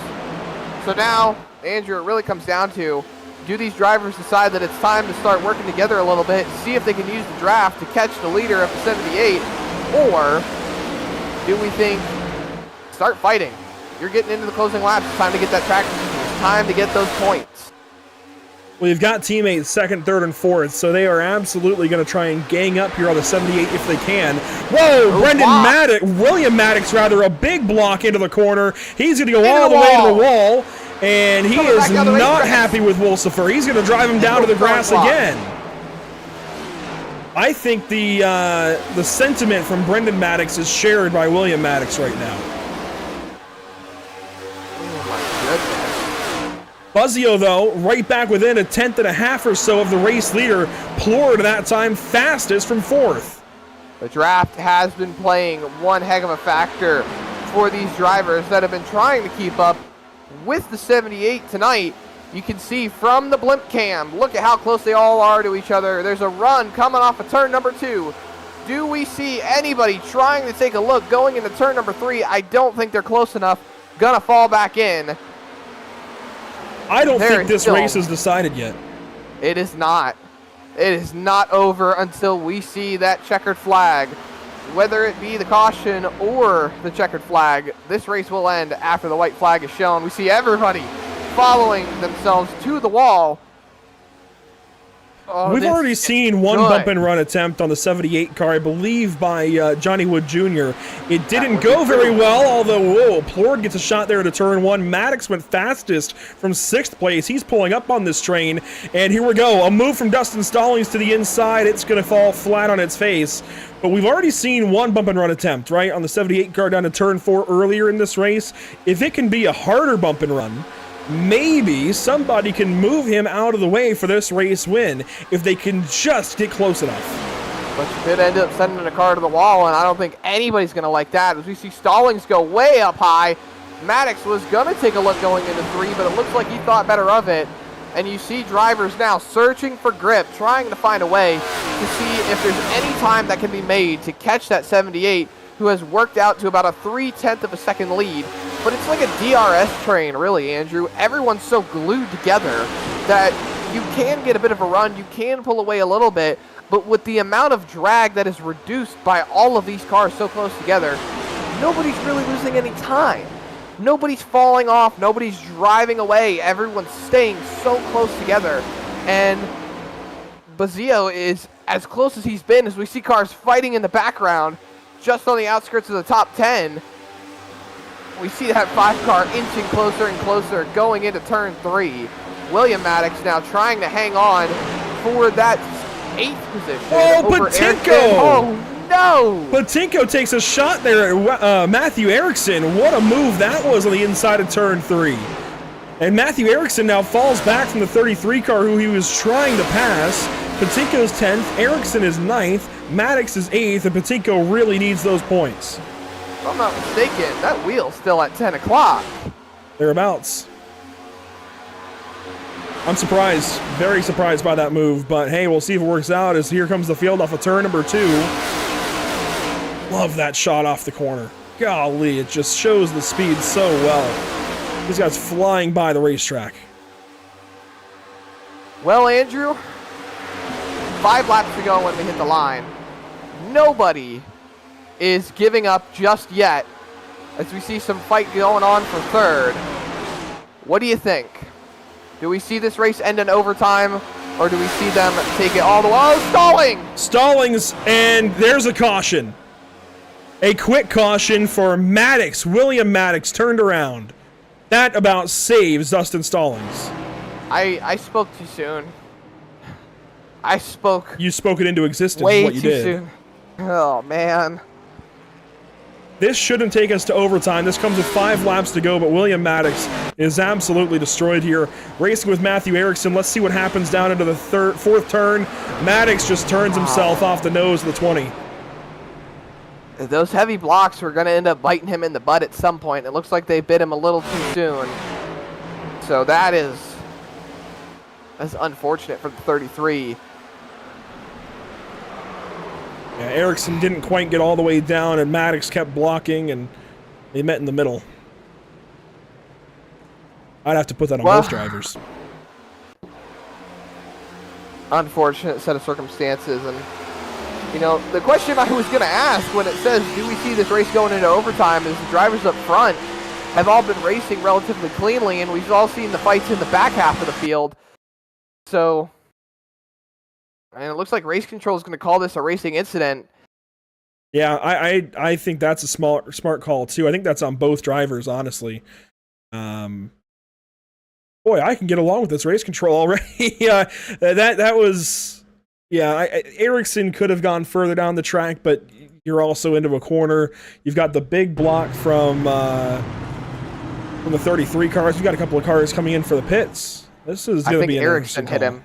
So now, Andrew, it really comes down to, do these drivers decide that it's time to start working together a little bit, see if they can use the draft to catch the leader of the 78, or do we think, start fighting? You're getting into the closing laps. It's time to get that track. It's time to get those points. Well, you've got teammates second, third, and fourth, so they are absolutely going to try and gang up here on the 78 if they can. Whoa, William Maddox, a big block into the corner. He's going to go all the way to the wall, and he is not happy with Wolsifer. He's going to drive him down to the grass again. I think the sentiment from Brendan Maddox is shared by William Maddox right now. Buzzeo, though, right back within a 10.5 or so of the race leader. Plord, that time, fastest from 4th. The draft has been playing one heck of a factor for these drivers that have been trying to keep up with the 78 tonight. You can see from the blimp cam, look at how close they all are to each other. There's a run coming off of turn number 2. Do we see anybody trying to take a look going into turn number 3? I don't think they're close enough. Gonna fall back in. I don't think this race is decided yet. It is not. It is not over until we see that checkered flag. Whether it be the caution or the checkered flag, this race will end after the white flag is shown. We see everybody following themselves to the wall. Oh, we've already seen one bump and run attempt on the 78 car, I believe, by Johnny Wood Jr. It didn't go very well, although, Plord gets a shot there to turn 1. Maddox went fastest from 6th place. He's pulling up on this train, and here we go. A move from Dustin Stallings to the inside. It's going to fall flat on its face. But we've already seen one bump and run attempt, right, on the 78 car down to turn 4 earlier in this race. If it can be a harder bump and run, maybe somebody can move him out of the way for this race win if they can just get close enough. But you could end up sending the car to the wall, and I don't think anybody's going to like that. As we see Stallings go way up high, Maddox was going to take a look going into 3, but it looks like he thought better of it. And you see drivers now searching for grip, trying to find a way to see if there's any time that can be made to catch that 78, who has worked out to about a 0.3 of a second lead. But it's like a DRS train, really, Andrew. Everyone's so glued together that you can get a bit of a run, you can pull away a little bit, but with the amount of drag that is reduced by all of these cars so close together, nobody's really losing any time. Nobody's falling off, nobody's driving away, everyone's staying so close together. And Buzzeo is as close as he's been, as we see cars fighting in the background, just on the outskirts of the top 10. We see that 5 car inching closer and closer going into turn 3. William Maddox now trying to hang on for that 8th position. Oh, Patynko! Oh, no! Patynko takes a shot there at Matthew Erickson. What a move that was on the inside of turn 3. And Matthew Erickson now falls back from the 33 car who he was trying to pass. Patynko's 10th, Erickson is 9th, Maddox is 8th, and Patynko really needs those points. If I'm not mistaken, that wheel's still at 10 o'clock. Thereabouts. I'm surprised, very surprised by that move, but hey, we'll see if it works out as here comes the field off of turn number 2. Love that shot off the corner. Golly, it just shows the speed so well. This guy's flying by the racetrack. Well, Andrew, 5 laps to go when we hit the line. Nobody is giving up just yet as we see some fight going on for 3rd. What do you think? Do we see this race end in overtime, or do we see them take it all the way? Oh, stalling! Stallings, and there's a caution. A quick caution for Maddox. William Maddox turned around. That about saves Dustin Stallings. I spoke too soon. I spoke. You spoke it into existence. Way what you too did. soon. Oh man. This shouldn't take us to overtime. This comes with 5 laps to go, but William Maddox is absolutely destroyed here. Racing with Matthew Erickson. Let's see what happens down into the fourth turn. Maddox just turns himself off the nose of the 20. Those heavy blocks were going to end up biting him in the butt at some point. It looks like they bit him a little too soon. So that's unfortunate for the 33. Yeah, Erickson didn't quite get all the way down, and Maddox kept blocking, and they met in the middle. I'd have to put that on both drivers. Unfortunate set of circumstances, and you know, the question I was going to ask when it says, do we see this race going into overtime, is the drivers up front have all been racing relatively cleanly, and we've all seen the fights in the back half of the field. So, and it looks like race control is going to call this a racing incident. Yeah, I think that's a smart call too. I think that's on both drivers, honestly. Boy, I can get along with this race control already. Yeah, that was, yeah. Erickson could have gone further down the track, but you're also into a corner. You've got the big block from the 33 cars. We've got a couple of cars coming in for the pits. This is going to be an Erickson hit him.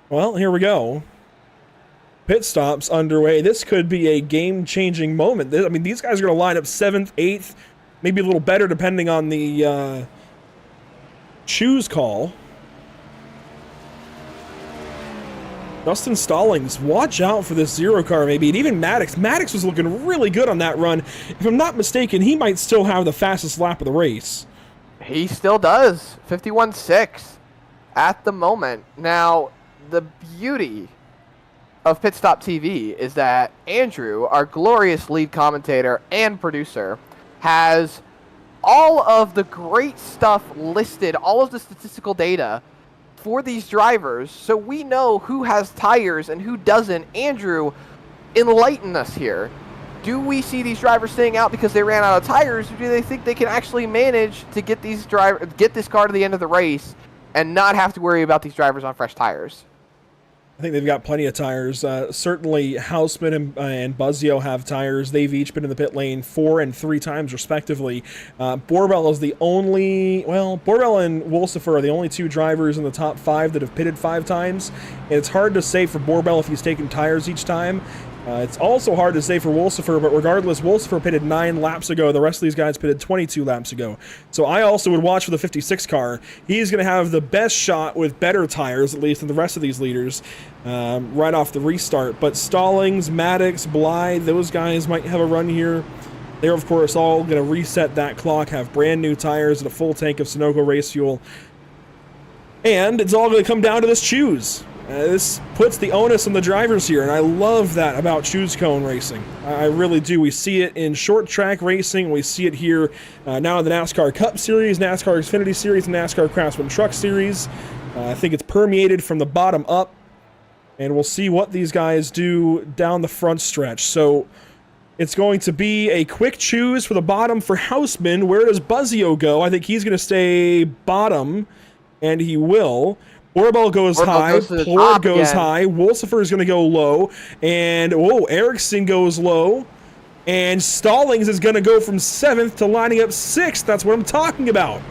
Well, here we go. Pit stops underway. This could be a game-changing moment. I mean, these guys are going to line up 7th, 8th, maybe a little better depending on the choose call. Dustin Stallings, watch out for this 0 car maybe. And even Maddox. Maddox was looking really good on that run. If I'm not mistaken, he might still have the fastest lap of the race. He still does. 51.6 at the moment. Now, the beauty of Pit Stop TV is that Andrew, our glorious lead commentator and producer, has all of the great stuff listed, all of the statistical data for these drivers, so we know who has tires and who doesn't. Andrew, enlighten us here. Do we see these drivers staying out because they ran out of tires, or do they think they can actually manage to get this car to the end of the race and not have to worry about these drivers on fresh tires? I think they've got plenty of tires. Certainly, Housman and Buzzeo have tires. They've each been in the pit lane 4 and 3 times, respectively. Borbell is the only... Well, Borbell and Wolsifer are the only 2 drivers in the top 5 that have pitted 5 times. And it's hard to say for Borbell if he's taken tires each time. It's also hard to say for Wolsifer, but regardless, Wolsifer pitted 9 laps ago. The rest of these guys pitted 22 laps ago. So I also would watch for the 56 car. He's going to have the best shot with better tires, at least, than the rest of these leaders right off the restart. But Stallings, Maddox, Blythe, those guys might have a run here. They're, of course, all going to reset that clock, have brand new tires and a full tank of Sunoco race fuel. And it's all going to come down to this choose. This puts the onus on the drivers here, and I love that about choose cone racing. I really do. We see it in short track racing. We see it here now in the NASCAR Cup Series, NASCAR Xfinity Series, and NASCAR Craftsman Truck Series. I think it's permeated from the bottom up, and we'll see what these guys do down the front stretch. So it's going to be a quick choose for the bottom for Housman. Where does Buzzeo go? I think he's going to stay bottom, and he will. Borbell goes high, Plord goes high, Wolsifer is going to go low, and Erickson goes low, and Stallings is going to go from 7th to lining up 6th. That's what I'm talking about.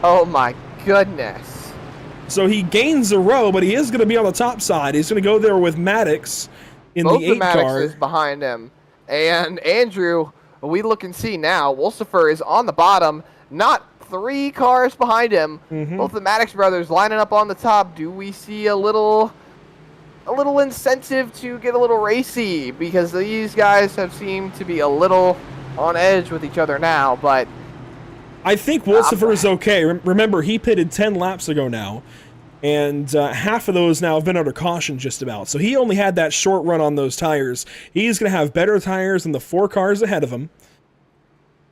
Oh my goodness. So he gains a row, but he is going to be on the top side. He's going to go there with Maddox in the 8 car. Maddox is behind him. And Andrew, we look and see now, Wolsifer is on the bottom, not 3 cars behind him. Both the Maddox brothers lining up on the top. Do we see a little incentive to get a little racy? Because these guys have seemed to be a little on edge with each other now, but I think Wolsifer is okay. Remember, he pitted 10 laps ago now, and half of those now have been under caution just about. So he only had that short run on those tires. He's going to have better tires than the 4 cars ahead of him.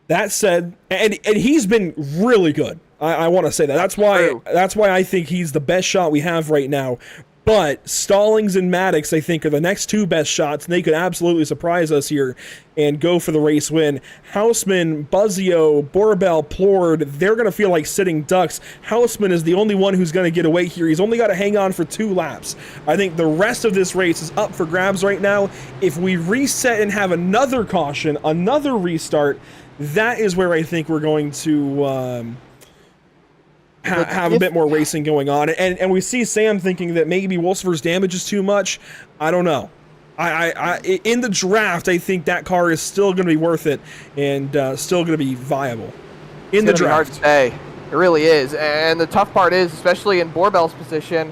That said, and he's been really good. I want to say that. That's why I think he's the best shot we have right now. But Stallings and Maddox, I think, are the next two best shots, and they could absolutely surprise us here and go for the race win. Housman, Buzzeo, Borbell, Plord, they're going to feel like sitting ducks. Housman is the only one who's going to get away here. He's only got to hang on for 2 laps. I think the rest of this race is up for grabs right now. If we reset and have another caution, another restart, that is where I think we're going to have a bit more racing going on. And we see Sam thinking that maybe Wolfsburg's damage is too much. I don't know. I in the draft, I think that car is still going to be worth it and still going to be viable in the draft. Hard to say. It really is. And the tough part is, especially in Borbell's position,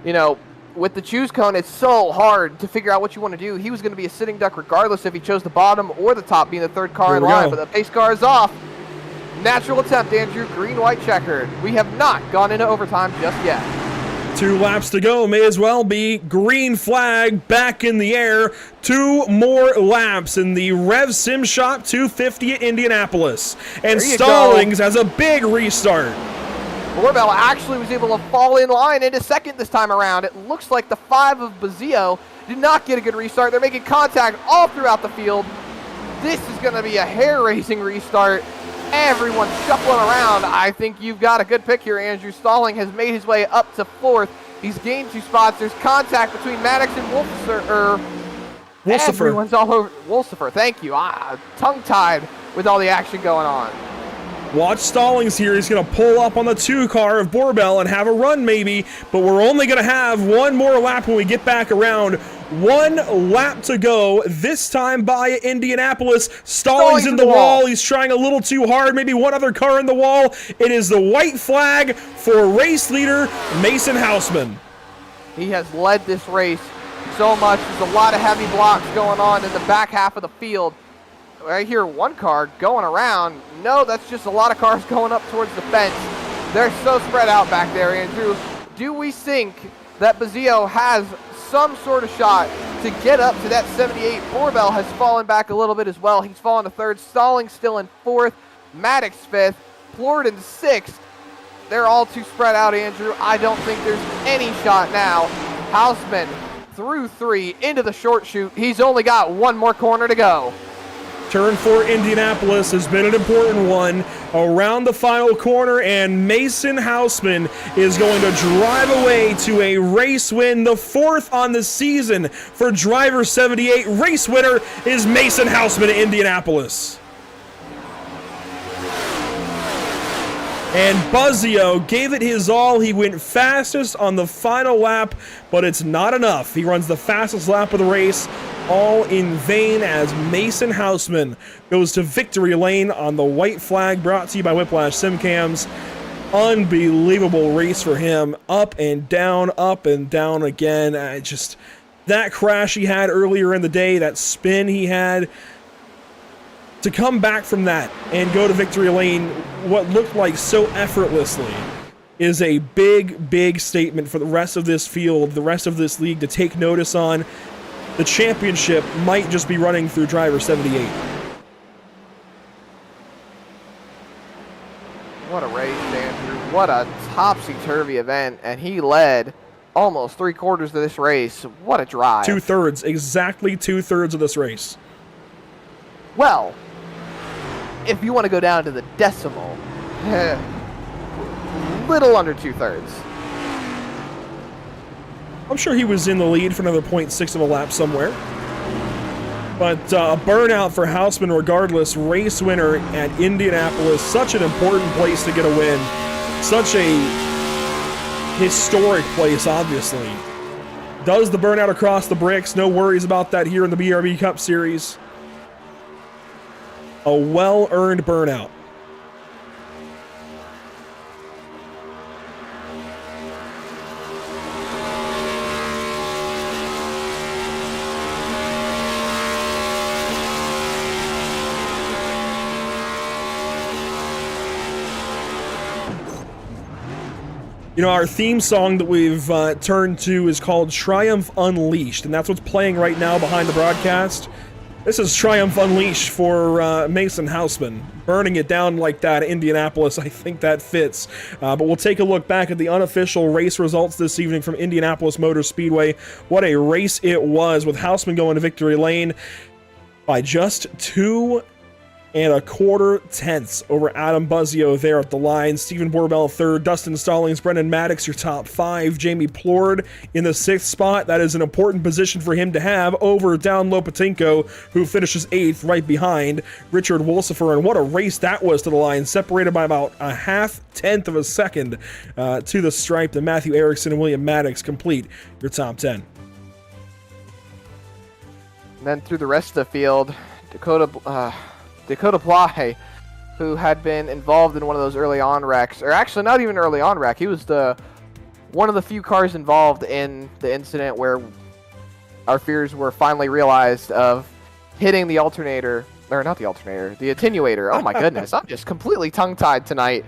you know, with the choose cone, it's so hard to figure out what you want to do. He was going to be a sitting duck regardless if he chose the bottom or the top, being the 3rd car in line, but the pace car is off. Natural attempt, Andrew. Green, white, checkered. We have not gone into overtime just yet. 2 laps to go. May as well be. Green flag back in the air. 2 more laps in the Rev Sim Shop 250 at Indianapolis. And Stallings has a big restart. Borbell actually was able to fall in line into 2nd this time around. It looks like the 5 of Buzzeo did not get a good restart. They're making contact all throughout the field. This is going to be a hair-raising restart. Everyone's shuffling around. I think you've got a good pick here, Andrew. Stalling has made his way up to 4th. He's gained 2 spots. There's contact between Maddox and Wolfster. Everyone's all over. Wolfster, thank you. Tongue-tied with all the action going on. Watch Stallings here. He's going to pull up on the 2 car of Borbell and have a run maybe, but we're only going to have 1 more lap when we get back around. 1 lap to go, this time by Indianapolis. Stallings in the wall. He's trying a little too hard. Maybe 1 other car in the wall. It is the white flag for race leader Mason Housman. He has led this race so much. There's a lot of heavy blocks going on in the back half of the field. I hear 1 car going around. No, that's just a lot of cars going up towards the fence. They're so spread out back there, Andrew. Do we think that Buzzeo has some sort of shot to get up to that 78? Borbell has fallen back a little bit as well. He's fallen to 3rd. Stallings still in 4th. Maddox 5th. Plord in 6th. They're all too spread out, Andrew. I don't think there's any shot now. Housman through 3 into the short chute. He's only got 1 more corner to go. Turn 4 Indianapolis has been an important one. Around the final corner, and Mason Housman is going to drive away to a race win, the 4th on the season for driver 78. Race winner is Mason Housman at Indianapolis. And Buzzeo gave it his all. He went fastest on the final lap, but it's not enough. He runs the fastest lap of the race, all in vain, as Mason Housman goes to victory lane on the white flag, brought to you by Whiplash Simcams. Unbelievable race for him. Up and down again. That crash he had earlier in the day, that spin he had, to come back from that and go to victory lane what looked like so effortlessly is a big, big statement for the rest of this field, the rest of this league to take notice on. The championship might just be running through driver 78. What a race, Andrew. What a topsy-turvy event, and he led almost 3/4 of this race. What a drive. 2/3, exactly 2/3 of this race. Well, if you want to go down to the decimal, little under 2/3. I'm sure he was in the lead for another 0.6 of a lap somewhere. But a burnout for Housman regardless. Race winner at Indianapolis. Such an important place to get a win. Such a historic place, obviously. Does the burnout across the bricks. No worries about that here in the BRB Cup Series. A well-earned burnout. You know, our theme song that we've turned to is called Triumph Unleashed, and that's what's playing right now behind the broadcast. This is Triumph Unleashed for Mason Housman. Burning it down like that at Indianapolis, I think that fits. But we'll take a look back at the unofficial race results this evening from Indianapolis Motor Speedway. What a race it was, with Housman going to victory lane by just 2.25 tenths over Adam Buzzeo there at the line. Stephen Borbell third, Dustin Stallings, Brendan Maddox your top 5, Jamie Plord in the 6th spot. That is an important position for him to have over down low Patynko, who finishes 8th right behind Richard Wolsifer. And what a race that was to the line, separated by about a 0.5 of a second to the stripe. And Matthew Erickson and William Maddox complete your top 10. And then through the rest of the field, Dakota Bly, who had been involved in one of those early on wrecks, or actually not even early on wreck. He was one of the few cars involved in the incident where our fears were finally realized of hitting the alternator, or not the alternator, the attenuator. Oh my goodness, I'm just completely tongue-tied tonight.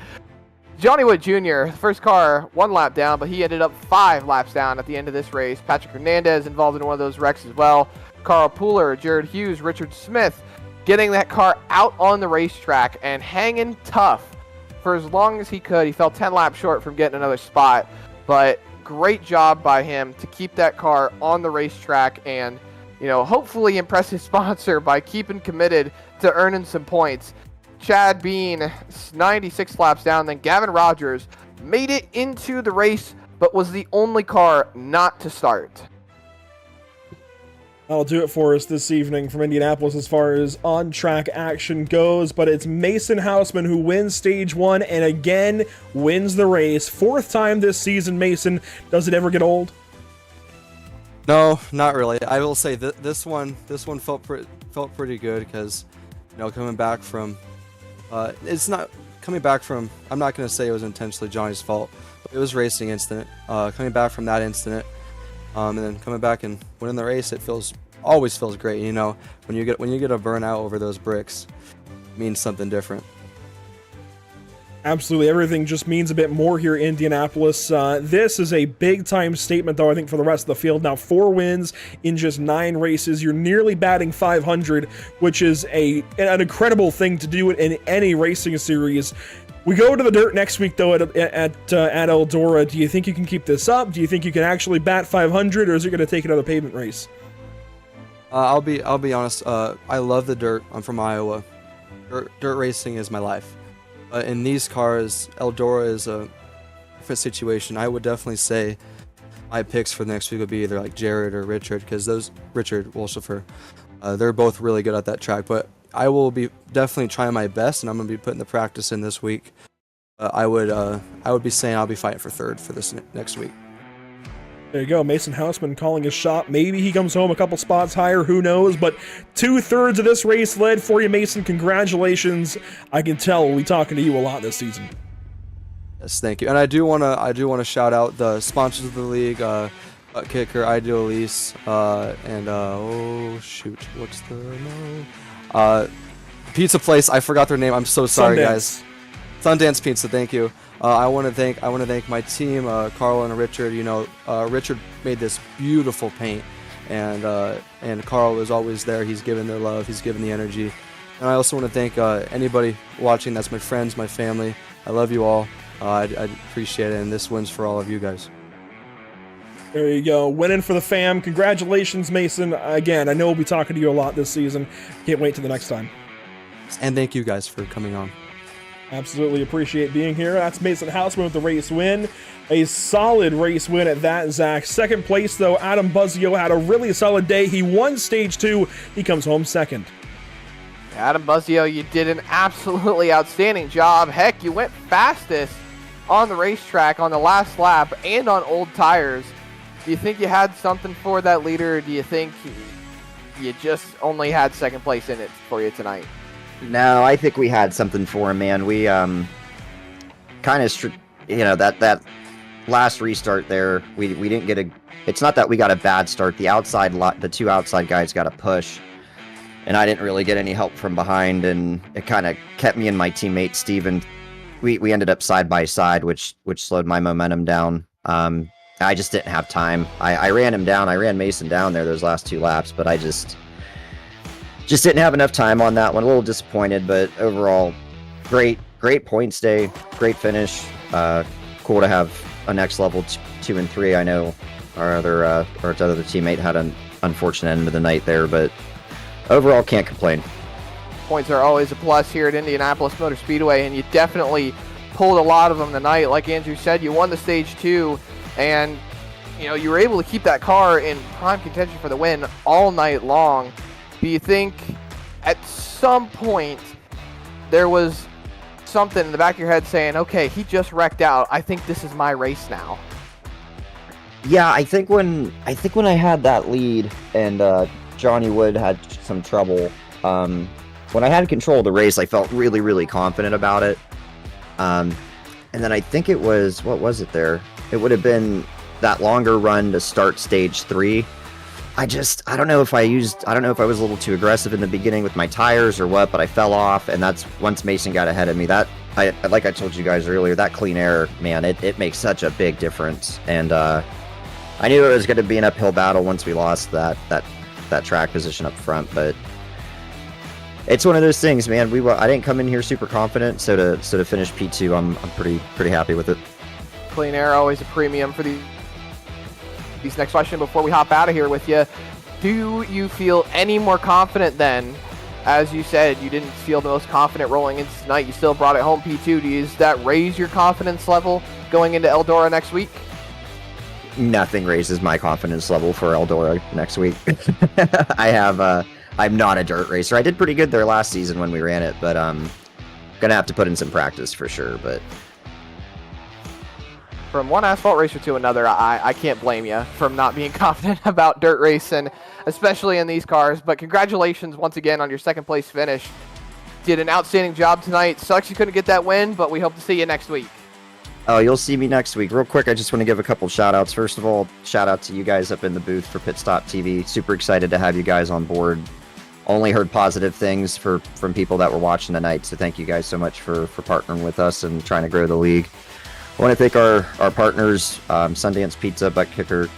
Johnny Wood Jr., first car, 1 lap down, but he ended up 5 laps down at the end of this race. Patrick Hernandez involved in one of those wrecks as well. Carl Pooler, Jared Hughes, Richard Smith, getting that car out on the racetrack and hanging tough for as long as he could. He fell 10 laps short from getting another spot, but great job by him to keep that car on the racetrack and, hopefully impress his sponsor by keeping committed to earning some points. Chad Bean, 96 laps down. Then Gavin Rogers made it into the race, but was the only car not to start. That'll do it for us this evening from Indianapolis as far as on-track action goes, but it's Mason Housman who wins Stage 1 and again wins the race. 4th time this season, Mason. Does it ever get old? No, not really. I will say that this one felt pretty good because, coming back from, I'm not going to say it was intentionally Johnny's fault, but it was a racing incident. Coming back from that incident, and then coming back and winning the race, it always feels great. When you get a burnout over those bricks, it means something different. Absolutely, everything just means a bit more here in Indianapolis. This is a big-time statement, though, I think, for the rest of the field. Now, 4 wins in just 9 races. You're nearly batting 500, which is an incredible thing to do in any racing series. We go to the dirt next week, though, at Eldora. Do you think you can keep this up? Do you think you can actually bat 500, or is it going to take another pavement race? I'll be honest. I love the dirt. I'm from Iowa. Dirt racing is my life. In these cars, Eldora is a different situation. I would definitely say my picks for the next week would be either like Jared or Richard, because Richard Wolsifer, they're both really good at that track. But I will be definitely trying my best, and I'm going to be putting the practice in this week. I would be saying I'll be fighting for 3rd for this next week. There you go, Mason Housman calling his shot. Maybe he comes home a couple spots higher, who knows? But 2/3 of this race led for you, Mason. Congratulations. I can tell we'll be talking to you a lot this season. Yes, thank you. And I do want to shout out the sponsors of the league, Buttkicker, Ideal Lease, and what's the pizza place? I forgot their name. I'm so sorry, guys. Sundance Pizza. Thank you. I want to thank my team, Carl and Richard. Richard made this beautiful paint, and Carl was always there. He's given their love. He's given the energy. And I also want to thank anybody watching. That's my friends, my family. I love you all. I appreciate it, and this one's for all of you guys. There you go. Winning for the fam. Congratulations, Mason. Again, I know we'll be talking to you a lot this season. Can't wait till the next time. And thank you guys for coming on. Absolutely appreciate being here. That's Mason Housman with the race win. A solid race win at that, Zach. 2nd place, though, Adam Buzzeo had a really solid day. He won Stage 2. He comes home 2nd. Adam Buzzeo, you did an absolutely outstanding job. Heck, you went fastest on the racetrack on the last lap and on old tires. Do you think you had something for that leader, or do you think you just only had 2nd place in it for you tonight? No, I think we had something for him, man. We kind of, that last restart there, we didn't get it's not that we got a bad start. The 2 outside guys got a push, and I didn't really get any help from behind, and it kind of kept me and my teammate Steven. We ended up side by side, which slowed my momentum down. I just didn't have time. I ran him down. I ran Mason down there those last 2 laps, but I just just didn't have enough time on that one. A little disappointed, but overall, great points day, great finish. Cool to have a next level 2 and 3. I know our other teammate had an unfortunate end of the night there, but overall, can't complain. Points are always a plus here at Indianapolis Motor Speedway, and you definitely pulled a lot of them tonight. Like Andrew said, you won the stage 2, and you were able to keep that car in prime contention for the win all night long. Do you think at some point there was something in the back of your head saying, okay, he just wrecked out, I think this is my race now? Yeah, I think when I had that lead and Johnny Wood had some trouble, when I had control of the race, I felt really, really confident about it. And then I think it was, what was it there? It would have been that longer run to start stage 3. I don't know if I was a little too aggressive in the beginning with my tires or what, but I fell off, and that's once Mason got ahead of me. Like I told you guys earlier, that clean air, man, it makes such a big difference. And I knew it was going to be an uphill battle once we lost that track position up front, but it's one of those things, man. I didn't come in here super confident, so to finish P2, I'm pretty happy with it. Clean air, always a premium for these next question before we hop out of here with you. Do you feel any more confident then? As you said, you didn't feel the most confident rolling into tonight. You still brought it home P2. Does that raise your confidence level going into Eldora next week? Nothing raises my confidence level for Eldora next week. I'm not a dirt racer. I did pretty good there last season when we ran it, but gonna have to put in some practice for sure. But from one asphalt racer to another, I can't blame you from not being confident about dirt racing, especially in these cars. But congratulations once again on your second place finish. Did an outstanding job tonight. Sucks you couldn't get that win, but we hope to see you next week. Oh, you'll see me next week. Real quick, I just want to give a couple shout outs. First of all, shout out to you guys up in the booth for Pit Stop TV. Super excited to have you guys on board. Only heard positive things from people that were watching tonight, so thank you guys so much for partnering with us and trying to grow the league. I want to thank our partners, Sundance Pizza, Buttkicker,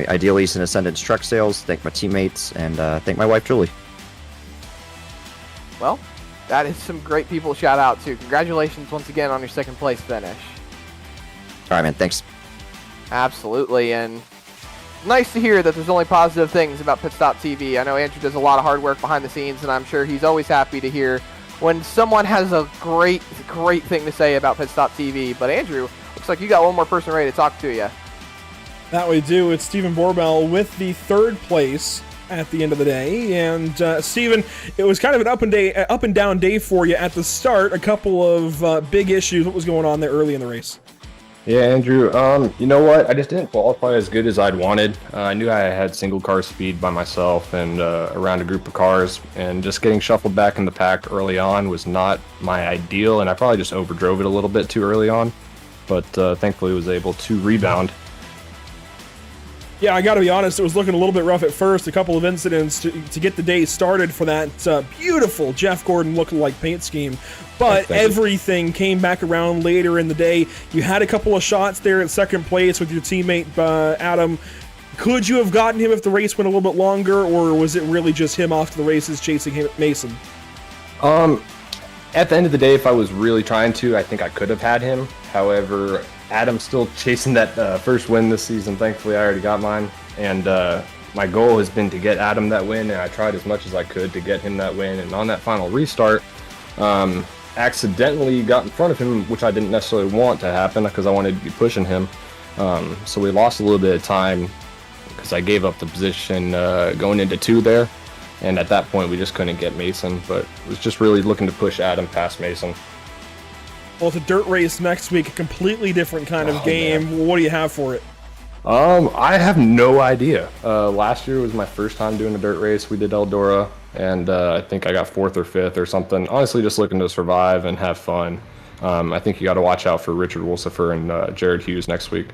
Ideal East and Ascendance Truck Sales. Thank my teammates, and thank my wife, Julie. Well, that is some great people to shout out to. Congratulations once again on your second place finish. All right, man. Thanks. Absolutely, and nice to hear that there's only positive things about Pit Stop TV. I know Andrew does a lot of hard work behind the scenes, and I'm sure he's always happy to hear when someone has a great thing to say about Pit Stop TV. But Andrew, looks like you got one more person ready to talk to you. That we do. It's Stephen Borbell with the third place at the end of the day. And Stephen, it was kind of an up and down day for you at the start. A couple of big issues. What was going on there early in the race? Yeah, Andrew, you know what? I just didn't qualify as good as I'd wanted. I knew I had single car speed by myself and around a group of cars, and just getting shuffled back in the pack early on was not my ideal, and I probably just overdrove it a little bit too early on, but thankfully was able to rebound. Yeah, I got to be honest, it was looking a little bit rough at first. A couple of incidents to get the day started for that beautiful Jeff Gordon look-alike paint scheme. But everything came back around later in the day. You had a couple of shots there at second place with your teammate, Adam. Could you have gotten him if the race went a little bit longer, or was it really just him off to the races chasing Mason? At the end of the day, if I was really trying to, I think I could have had him. However, Adam's still chasing that first win this season. Thankfully, I already got mine. And my goal has been to get Adam that win, and I tried as much as I could to get him that win. And on that final restart, accidentally got in front of him, which I didn't necessarily want to happen because I wanted to be pushing him. So we lost a little bit of time because I gave up the position going into 2 there. And at that point, we just couldn't get Mason, but was just really looking to push Adam past Mason. Well, it's a dirt race next week, a completely different kind of game. Man. What do you have for it? I have no idea. Last year was my first time doing a dirt race. We did Eldora, and I think I got 4th or 5th or something. Honestly, just looking to survive and have fun. I think you got to watch out for Richard Wolsifer and Jared Hughes next week.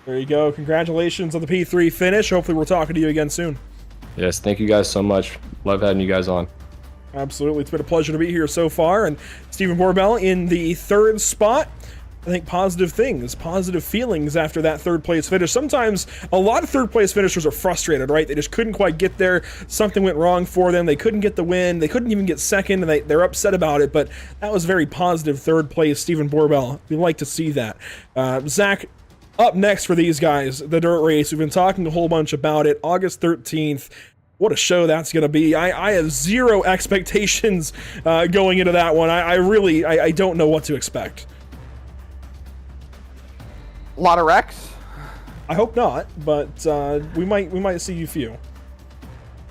There you go. Congratulations on the P3 finish. Hopefully we're talking to you again soon. Yes, thank you guys so much. Love having you guys on. Absolutely. It's been a pleasure to be here so far. And Stephen Borbell in the third spot. I think, positive things, positive feelings after that third place finish. Sometimes a lot of third place finishers are frustrated, right? They just couldn't quite get there. Something went wrong for them. They couldn't get the win. They couldn't even get second, and they're upset about it. But that was very positive third place. Stephen Borbell, we like to see that. Zach, up next for these guys, the dirt race. We've been talking a whole bunch about it. August 13th. What a show that's going to be. I have zero expectations going into that one. I don't know what to expect. A lot of wrecks. I hope not, but we might see a few.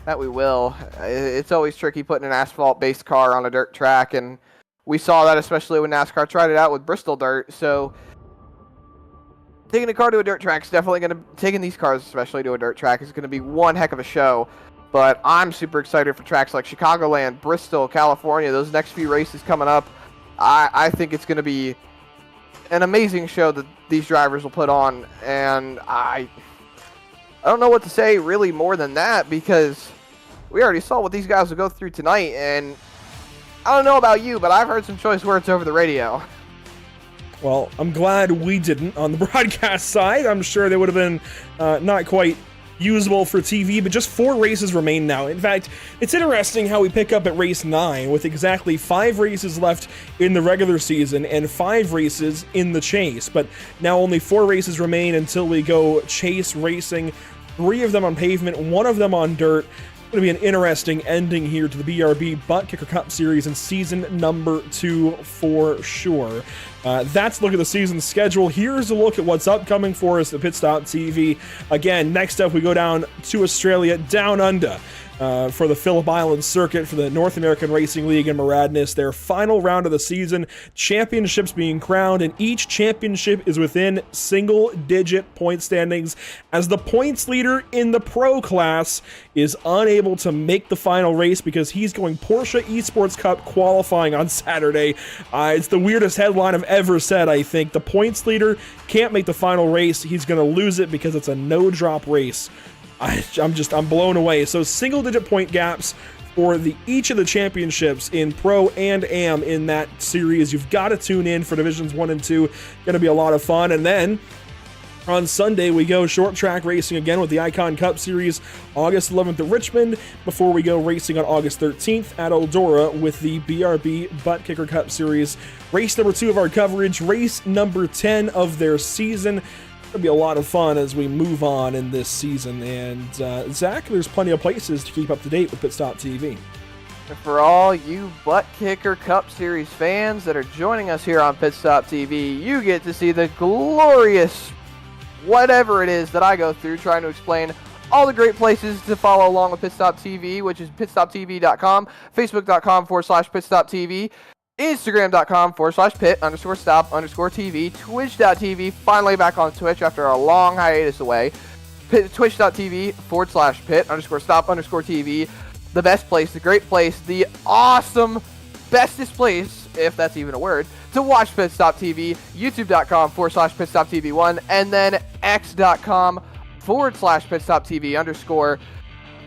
That we will. It's always tricky putting an asphalt-based car on a dirt track, and we saw that especially when NASCAR tried it out with Bristol Dirt. So taking a car to a dirt track is definitely taking these cars especially to a dirt track is going to be one heck of a show. But I'm super excited for tracks like Chicagoland, Bristol, California. Those next few races coming up, I think it's going to be an amazing show that these drivers will put on. And I don't know what to say really more than that, because we already saw what these guys will go through tonight. And I don't know about you, but I've heard some choice words over the radio. Well, I'm glad we didn't on the broadcast side. I'm sure they would have been not quite usable for TV, but just 4 races remain now. In fact, it's interesting how we pick up at race 9 with exactly 5 races left in the regular season and 5 races in the chase. But now only 4 races remain until we go chase racing, 3 of them on pavement, 1 of them on dirt. Going to be an interesting ending here to the BRB Buttkicker Cup Series in season number 2 for sure. That's a look at the season schedule. Here's a look at what's upcoming for us at Pit Stop TV. Again, next up we go down to Australia, down under, for the Phillip Island circuit for the North American Racing League in Maradness. Their final round of the season, championships being crowned, and each championship is within single-digit point standings, as the points leader in the pro class is unable to make the final race because he's going Porsche Esports Cup qualifying on Saturday. It's the weirdest headline I've ever said, I think. The points leader can't make the final race. He's going to lose it because it's a no-drop race. I'm blown away. So single-digit point gaps for each of the championships in Pro and Am in that series. You've got to tune in for Divisions 1 and 2. Going to be a lot of fun. And then on Sunday, we go short track racing again with the Icon Cup Series, August 11th at Richmond, before we go racing on August 13th at Eldora with the BRB Buttkicker Cup Series. Race number 2 of our coverage, race number 10 of their season. It'll be a lot of fun as we move on in this season. And Zach, there's plenty of places to keep up to date with Pit Stop TV. For all you Buttkicker Cup Series fans that are joining us here on Pit Stop TV, you get to see the glorious whatever it is that I go through trying to explain all the great places to follow along with Pit Stop TV, which is pitstoptv.com, facebook.com/pitstoptv, Instagram.com/pit_stop_TV, Twitch.tv, finally back on Twitch after a long hiatus away, Twitch.tv/pit_stop_TV, the best place, the great place, the awesome, bestest place, if that's even a word, to watch Pit Stop TV, youtube.com/pitstoptv1, and then x.com/pitstoptv_.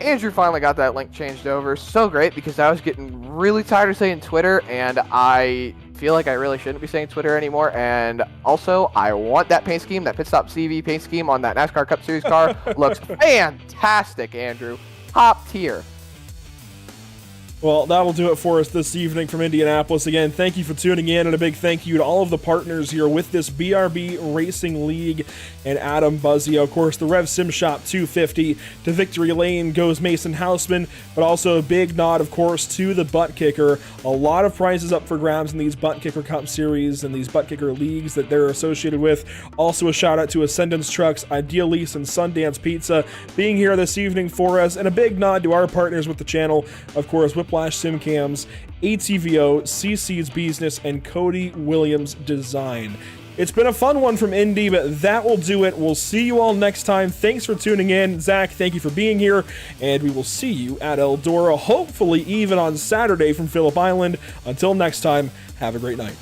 Andrew finally got that link changed over. So great, because I was getting really tired of saying Twitter, and I feel like I really shouldn't be saying Twitter anymore. And also, I want that paint scheme, that Pit Stop TV paint scheme on that NASCAR Cup Series car. Looks fantastic, Andrew. Top tier. Well, that'll do it for us this evening from Indianapolis. Again, thank you for tuning in, and a big thank you to all of the partners here with this BRB Racing League and Adam Buzzeo. Of course, the Rev Sim Shop 250 to Victory Lane goes Mason Housman, but also a big nod, of course, to the Buttkicker. A lot of prizes up for grabs in these Buttkicker Cup Series and these Buttkicker Leagues that they're associated with. Also a shout out to Ascendance Trucks, Ideal Lease, and Sundance Pizza being here this evening for us, and a big nod to our partners with the channel, of course, Whiplash Simcams, ATVO, CC's Business, and Cody Williams Design. It's been a fun one from Indy, but that will do it. We'll see you all next time. Thanks for tuning in. Zach, thank you for being here, and we will see you at Eldora, hopefully even on Saturday from Phillip Island. Until next time, have a great night.